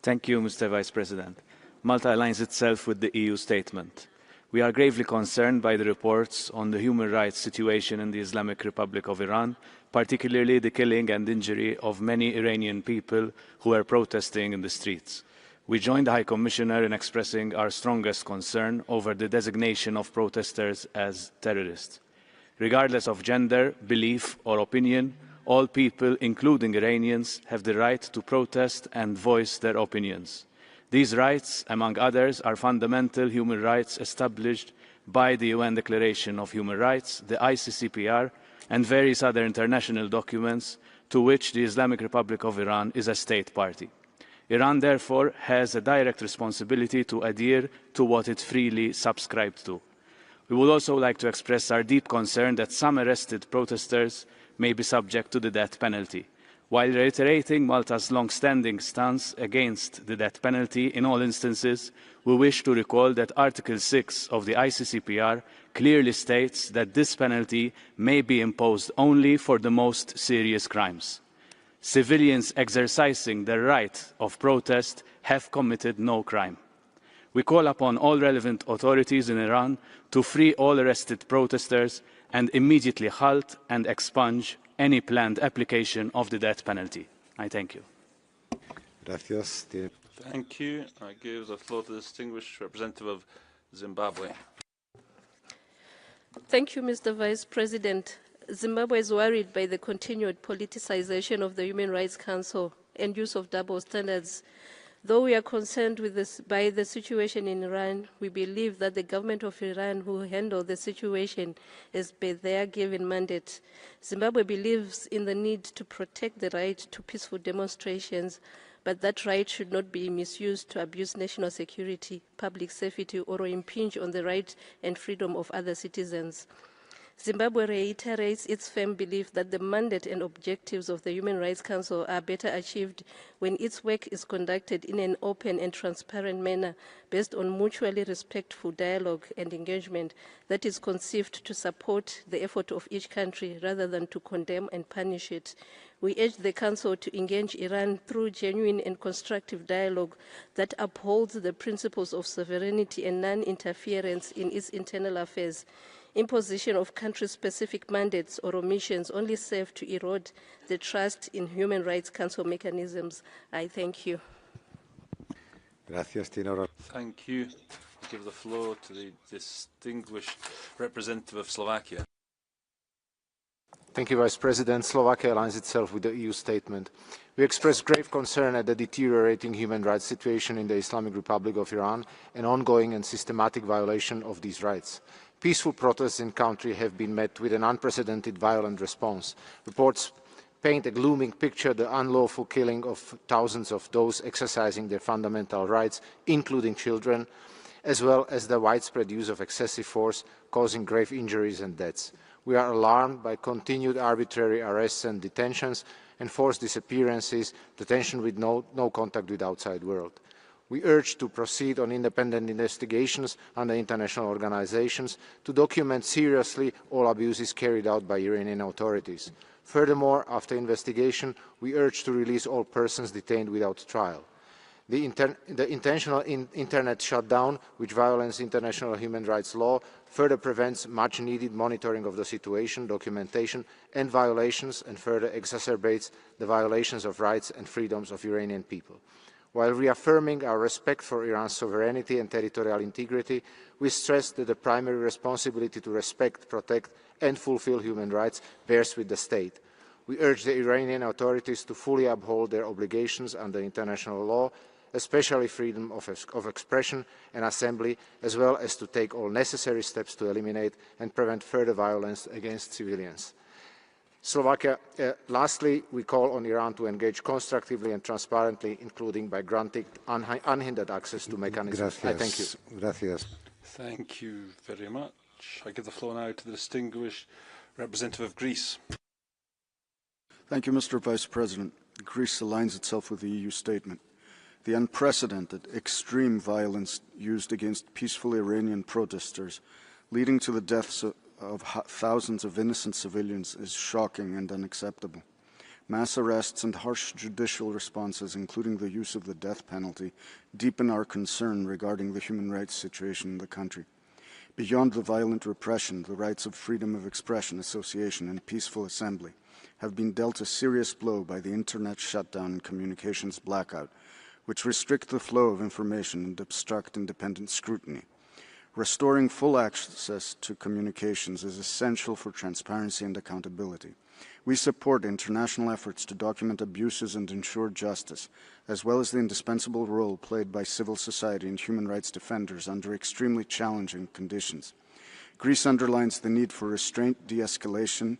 Speaker 6: Thank you, Mr. Vice President. Malta aligns itself with the EU statement. We are gravely concerned by the reports on the human rights situation in the Islamic Republic of Iran, particularly the killing and injury of many Iranian people who were protesting in the streets. We join the High Commissioner in expressing our strongest concern over the designation of protesters as terrorists. Regardless of gender, belief or opinion, all people, including Iranians, have the right to protest and voice their opinions. These rights, among others, are fundamental human rights established by the UN Declaration of Human Rights, the ICCPR, and various other international documents to which the Islamic Republic of Iran is a state party. Iran, therefore, has a direct responsibility to adhere to what it freely subscribed to. We would also like to express our deep concern that some arrested protesters may be subject to the death penalty. While reiterating Malta's long-standing stance against the death penalty in all instances, we wish to recall that Article 6 of the ICCPR clearly states that this penalty may be imposed only for the most serious crimes. Civilians exercising their right of protest have committed no crime. We call upon all relevant authorities in Iran to free all arrested protesters and immediately halt and expunge any planned application of the death penalty. I thank you.
Speaker 12: Gracias.
Speaker 10: Thank you. I give the floor to the distinguished representative of Zimbabwe.
Speaker 9: Thank you, Mr. Vice President. Zimbabwe is worried by the continued politicization of the Human Rights Council and use of double standards. Though we are concerned with by the situation in Iran, we believe that the government of Iran will handle the situation as per their given mandate. Zimbabwe believes in the need to protect the right to peaceful demonstrations, but that right should not be misused to abuse national security, public safety, or impinge on the right and freedom of other citizens. Zimbabwe reiterates its firm belief that the mandate and objectives of the Human Rights Council are better achieved when its work is conducted in an open and transparent manner based on mutually respectful dialogue and engagement that is conceived to support the effort of each country rather than to condemn and punish it. We urge the Council to engage Iran through genuine and constructive dialogue that upholds the principles of sovereignty and non-interference in its internal affairs. imposition of country-specific mandates or omissions only serve to erode the trust in Human Rights Council mechanisms. I thank you.
Speaker 10: Thank you. I give the floor to the distinguished representative of Slovakia.
Speaker 17: Thank you, Vice President. Slovakia aligns itself with the EU statement. We express grave concern at the deteriorating human rights situation in the Islamic Republic of Iran and ongoing and systematic violation of these rights. Peaceful protests in the country have been met with an unprecedented violent response. Reports paint a gloomy picture of the unlawful killing of thousands of those exercising their fundamental rights, including children, as well as the widespread use of excessive force, causing grave injuries and deaths. We are alarmed by continued arbitrary arrests and detentions, enforced disappearances, detention with no contact with the outside world. We urge to proceed on independent investigations under international organizations to document seriously all abuses carried out by Iranian authorities. Furthermore, after investigation, we urge to release all persons detained without trial. The intentional internet shutdown, which violates international human rights law, further prevents much-needed monitoring of the situation, documentation and violations, and further exacerbates the violations of rights and freedoms of Iranian people. While reaffirming our respect for Iran's sovereignty and territorial integrity, we stress that the primary responsibility to respect, protect and fulfil human rights bears with the state. We urge the Iranian authorities to fully uphold their obligations under international law, especially freedom of expression and assembly, as well as to take all necessary steps to eliminate and prevent further violence against civilians. Lastly, we call on Iran to engage constructively and transparently, including by granting unhindered access to mechanisms. I thank you.
Speaker 10: Thank you very much. I give the floor now to the distinguished representative of Greece.
Speaker 11: Thank you, Mr. Vice President. Greece aligns itself with the EU statement. The unprecedented, extreme violence used against peaceful Iranian protesters, leading to the deaths of thousands of innocent civilians, is shocking and unacceptable. Mass arrests and harsh judicial responses, including the use of the death penalty, deepen our concern regarding the human rights situation in the country. Beyond the violent repression, the rights of freedom of expression, association, and peaceful assembly have been dealt a serious blow by the internet shutdown and communications blackout, which restrict the flow of information and obstruct independent scrutiny. Restoring full access to communications is essential for transparency and accountability. We support international efforts to document abuses and ensure justice, as well as the indispensable role played by civil society and human rights defenders under extremely challenging conditions. Greece underlines the need for restraint, de-escalation,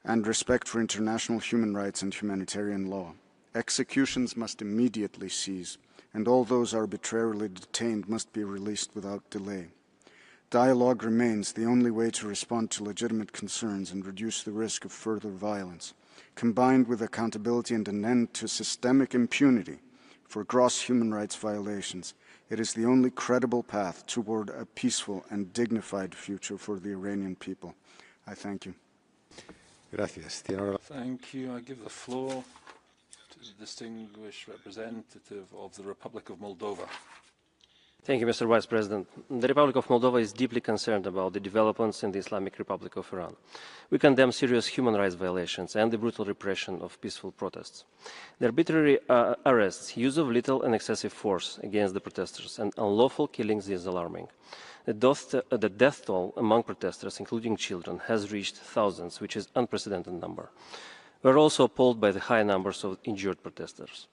Speaker 11: and respect for international human rights and humanitarian law. Executions must immediately cease, and all those arbitrarily detained must be released without delay. Dialogue remains the only way to respond to legitimate concerns and reduce the risk of further violence. Combined with accountability and an end to systemic impunity for gross human rights violations, it is the only credible path toward a peaceful and dignified future for the Iranian people. I thank you.
Speaker 10: Thank you. I give the floor to the distinguished representative of the Republic of Moldova.
Speaker 15: Thank you, Mr. Vice President. The Republic of Moldova is deeply concerned about the developments in the Islamic Republic of Iran. We condemn serious human rights violations and the brutal repression of peaceful protests. The arbitrary arrests, use of lethal and excessive force against the protesters, and unlawful killings is alarming. The death toll among protesters, including children, has reached thousands, which is an unprecedented number. We are also appalled by the high numbers of injured protesters.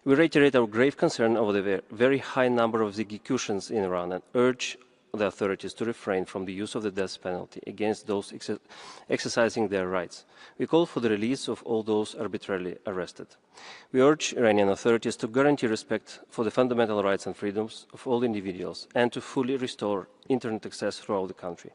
Speaker 15: We reiterate our grave concern over the very high number of executions in Iran and urge the authorities to refrain from the use of the death penalty against those exercising their rights. We call for the release of all those arbitrarily arrested. We urge Iranian authorities to guarantee respect for the fundamental rights and freedoms of all individuals and to fully restore internet access throughout the country.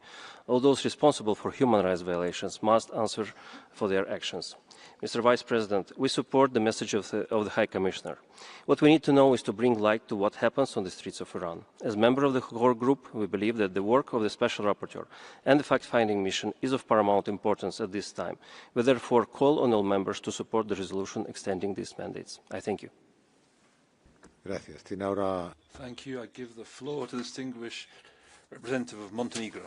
Speaker 15: All those responsible for human rights violations must answer for their actions. Mr. Vice President, we support the message of the High Commissioner. What we need to know is to bring light to what happens on the streets of Iran. As member of the core group, we believe that the work of the Special Rapporteur and the fact-finding mission is of paramount importance at this time. We therefore call on all members to support the resolution extending these mandates. I thank you.
Speaker 10: Thank you. I give the floor to the distinguished representative of Montenegro.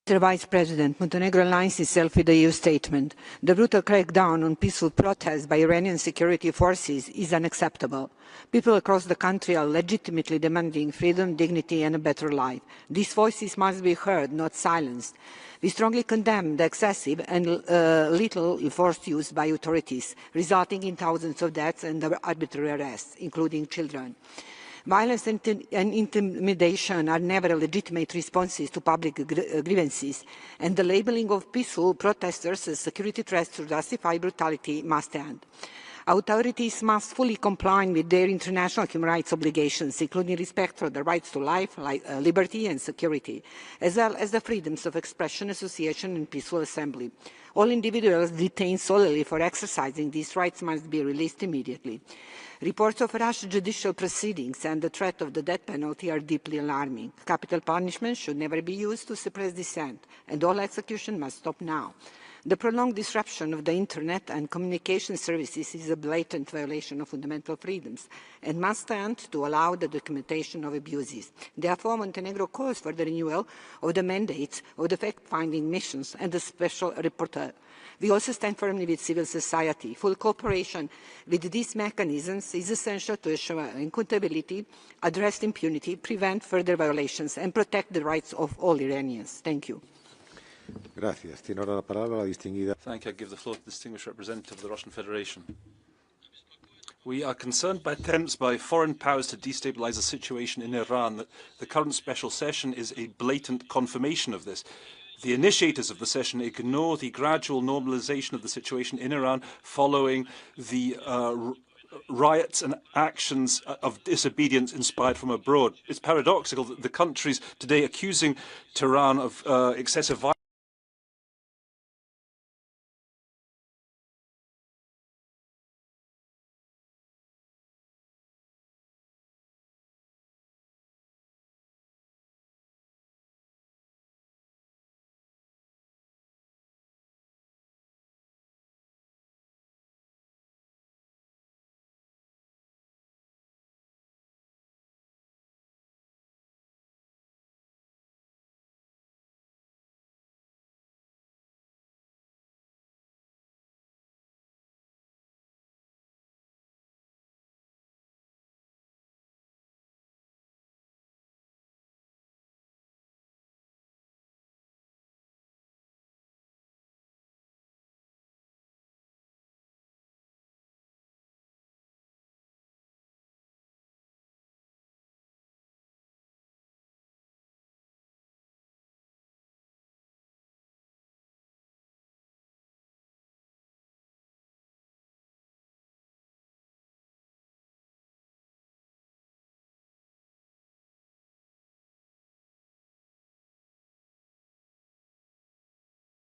Speaker 16: Mr. Vice President, Montenegro aligns itself with the EU statement. The brutal crackdown on peaceful protests by Iranian security forces is unacceptable. People across the country are legitimately demanding freedom, dignity and a better life. These voices must be heard, not silenced. We strongly condemn the excessive and lethal force used by authorities, resulting in thousands of deaths and arbitrary arrests, including children. Violence and intimidation are never legitimate responses to public grievances, and the labelling of peaceful protesters as security threats to justify brutality must end. Authorities must fully comply with their international human rights obligations, including respect for the rights to life, liberty and security, as well as the freedoms of expression, association and peaceful assembly. All individuals detained solely for exercising these rights must be released immediately. Reports of rushed judicial proceedings and the threat of the death penalty are deeply alarming. Capital punishment should never be used to suppress dissent, and all execution must stop now. The prolonged disruption of the Internet and communication services is a blatant violation of fundamental freedoms and must end to allow the documentation of abuses. Therefore, Montenegro calls for the renewal of the mandates of the fact-finding missions and the special rapporteur. We also stand firmly with civil society. Full cooperation with these mechanisms is essential to ensure accountability, address impunity, prevent further violations, and protect the rights of all Iranians. Thank you.
Speaker 12: Gracias. Tiene ahora la palabra la distinguida.
Speaker 10: Thank you. I give the floor to the distinguished representative of the Russian Federation. We are concerned by attempts by foreign powers to destabilize the situation in Iran. The current special session is a blatant confirmation of this. The initiators of the session ignore the gradual normalization of the situation in Iran following the riots and actions of disobedience inspired from abroad. It's paradoxical that the countries today accusing Tehran of excessive violence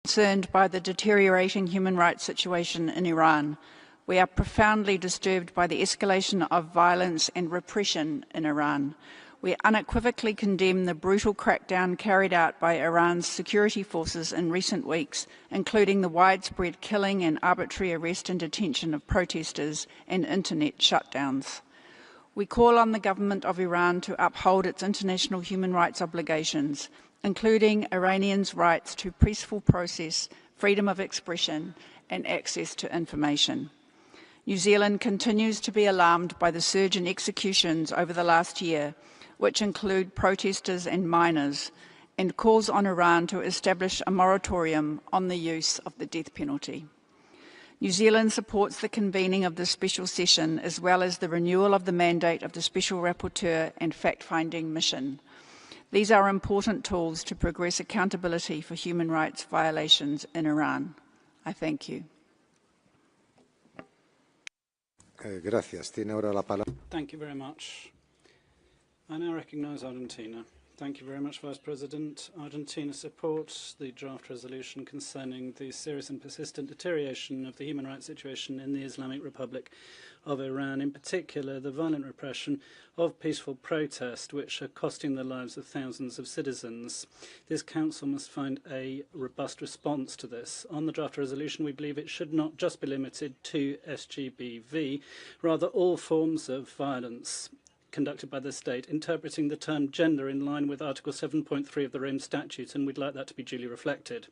Speaker 18: concerned by the deteriorating human rights situation in Iran. We are profoundly disturbed by the escalation of violence and repression in Iran. We unequivocally condemn the brutal crackdown carried out by Iran's security forces in recent weeks, including the widespread killing and arbitrary arrest and detention of protesters and internet shutdowns. We call on the government of Iran to uphold its international human rights obligations, including Iranians' rights to peaceful process, freedom of expression and access to information. New Zealand continues to be alarmed by the surge in executions over the last year, which include protesters and minors, and calls on Iran to establish a moratorium on the use of the death penalty. New Zealand supports the convening of this special session, as well as the renewal of the mandate of the Special Rapporteur and fact-finding mission. These are important tools to progress accountability for human rights violations in Iran. I thank you.
Speaker 12: Gracias. Tiene ahora la palabra.
Speaker 20: Thank you very much. I now recognise Argentina. Thank you very much, Vice President. Argentina supports the draft resolution concerning the serious and persistent deterioration of the human rights situation in the Islamic Republic of Iran, in particular the violent repression of peaceful protest, which are costing the lives of thousands of citizens. This Council must find a robust response to this. On the draft resolution, we believe it should not just be limited to SGBV, rather all forms of violence
Speaker 7: conducted by the state, interpreting the term gender in line with Article 7.3 of the Rome Statute, and we'd like that to be duly reflected.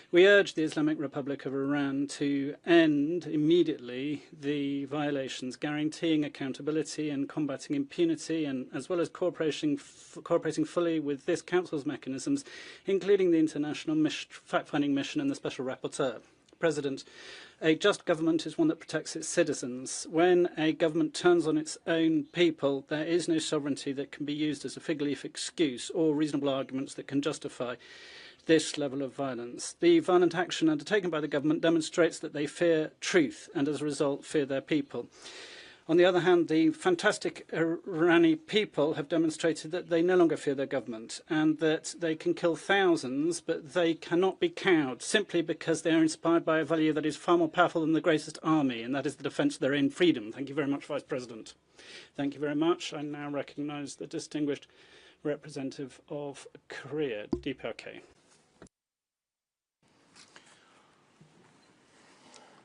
Speaker 7: We urge the Islamic Republic of Iran to end immediately the violations, guaranteeing accountability and combating impunity, and as well as cooperating fully with this Council's mechanisms, including the International Fact-Finding Mission and the Special Rapporteur. President, a just government is one that protects its citizens. When a government turns on its own people, there is no sovereignty that can be used as a fig leaf excuse or reasonable arguments that can justify this level of violence. The violent action undertaken by the government demonstrates that they fear truth and, as a result, fear their people. On the other hand, the fantastic Iranian people have demonstrated that they no longer fear their government and that they can kill thousands, but they cannot be cowed simply because they are inspired by a value that is far more powerful than the greatest army, and that is the defence of their own freedom. Thank you very much, Vice President. Thank you very much. I now recognise the distinguished representative of Korea, DPRK.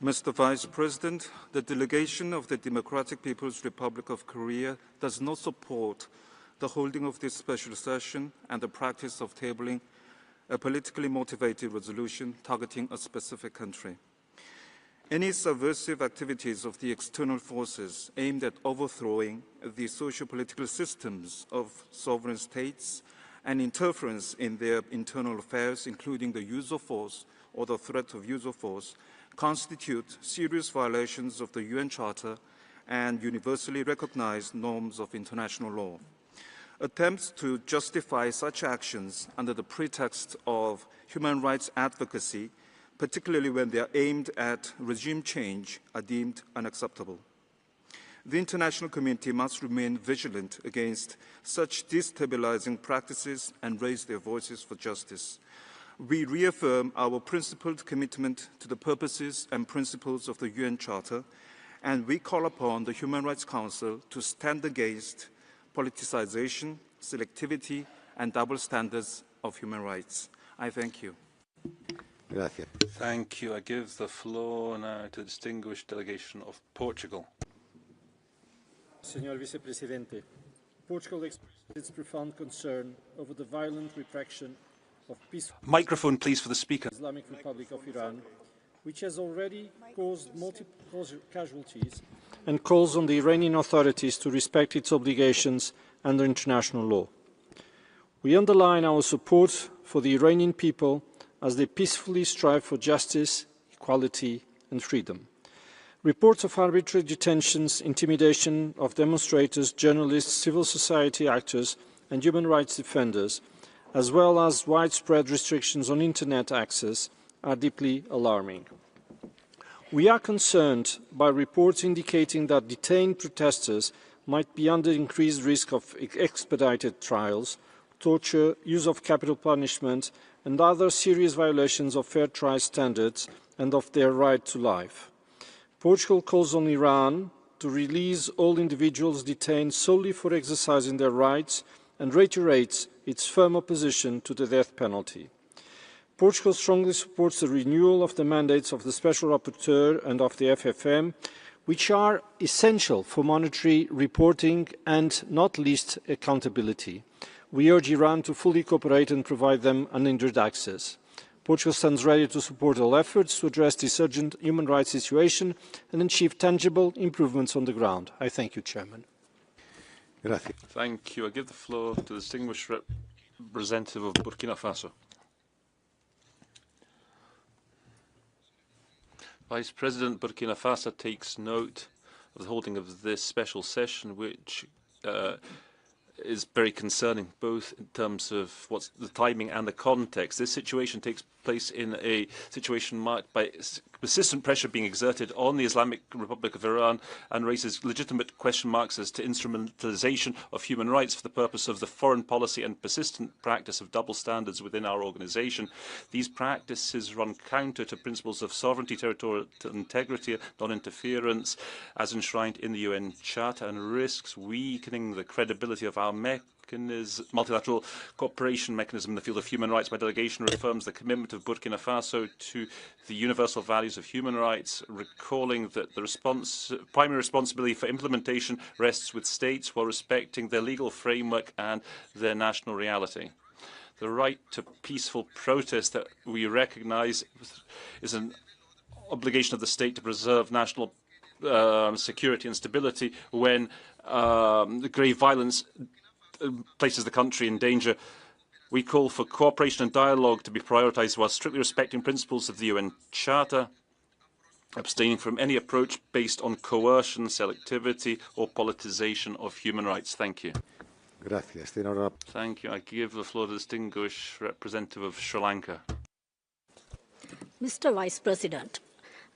Speaker 13: Mr. Vice President, the delegation of the Democratic People's Republic of Korea does not support the holding of this special session and the practice of tabling a politically motivated resolution targeting a specific country. Any subversive activities of the external forces aimed at overthrowing the socio-political systems of sovereign states and interference in their internal affairs, including the use of force or the threat of use of force, constitute serious violations of the UN Charter and universally recognized norms of international law. Attempts to justify such actions under the pretext of human rights advocacy, particularly when they are aimed at regime change, are deemed unacceptable. The international community must remain vigilant against such destabilizing practices and raise their voices for justice. We reaffirm our principled commitment to the purposes and principles of the UN Charter, and we call upon the Human Rights Council to stand against politicization, selectivity, and double standards of human rights. I thank you.
Speaker 12: Gracias.
Speaker 10: Thank you. I give the floor now to the distinguished delegation of Portugal.
Speaker 19: Senhor Vice-Presidente, Portugal expresses its profound concern over the violent repression of peaceful
Speaker 10: microphone, please, for the speaker.
Speaker 19: Islamic Republic of Iran, which has already caused multiple casualties, and calls on the Iranian authorities to respect its obligations under international law. We underline our support for the Iranian people as they peacefully strive for justice, equality and freedom. Reports of arbitrary detentions, intimidation of demonstrators, journalists, civil society actors and human rights defenders, as well as widespread restrictions on internet access, are deeply alarming. We are concerned by reports indicating that detained protesters might be under increased risk of expedited trials, torture, use of capital punishment, and other serious violations of fair trial standards and of their right to life. Portugal calls on Iran to release all individuals detained solely for exercising their rights and reiterates its firm opposition to the death penalty. Portugal strongly supports the renewal of the mandates of the Special Rapporteur and of the FFM, which are essential for monetary reporting and, not least, accountability. We urge Iran to fully cooperate and provide them unhindered access. Portugal stands ready to support all efforts to address this urgent human rights situation and achieve tangible improvements on the ground. I thank you, Chairman.
Speaker 12: Gracias.
Speaker 10: Thank you. I give the floor to the distinguished representative of Burkina Faso. Vice President, Burkina Faso takes note of the holding of this special session, which is very concerning, both in terms of what's the timing and the context. This situation takes place in a situation marked by persistent pressure being exerted on the Islamic Republic of Iran and raises legitimate question marks as to instrumentalization of human rights for the purpose of the foreign policy and persistent practice of double standards within our organization. These practices run counter to principles of sovereignty, territorial integrity, non-interference, as enshrined in the UN Charter, and risks weakening the credibility of our multilateral cooperation mechanism in the field of human rights. My delegation reaffirms the commitment of Burkina Faso to the universal values of human rights, recalling that the primary responsibility for implementation rests with states while respecting their legal framework and their national reality. The right to peaceful protest that we recognise is an obligation of the state to preserve national security and stability when grave violence places the country in danger. We call for cooperation and dialogue to be prioritised while strictly respecting principles of the UN Charter, abstaining from any approach based on coercion, selectivity or politicisation of human rights. Thank you.
Speaker 12: Gracias.
Speaker 10: Thank you. I give the floor to the distinguished representative of Sri Lanka.
Speaker 8: Mr. Vice President,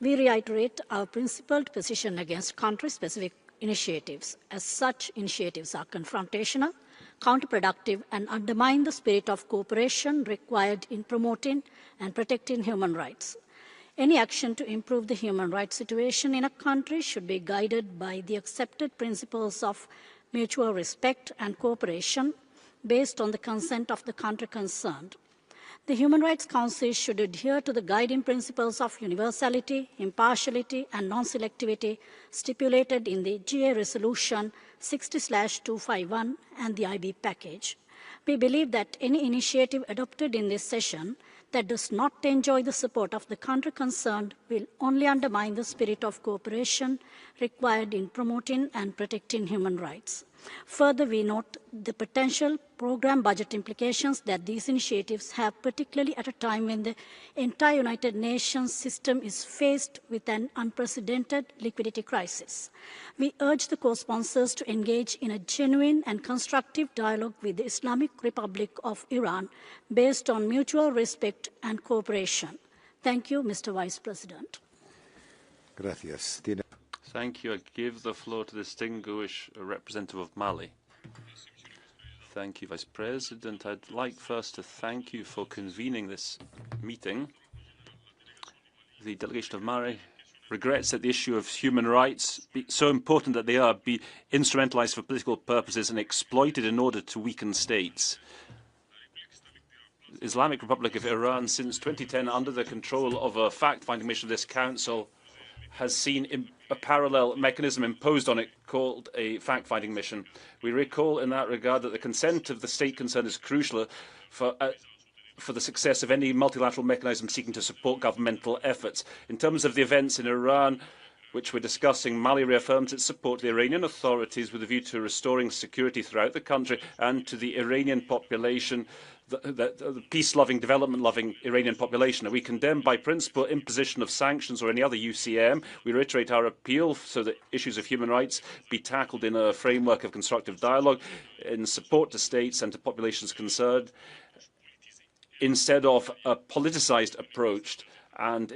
Speaker 8: we reiterate our principled position against country-specific initiatives, as such initiatives are confrontational, counterproductive, and undermine the spirit of cooperation required in promoting and protecting human rights. Any action to improve the human rights situation in a country should be guided by the accepted principles of mutual respect and cooperation based on the consent of the country concerned. The Human Rights Council should adhere to the guiding principles of universality, impartiality, and non-selectivity stipulated in the GA Resolution 60/251 and the IB package. We believe that any initiative adopted in this session that does not enjoy the support of the country concerned will only undermine the spirit of cooperation required in promoting and protecting human rights. Further, we note the potential program budget implications that these initiatives have, particularly at a time when the entire United Nations system is faced with an unprecedented liquidity crisis. We urge the co-sponsors to engage in a genuine and constructive dialogue with the Islamic Republic of Iran based on mutual respect and cooperation. Thank you, Mr. Vice President.
Speaker 12: Gracias.
Speaker 10: Thank you. I give the floor to the distinguished representative of Mali. Thank you, Vice President. I'd like first to thank you for convening this meeting. The delegation of Mali regrets that the issue of human rights, so important that they are, be instrumentalized for political purposes and exploited in order to weaken states. The Islamic Republic of Iran, since 2010, under the control of a fact-finding mission of this Council, has seen a parallel mechanism imposed on it called a fact-finding mission. We recall in that regard that the consent of the state concerned is crucial for the success of any multilateral mechanism seeking to support governmental efforts. In terms of the events in Iran, which we're discussing, Mali reaffirms its support to the Iranian authorities with a view to restoring security throughout the country and to the Iranian population, the peace-loving, development-loving Iranian population. We condemn by principle imposition of sanctions or any other UCM. We reiterate our appeal so that issues of human rights be tackled in a framework of constructive dialogue in support to states and to populations concerned, instead of a politicized approach and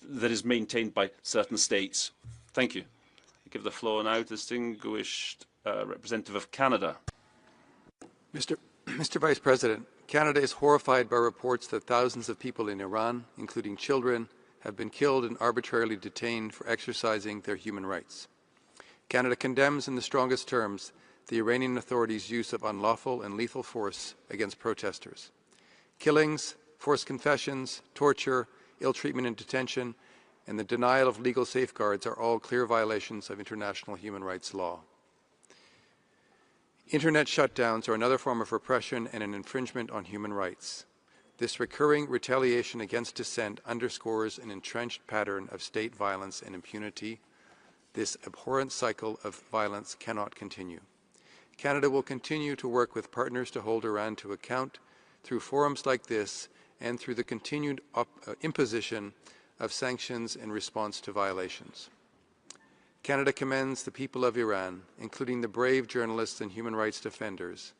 Speaker 10: that is maintained by certain states. Thank you. I give the floor now to the distinguished representative of Canada.
Speaker 22: Mr. Vice President, Canada is horrified by reports that thousands of people in Iran, including children, have been killed and arbitrarily detained for exercising their human rights. Canada condemns in the strongest terms the Iranian authorities' use of unlawful and lethal force against protesters. Killings, forced confessions, torture, ill treatment in detention, and the denial of legal safeguards are all clear violations of international human rights law. Internet shutdowns are another form of repression and an infringement on human rights. This recurring retaliation against dissent underscores an entrenched pattern of state violence and impunity. This abhorrent cycle of violence cannot continue. Canada will continue to work with partners to hold Iran to account through forums like this and through the continued imposition of sanctions in response to violations. Canada commends the people of Iran, including the brave journalists and human rights defenders,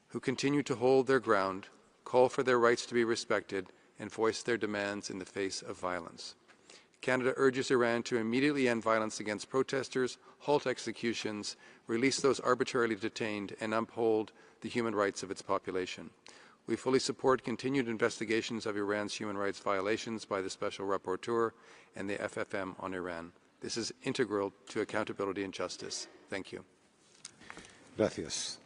Speaker 22: who continue to hold their ground, call for their rights to be respected, and voice their demands in the face of violence. Canada urges Iran to immediately end violence against protesters, halt executions, release those arbitrarily detained, and uphold the human rights of its population. We fully support continued investigations of Iran's human rights violations by the Special Rapporteur and the FFM on Iran. This is integral to accountability and justice. Thank you.
Speaker 12: Gracias.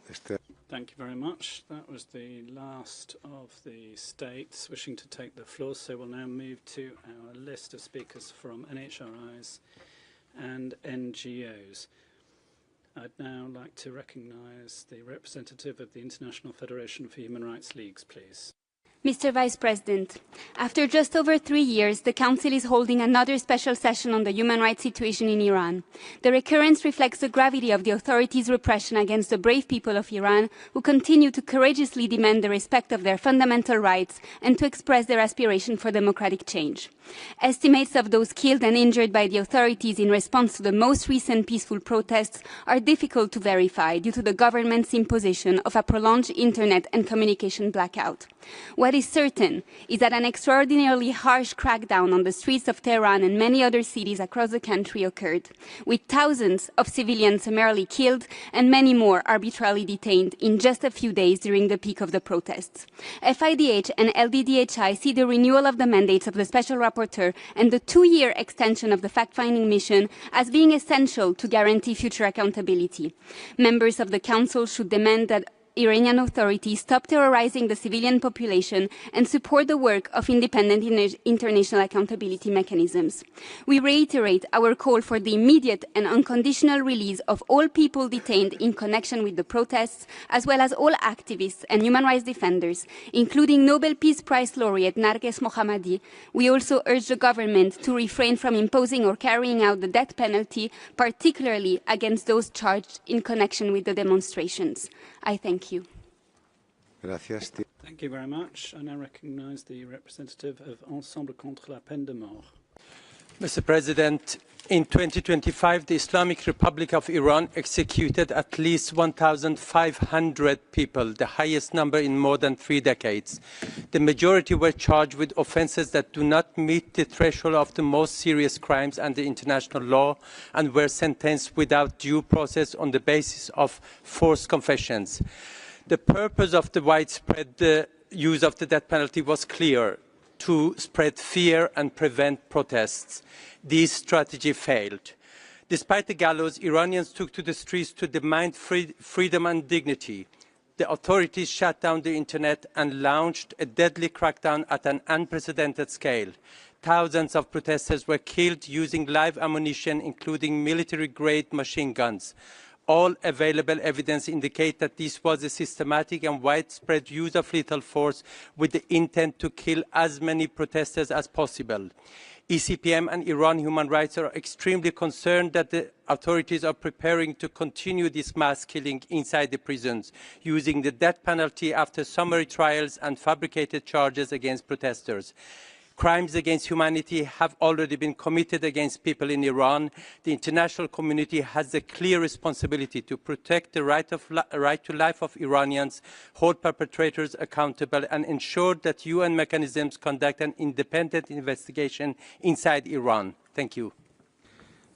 Speaker 7: Thank you very much. That was the last of the states wishing to take the floor, so we'll now move to our list of speakers from NHRIs and NGOs. I'd now like to recognise the representative of the International Federation for Human Rights Leagues, please.
Speaker 1: Mr. Vice President, after just over 3 years, the Council is holding another special session on the human rights situation in Iran. The recurrence reflects the gravity of the authorities' repression against the brave people of Iran, who continue to courageously demand the respect of their fundamental rights and to express their aspiration for democratic change. Estimates of those killed and injured by the authorities in response to the most recent peaceful protests are difficult to verify due to the government's imposition of a prolonged internet and communication blackout. What is certain is that an extraordinarily harsh crackdown on the streets of Tehran and many other cities across the country occurred, with thousands of civilians summarily killed and many more arbitrarily detained in just a few days during the peak of the protests. FIDH and LDDHI see the renewal of the mandates of the Special Rapporteur and the 2-year extension of the fact-finding mission as being essential to guarantee future accountability. Members of the Council should demand that Iranian authorities stop terrorizing the civilian population and support the work of independent international accountability mechanisms. We reiterate our call for the immediate and unconditional release of all people detained in connection with the protests, as well as all activists and human rights defenders, including Nobel Peace Prize laureate Narges Mohammadi. We also urge the government to refrain from imposing or carrying out the death penalty, particularly against those charged in connection with the demonstrations. I thank you.
Speaker 12: Gracias.
Speaker 7: Thank you very much. I now recognise the representative of Ensemble contre la peine de mort.
Speaker 14: Mr. President, in 2025, the Islamic Republic of Iran executed at least 1,500 people, the highest number in more than 3 decades. The majority were charged with offences that do not meet the threshold of the most serious crimes under international law and were sentenced without due process on the basis of forced confessions. The purpose of the widespread use of the death penalty was clear: to spread fear and prevent protests. This strategy failed. Despite the gallows, Iranians took to the streets to demand freedom and dignity. The authorities shut down the internet and launched a deadly crackdown at an unprecedented scale. Thousands of protesters were killed using live ammunition, including military-grade machine guns. All available evidence indicate that this was a systematic and widespread use of lethal force with the intent to kill as many protesters as possible. ECPM and Iran Human Rights are extremely concerned that the authorities are preparing to continue this mass killing inside the prisons, using the death penalty after summary trials and fabricated charges against protesters. Crimes against humanity have already been committed against people in Iran. The international community has a clear responsibility to protect the right to life of Iranians, hold perpetrators accountable, and ensure that UN mechanisms conduct an independent investigation inside Iran. Thank you.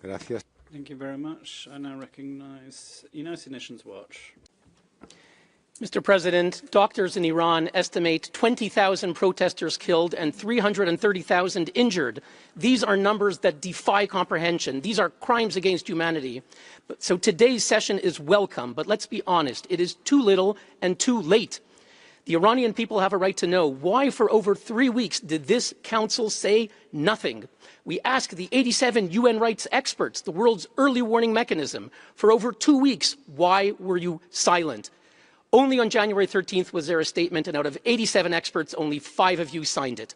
Speaker 12: Gracias.
Speaker 7: Thank you very much. I now recognise United Nations Watch.
Speaker 23: Mr. President, doctors in Iran estimate 20,000 protesters killed and 330,000 injured. These are numbers that defy comprehension. These are crimes against humanity. So today's session is welcome, but let's be honest, it is too little and too late. The Iranian people have a right to know why for over 3 weeks did this council say nothing. We asked the 87 UN rights experts, the world's early warning mechanism, for over 2 weeks, why were you silent? Only on January 13th was there a statement, and out of 87 experts, only 5 of you signed it.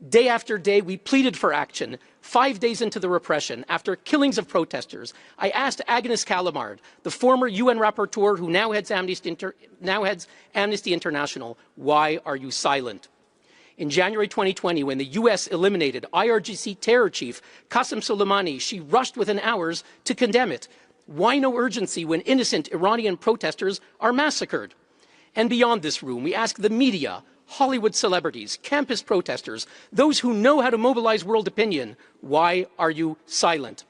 Speaker 23: Day after day, we pleaded for action. 5 days into the repression, after killings of protesters, I asked Agnes Kalamard, the former UN rapporteur who now heads Amnesty International, why are you silent? In January 2020, when the US eliminated IRGC terror chief Qasem Soleimani, she rushed within hours to condemn it. Why no urgency when innocent Iranian protesters are massacred? And beyond this room, we ask the media, Hollywood celebrities, campus protesters, those who know how to mobilize world opinion, why are you silent?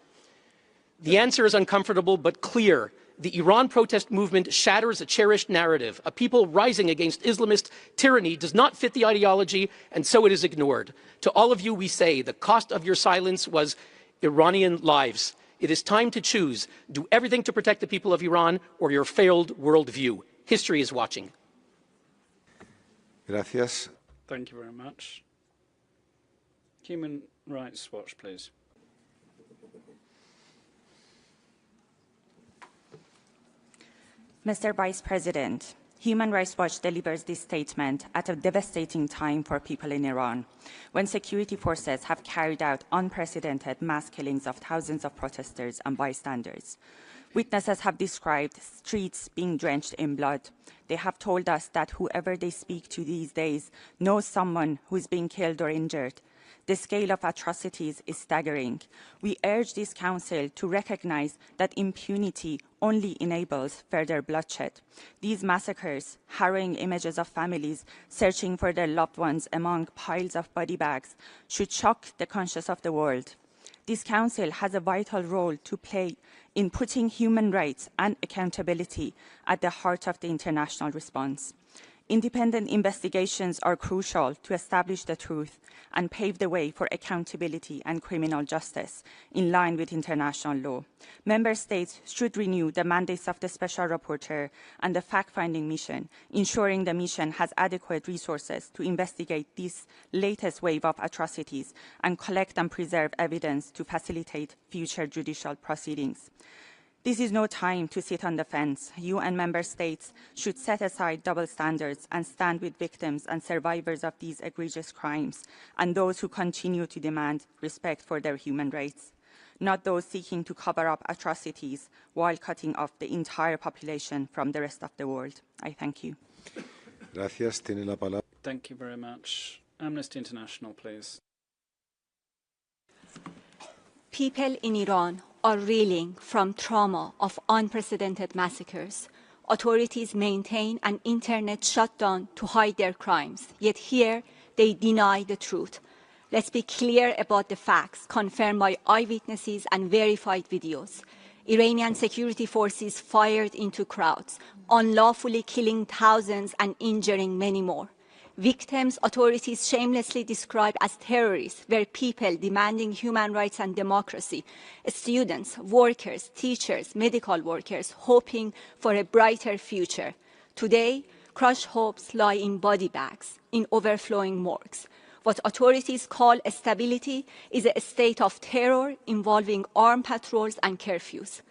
Speaker 23: The answer is uncomfortable but clear. The Iran protest movement shatters a cherished narrative. A people rising against Islamist tyranny does not fit the ideology, and so it is ignored. To all of you, we say the cost of your silence was Iranian lives. It is time to choose. Do everything to protect the people of Iran or your failed worldview. History is watching.
Speaker 12: Gracias.
Speaker 7: Thank you very much. Human Rights Watch, please.
Speaker 2: Mr. Vice President, Human Rights Watch delivers this statement at a devastating time for people in Iran, when security forces have carried out unprecedented mass killings of thousands of protesters and bystanders. Witnesses have described streets being drenched in blood. They have told us that whoever they speak to these days knows someone who is being killed or injured. The scale of atrocities is staggering. We urge this Council to recognize that impunity only enables further bloodshed. These massacres, harrowing images of families searching for their loved ones among piles of body bags, should shock the conscience of the world. This Council has a vital role to play in putting human rights and accountability at the heart of the international response. Independent investigations are crucial to establish the truth and pave the way for accountability and criminal justice in line with international law. Member States should renew the mandates of the Special Rapporteur and the fact-finding mission, ensuring the mission has adequate resources to investigate this latest wave of atrocities and collect and preserve evidence to facilitate future judicial proceedings. This is no time to sit on the fence. UN member states should set aside double standards and stand with victims and survivors of these egregious crimes and those who continue to demand respect for their human rights, not those seeking to cover up atrocities while cutting off the entire population from the rest of the world. I thank you.
Speaker 12: Gracias. Tiene la palabra.
Speaker 7: Thank you very much. Amnesty International, please.
Speaker 3: People in Iran are reeling from trauma of unprecedented massacres. Authorities maintain an internet shutdown to hide their crimes, yet here they deny the truth. Let's be clear about the facts confirmed by eyewitnesses and verified videos. Iranian security forces fired into crowds, unlawfully killing thousands and injuring many more. Victims authorities shamelessly describe as terrorists were people demanding human rights and democracy, students, workers, teachers, medical workers, hoping for a brighter future. Today, crushed hopes lie in body bags, in overflowing morgues. What authorities call stability is a state of terror involving armed patrols and curfews.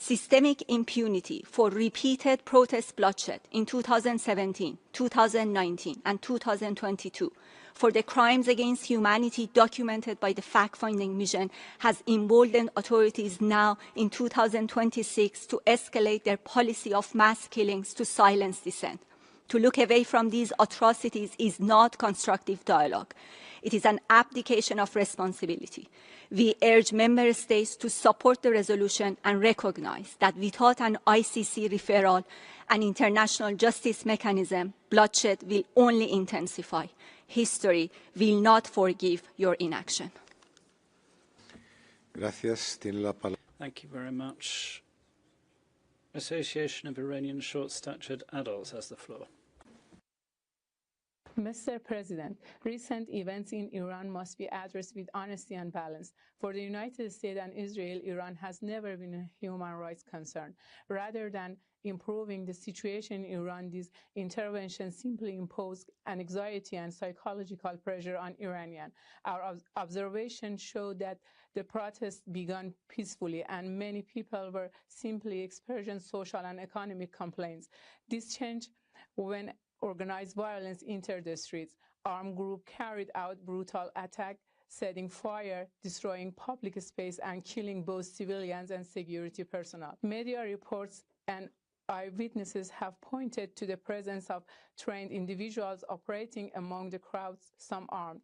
Speaker 3: Systemic impunity for repeated protest bloodshed in 2017, 2019, and 2022 for the crimes against humanity documented by the fact-finding mission has emboldened authorities now in 2026 to escalate their policy of mass killings to silence dissent. To look away from these atrocities is not constructive dialogue. It is an abdication of responsibility. We urge member states to support the resolution and recognize that without an ICC referral and international justice mechanism, bloodshed will only intensify. History will not forgive your inaction.
Speaker 12: Gracias. Tiene la palabra.
Speaker 7: Thank you very much. Association of Iranian Short-Statured Adults has the floor.
Speaker 4: Mr. President, recent events in Iran must be addressed with honesty and balance. For the United States and Israel, Iran has never been a human rights concern. Rather than improving the situation in Iran, these interventions simply impose an anxiety and psychological pressure on Iranians. Our observations show that the protests began peacefully and many people were simply expressing social and economic complaints. This changed when organized violence entered the streets. Armed groups carried out brutal attacks, setting fire, destroying public space, and killing both civilians and security personnel. Media reports and eyewitnesses have pointed to the presence of trained individuals operating among the crowds, some armed,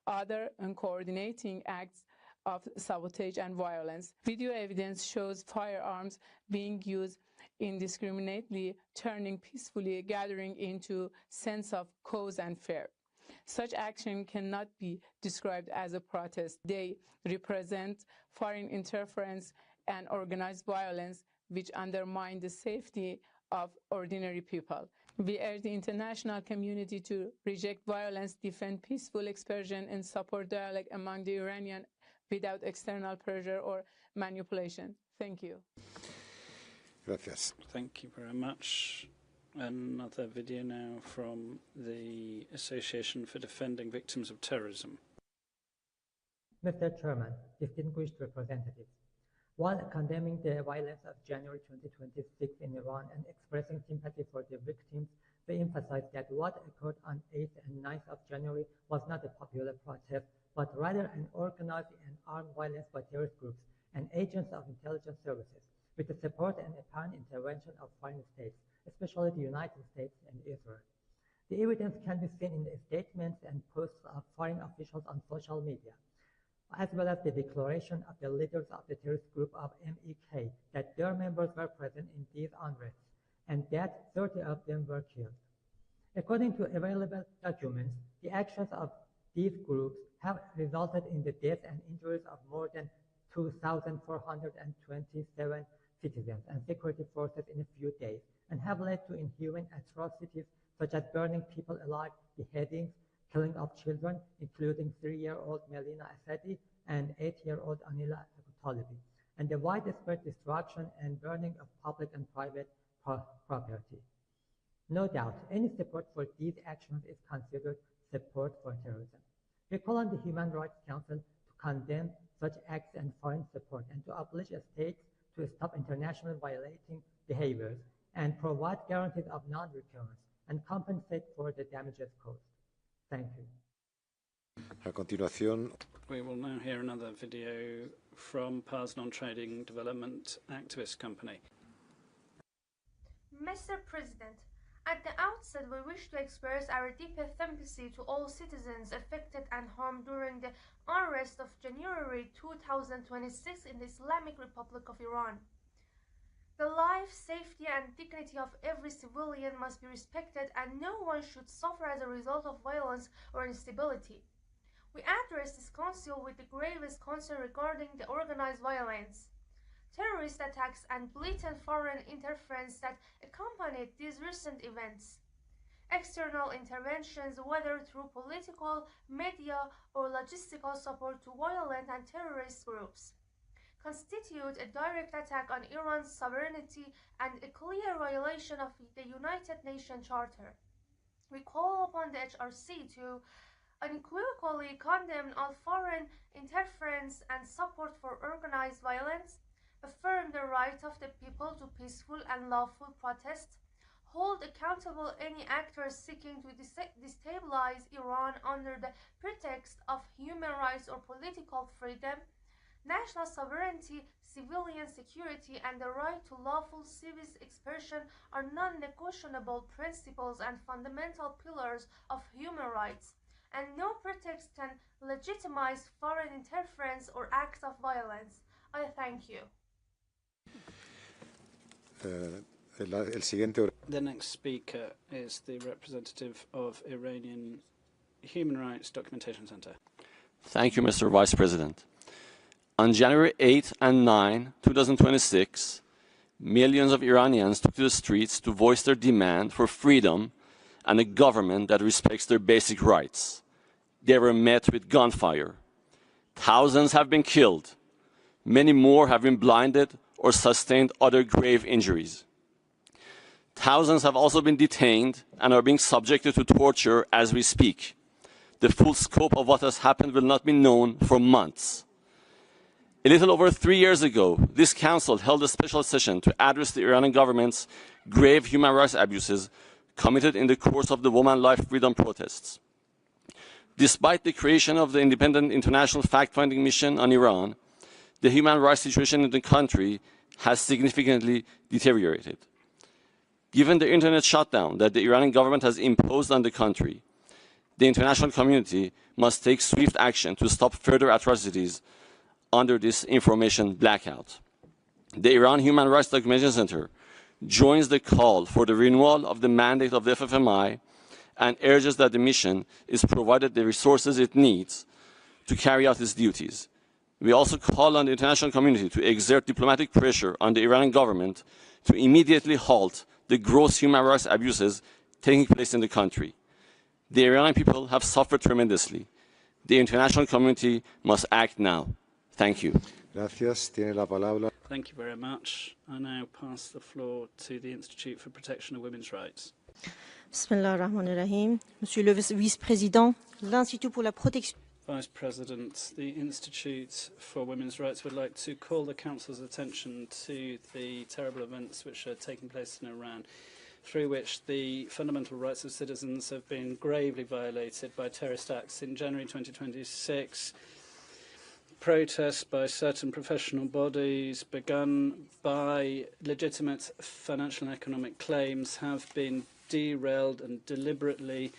Speaker 4: others coordinating acts of sabotage and violence. Video evidence shows firearms being used indiscriminately, turning peacefully gathering into sense of cause and fear. Such action cannot be described as a protest. They represent foreign interference and organized violence which undermine the safety of ordinary people. We urge the international community to reject violence, defend peaceful expression, and support dialogue among the Iranians without external pressure or manipulation. Thank you.
Speaker 12: Gracias.
Speaker 7: Thank you very much. Another video now from the Association for Defending Victims of Terrorism.
Speaker 5: Mr. Chairman, distinguished representatives, while condemning the violence of January 2026 in Iran and expressing sympathy for the victims, we emphasize that what occurred on 8th and 9th of January was not a popular protest, but rather an organized and armed violence by terrorist groups and agents of intelligence services, with the support and apparent intervention of foreign states, especially the United States and Israel. The evidence can be seen in the statements and posts of foreign officials on social media, as well as the declaration of the leaders of the terrorist group of MEK that their members were present in these unrests and that 30 of them were killed. According to available documents, the actions of these groups have resulted in the deaths and injuries of more than 2,427 citizens and security forces in a few days, and have led to inhuman atrocities such as burning people alive, beheadings, killing of children, including 3-year-old Melina Asadi and 8-year-old Anila Talibi, and the widespread destruction and burning of public and private property. No doubt, any support for these actions is considered support for terrorism. We call on the Human Rights Council to condemn such acts and foreign support and to oblige states to stop international violating behaviors and provide guarantees of non-recurrence and compensate for the damages caused. Thank you.
Speaker 12: A continuación.
Speaker 7: We will now hear another video from PAR's Non-Trading Development Activist Company.
Speaker 6: Mr. President, at the outset, we wish to express our deepest sympathy to all citizens affected and harmed during the unrest of January 2026 in the Islamic Republic of Iran. The life, safety, and dignity of every civilian must be respected, and no one should suffer as a result of violence or instability. We address this Council with the gravest concern regarding the organized violence, terrorist attacks, and blatant foreign interference that accompanied these recent events. External interventions, whether through political, media, or logistical support to violent and terrorist groups, constitute a direct attack on Iran's sovereignty and a clear violation of the United Nations Charter. We call upon the HRC to unequivocally condemn all foreign interference and support for organized violence, affirm the right of the people to peaceful and lawful protest, hold accountable any actors seeking to destabilize Iran under the pretext of human rights or political freedom, national sovereignty, civilian security, and the right to lawful civil expression are non-negotiable principles and fundamental pillars of human rights, and no pretext can legitimize foreign interference or acts of violence. I thank you.
Speaker 7: The next speaker is the representative of Iranian Human Rights Documentation Center.
Speaker 21: Thank you, Mr. Vice President. On January 8 and 9, 2026, millions of Iranians took to the streets to voice their demand for freedom and a government that respects their basic rights. They were met with gunfire. Thousands have been killed. Many more have been blinded or sustained other grave injuries. Thousands have also been detained and are being subjected to torture as we speak. The full scope of what has happened will not be known for months. A little over 3 years ago, this Council held a special session to address the Iranian government's grave human rights abuses committed in the course of the Woman Life Freedom protests. Despite the creation of the independent international fact-finding mission on Iran, the human rights situation in the country has significantly deteriorated. Given the internet shutdown that the Iranian government has imposed on the country, the international community must take swift action to stop further atrocities under this information blackout. The Iran Human Rights Documentation Center joins the call for the renewal of the mandate of the FFMI and urges that the mission is provided the resources it needs to carry out its duties. We also call on the international community to exert diplomatic pressure on the Iranian government to immediately halt the gross human rights abuses taking place in the country. The Iranian people have suffered tremendously. The international community must act now. Thank you.
Speaker 12: Gracias. Tiene la palabra.
Speaker 7: Thank you very much. I now pass the floor to the Institute for Protection of Women's Rights.
Speaker 9: Bismillahirrahmanirrahim. Monsieur le Vice-Président, l'Institut pour la protection.
Speaker 7: Vice President, the Institute for Women's Rights would like to call the Council's attention to the terrible events which are taking place in Iran, through which the fundamental rights of citizens have been gravely violated by terrorist acts. In January 2026, protests by certain professional bodies begun by legitimate financial and economic claims have been derailed and deliberately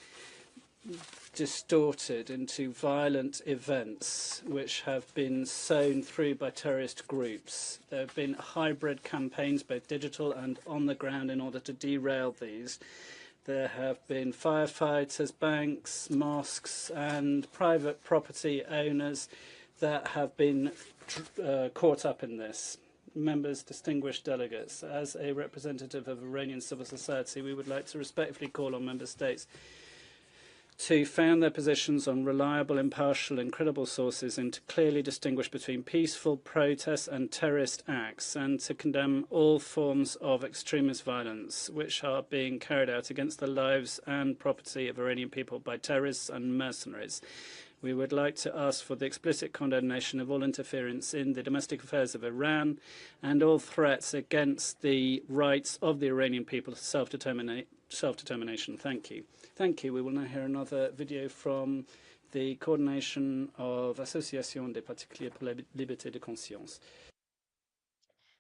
Speaker 7: distorted into violent events which have been sown through by terrorist groups. There have been hybrid campaigns, both digital and on the ground, in order to derail these. There have been firefighters, banks, mosques and private property owners that have been caught up in this. Members, distinguished delegates, as a representative of Iranian civil society, we would like to respectfully call on member states to found their positions on reliable, impartial and credible sources, and to clearly distinguish between peaceful protests and terrorist acts, and to condemn all forms of extremist violence which are being carried out against the lives and property of Iranian people by terrorists and mercenaries. We would like to ask for the explicit condemnation of all interference in the domestic affairs of Iran and all threats against the rights of the Iranian people to self-determination. Thank you. Thank you. We will now hear another video from the coordination of Association des Particuliers pour la Liberté de Conscience.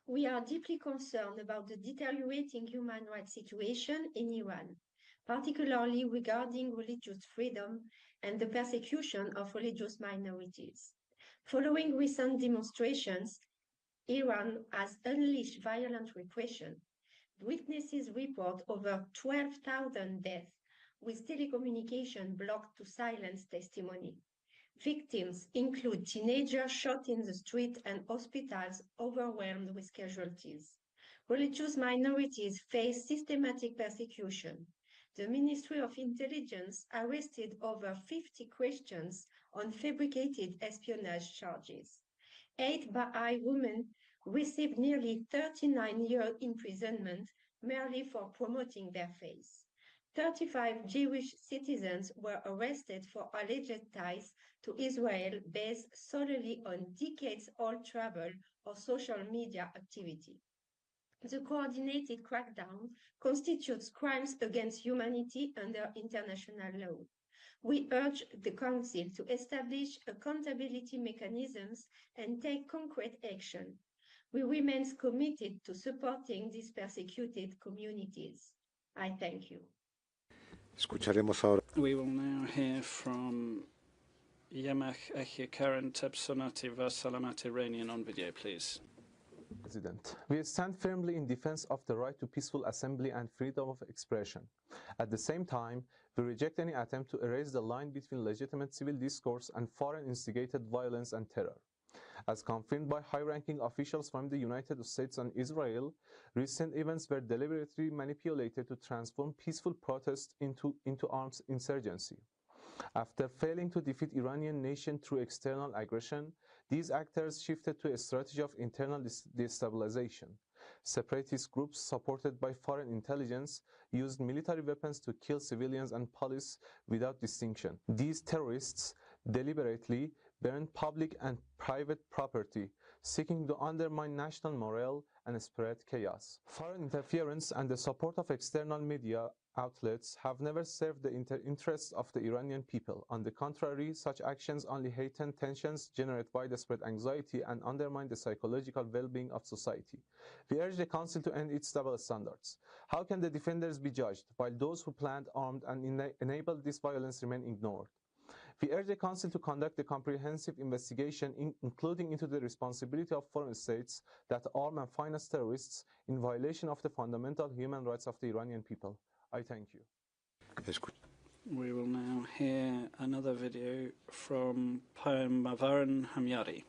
Speaker 11: We are deeply concerned about the deteriorating human rights situation in Iran, particularly regarding religious freedom and the persecution of religious minorities. Following recent demonstrations, Iran has unleashed violent repression. Witnesses report over 12,000 deaths, with telecommunication blocked to silence testimony. Victims include teenagers shot in the street and hospitals overwhelmed with casualties. Religious minorities face systematic persecution. The Ministry of Intelligence arrested over 50 Christians on fabricated espionage charges. 8 Baha'i women received nearly 39-year imprisonment merely for promoting their faith. 35 Jewish citizens were arrested for alleged ties to Israel based solely on decades-old travel or social media activity. The coordinated crackdown constitutes crimes against humanity under international law. We urge the Council to establish accountability mechanisms and take concrete action. We remain committed to supporting these persecuted communities. I thank you.
Speaker 7: We will now hear from Yamach Karen Tebsonati Vasalamat Iranian on video, please.
Speaker 17: President, we stand firmly in defense of the right to peaceful assembly and freedom of expression. At the same time, we reject any attempt to erase the line between legitimate civil discourse and foreign instigated violence and terror. As confirmed by high-ranking officials from the United States and Israel, recent events were deliberately manipulated to transform peaceful protest into armed insurgency. After failing to defeat Iranian nation through external aggression, these actors shifted to a strategy of internal destabilization. Separatist groups supported by foreign intelligence used military weapons to kill civilians and police without distinction. These terrorists deliberately burned public and private property, seeking to undermine national morale and spread chaos. Foreign interference and the support of external media outlets have never served the interests of the Iranian people. On the contrary, such actions only heighten tensions, generate widespread anxiety, and undermine the psychological well-being of society. We urge the Council to end its double standards. How can the defenders be judged, while those who planned, armed, and enabled this violence remain ignored? We urge the Council to conduct a comprehensive investigation, including into the responsibility of foreign states that arm and finance terrorists in violation of the fundamental human rights of the Iranian people. I thank you.
Speaker 7: We will now hear another video from Mavaran Hamyari.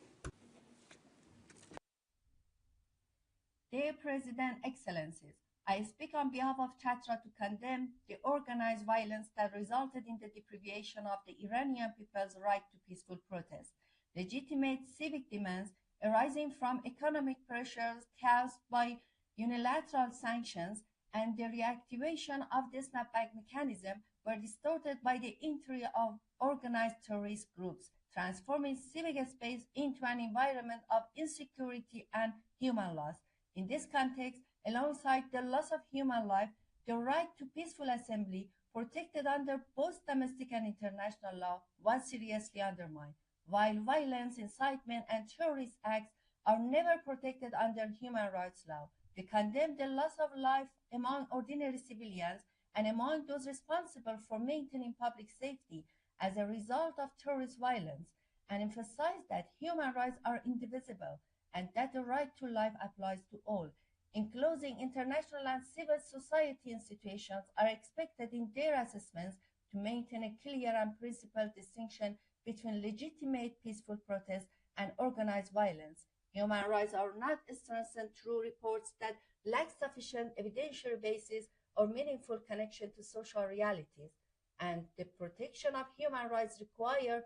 Speaker 24: Dear President, Excellencies, I speak on behalf of Chatra to condemn the organized violence that resulted in the deprivation of the Iranian people's right to peaceful protest, legitimate civic demands, arising from economic pressures caused by unilateral sanctions and the reactivation of the snapback mechanism were distorted by the entry of organized terrorist groups, transforming civic space into an environment of insecurity and human loss. In this context, alongside the loss of human life, the right to peaceful assembly, protected under both domestic and international law, was seriously undermined, while violence, incitement, and terrorist acts are never protected under human rights law. We condemn the loss of life among ordinary civilians and among those responsible for maintaining public safety as a result of terrorist violence, and emphasize that human rights are indivisible and that the right to life applies to all. In closing, international and civil society institutions are expected in their assessments to maintain a clear and principled distinction between legitimate peaceful protest and organized violence. Human rights are not strengthened through reports that lack sufficient evidentiary basis or meaningful connection to social realities, and the protection of human rights require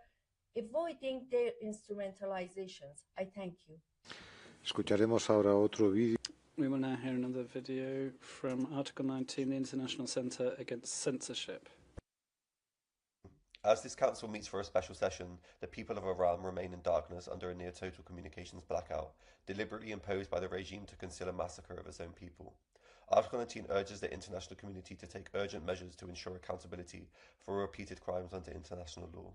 Speaker 24: avoiding their instrumentalizations. I thank you.
Speaker 12: Escucharemos ahora otro vídeo.
Speaker 7: We will now hear another video from Article 19, the International Centre Against Censorship.
Speaker 15: As this council meets for a special session, the people of Iran remain in darkness under a near-total communications blackout, deliberately imposed by the regime to conceal a massacre of its own people. Article 19 urges the international community to take urgent measures to ensure accountability for repeated crimes under international law.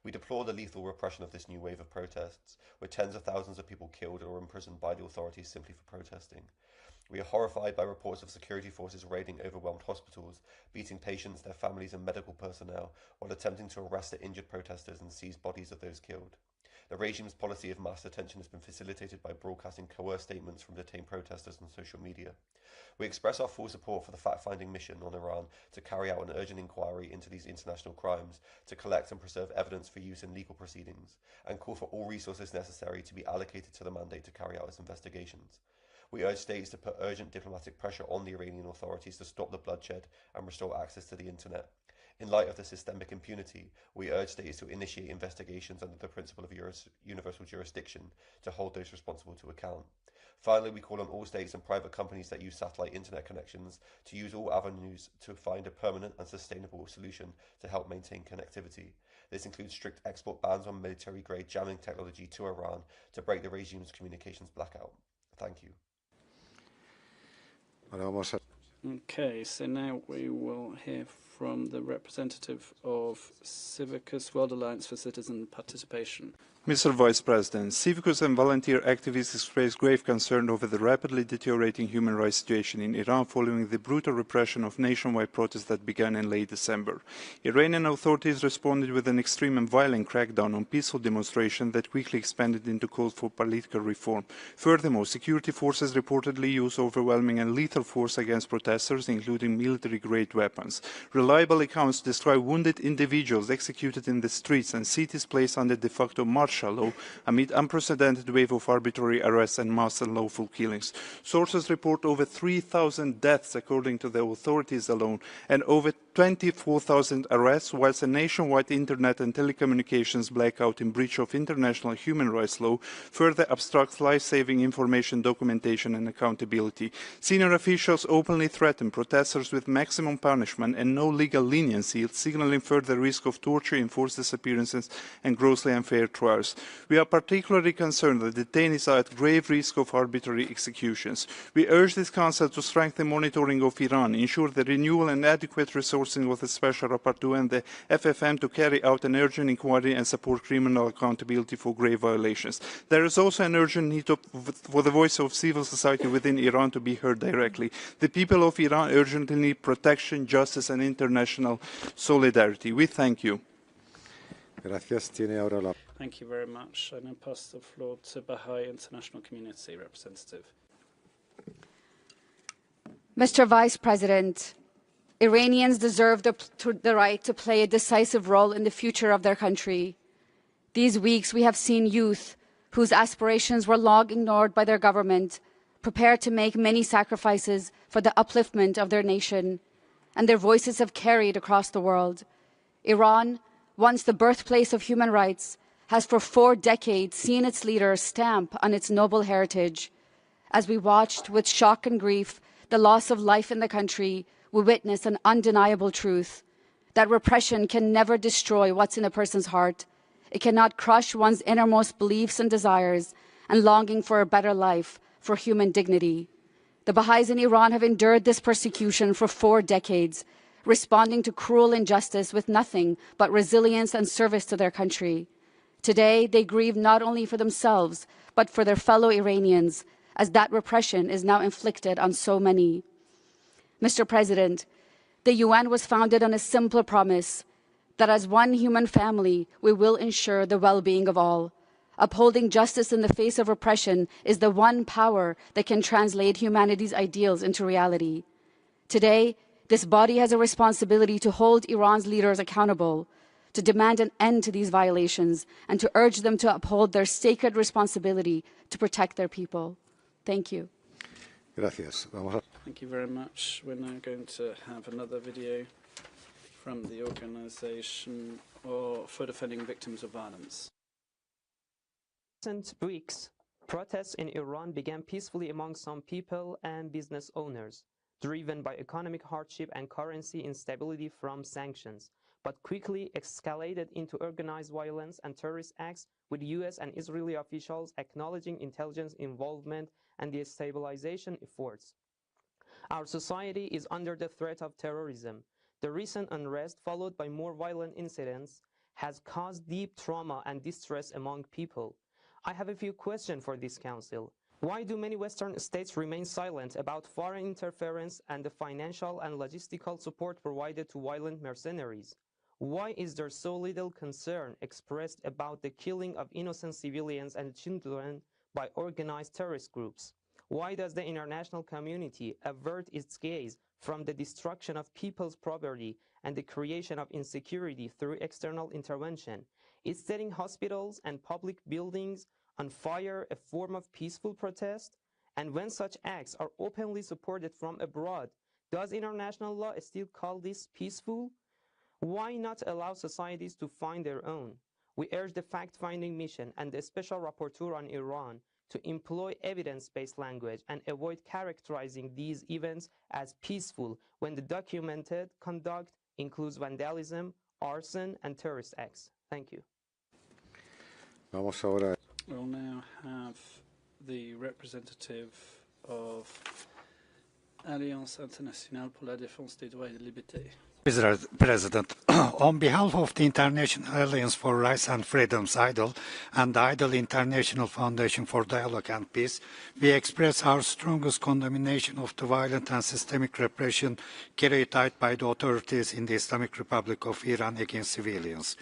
Speaker 15: We deplore the lethal repression of this new wave of protests, with tens of thousands of people killed or imprisoned by the authorities simply for protesting. We are horrified by reports of security forces raiding overwhelmed hospitals, beating patients, their families and medical personnel, while attempting to arrest the injured protesters and seize bodies of those killed. The regime's policy of mass detention has been facilitated by broadcasting coerced statements from detained protesters on social media. We express our full support for the fact-finding mission on Iran to carry out an urgent inquiry into these international crimes, to collect and preserve evidence for use in legal proceedings, and call for all resources necessary to be allocated to the mandate to carry out its investigations. We urge states to put urgent diplomatic pressure on the Iranian authorities to stop the bloodshed and restore access to the internet. In light of the systemic impunity, we urge states to initiate investigations under the principle of universal jurisdiction to hold those responsible to account. Finally, we call on all states and private companies that use satellite internet connections to use all avenues to find a permanent and sustainable solution to help maintain connectivity. This includes strict export bans on military-grade jamming technology to Iran to break the regime's communications blackout. Thank you.
Speaker 7: Okay, so now we will hear from the representative of Civicus World Alliance for Citizen Participation.
Speaker 16: Mr. Vice President, Civicus and volunteer activists expressed grave concern over the rapidly deteriorating human rights situation in Iran following the brutal repression of nationwide protests that began in late December. Iranian authorities responded with an extreme and violent crackdown on peaceful demonstrations that quickly expanded into calls for political reform. Furthermore, security forces reportedly used overwhelming and lethal force against protesters, including military-grade weapons. Reliable accounts describe wounded individuals executed in the streets and cities placed under de facto martial law amid unprecedented wave of arbitrary arrests and mass unlawful killings. Sources report over 3,000 deaths according to the authorities alone and over 24,000 arrests, whilst a nationwide internet and telecommunications blackout in breach of international human rights law further obstructs life-saving information, documentation and accountability. Senior officials openly threaten protesters with maximum punishment and no legal leniency, signaling further risk of torture, enforced disappearances and grossly unfair trials. We are particularly concerned that detainees are at grave risk of arbitrary executions. We urge this Council to strengthen monitoring of Iran, ensure the renewal and adequate resourcing of the Special Rapporteur and the FFM to carry out an urgent inquiry and support criminal accountability for grave violations. There is also an urgent need for the voice of civil society within Iran to be heard directly. The people of Iran urgently need protection, justice and international solidarity. We thank you.
Speaker 7: Thank you very much. I now pass the floor to Baha'i International Community representative.
Speaker 1: Mr. Vice President, Iranians deserve the right to play a decisive role in the future of their country. These weeks we have seen youth whose aspirations were long ignored by their government, prepared to make many sacrifices for the upliftment of their nation, and their voices have carried across the world. Iran, once the birthplace of human rights,
Speaker 13: has for 4 decades seen its leader stamp on its noble heritage. As we watched with shock and grief the loss of life in the country, we witnessed an undeniable truth, that repression can never destroy what's in a person's heart. It cannot crush one's innermost beliefs and desires and longing for a better life, for human dignity. The Baha'is in Iran have endured this persecution for 4 decades, responding to cruel injustice with nothing but resilience and service to their country. Today, they grieve not only for themselves, but for their fellow Iranians, as that repression is now inflicted on so many. Mr. President, the UN was founded on a simple promise that as one human family, we will ensure the well-being of all. Upholding justice in the face of oppression is the one power that can translate humanity's ideals into reality. Today, this body has a responsibility to hold Iran's leaders accountable, to demand an end to these violations, and to urge them to uphold their sacred responsibility to protect their people. Thank you.
Speaker 12: Gracias.
Speaker 7: Thank you very much. We're now going to have another video from the Organization for Defending Victims of Violence.
Speaker 18: Recent weeks, protests in Iran began peacefully among some people and business owners, driven by economic hardship and currency instability from sanctions, but quickly escalated into organized violence and terrorist acts, with US and Israeli officials acknowledging intelligence involvement and destabilization efforts. Our society is under the threat of terrorism. The recent unrest, followed by more violent incidents, has caused deep trauma and distress among people. I have a few questions for this Council. Why do many Western states remain silent about foreign interference and the financial and logistical support provided to violent mercenaries? Why is there so little concern expressed about the killing of innocent civilians and children by organized terrorist groups? Why does the international community avert its gaze from the destruction of people's property and the creation of insecurity through external intervention? Is setting hospitals and public buildings on fire a form of peaceful protest? And when such acts are openly supported from abroad, does international law still call this peaceful? Why not allow societies to find their own? We urge the fact-finding mission and the Special Rapporteur on Iran to employ evidence-based language and avoid characterizing these events as peaceful when the documented conduct includes vandalism, arson, and terrorist acts. Thank you.
Speaker 7: We'll now have the representative of Alliance Internationale pour la Défense des Droits et des Libertés.
Speaker 19: Mr. President, on behalf of the International Alliance for Rights and Freedoms, IDLE, and the IDLE International Foundation for Dialogue and Peace, we express our strongest condemnation of the violent and systemic repression carried out by the authorities in the Islamic Republic of Iran against civilians.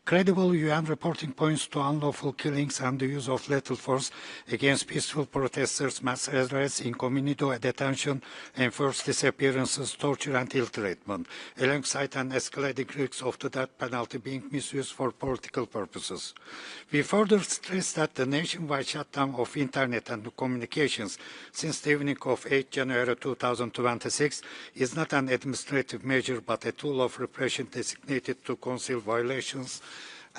Speaker 19: Credible UN reporting points to unlawful killings and the use of lethal force against peaceful protesters, mass arrests, incognito detention, enforced disappearances, torture, and ill treatment, alongside an escalating risk of the death penalty being misused for political purposes. We further stress that the nationwide shutdown of internet and communications since the evening of 8 January 2026 is not an administrative measure but a tool of repression designated to conceal violations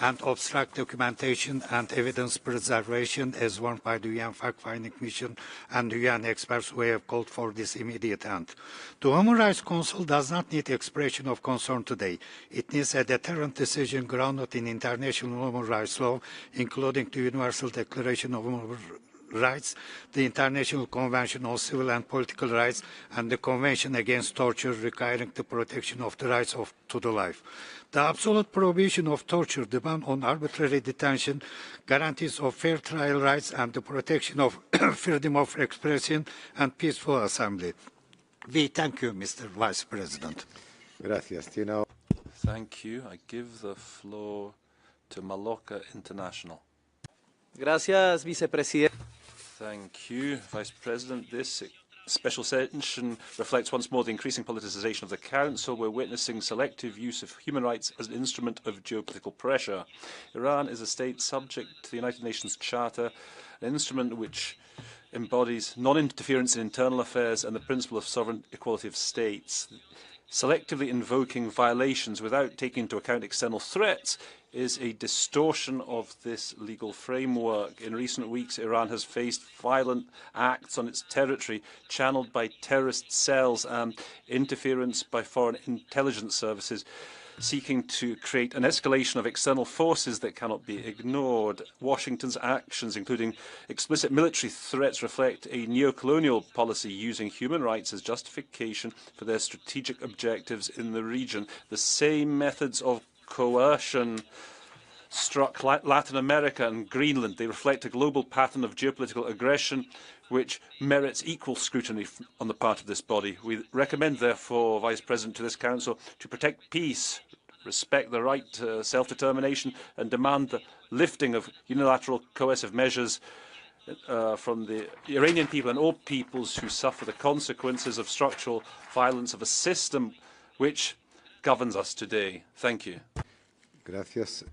Speaker 19: and obstruct documentation and evidence preservation as warned by the UN fact-finding mission and the UN experts who have called for this immediate end. The Human Rights Council does not need expression of concern today. It needs a deterrent decision grounded in international human rights law, including the Universal Declaration of Human Rights, the International Convention on Civil and Political Rights, and the Convention Against Torture requiring the protection of the rights to the life. The absolute prohibition of torture, the ban on arbitrary detention, guarantees of fair trial rights, and the protection of freedom of expression and peaceful assembly. We thank you, Mr. Vice President.
Speaker 12: Gracias.
Speaker 10: Thank you. I give the floor to Maloka International.
Speaker 20: Gracias, Vicepresidente.
Speaker 10: Thank you, Vice President. This special session reflects once more the increasing politicization of the Council. We're witnessing selective use of human rights as an instrument of geopolitical pressure. Iran is a state subject to the United Nations Charter, an instrument which embodies non-interference in internal affairs and the principle of sovereign equality of states. selectively invoking violations without taking into account external threats is a distortion of this legal framework. In recent weeks, Iran has faced violent acts on its territory channeled by terrorist cells and interference by foreign intelligence services, seeking to create an escalation of external forces that cannot be ignored. Washington's actions, including explicit military threats, reflect a neo-colonial policy using human rights as justification for their strategic objectives in the region. The same methods of coercion struck Latin America and Greenland. They reflect a global pattern of geopolitical aggression which merits equal scrutiny on the part of this body. We recommend, therefore, Vice President, to this Council to protect peace, respect the right to self-determination and demand the lifting of unilateral coercive measures from the Iranian people and all peoples who suffer the consequences of structural violence of a system which governs us today. Thank you.
Speaker 12: Gracias.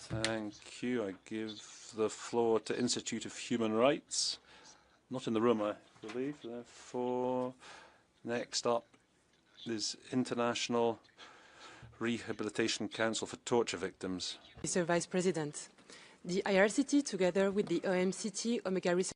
Speaker 10: Thank you. I give the floor to Institute of Human Rights. Not in the room, I believe. Therefore, next up is International Rehabilitation Council for Torture Victims.
Speaker 8: Mr. Vice President, the IRCT, together with the OMCT, Omega Research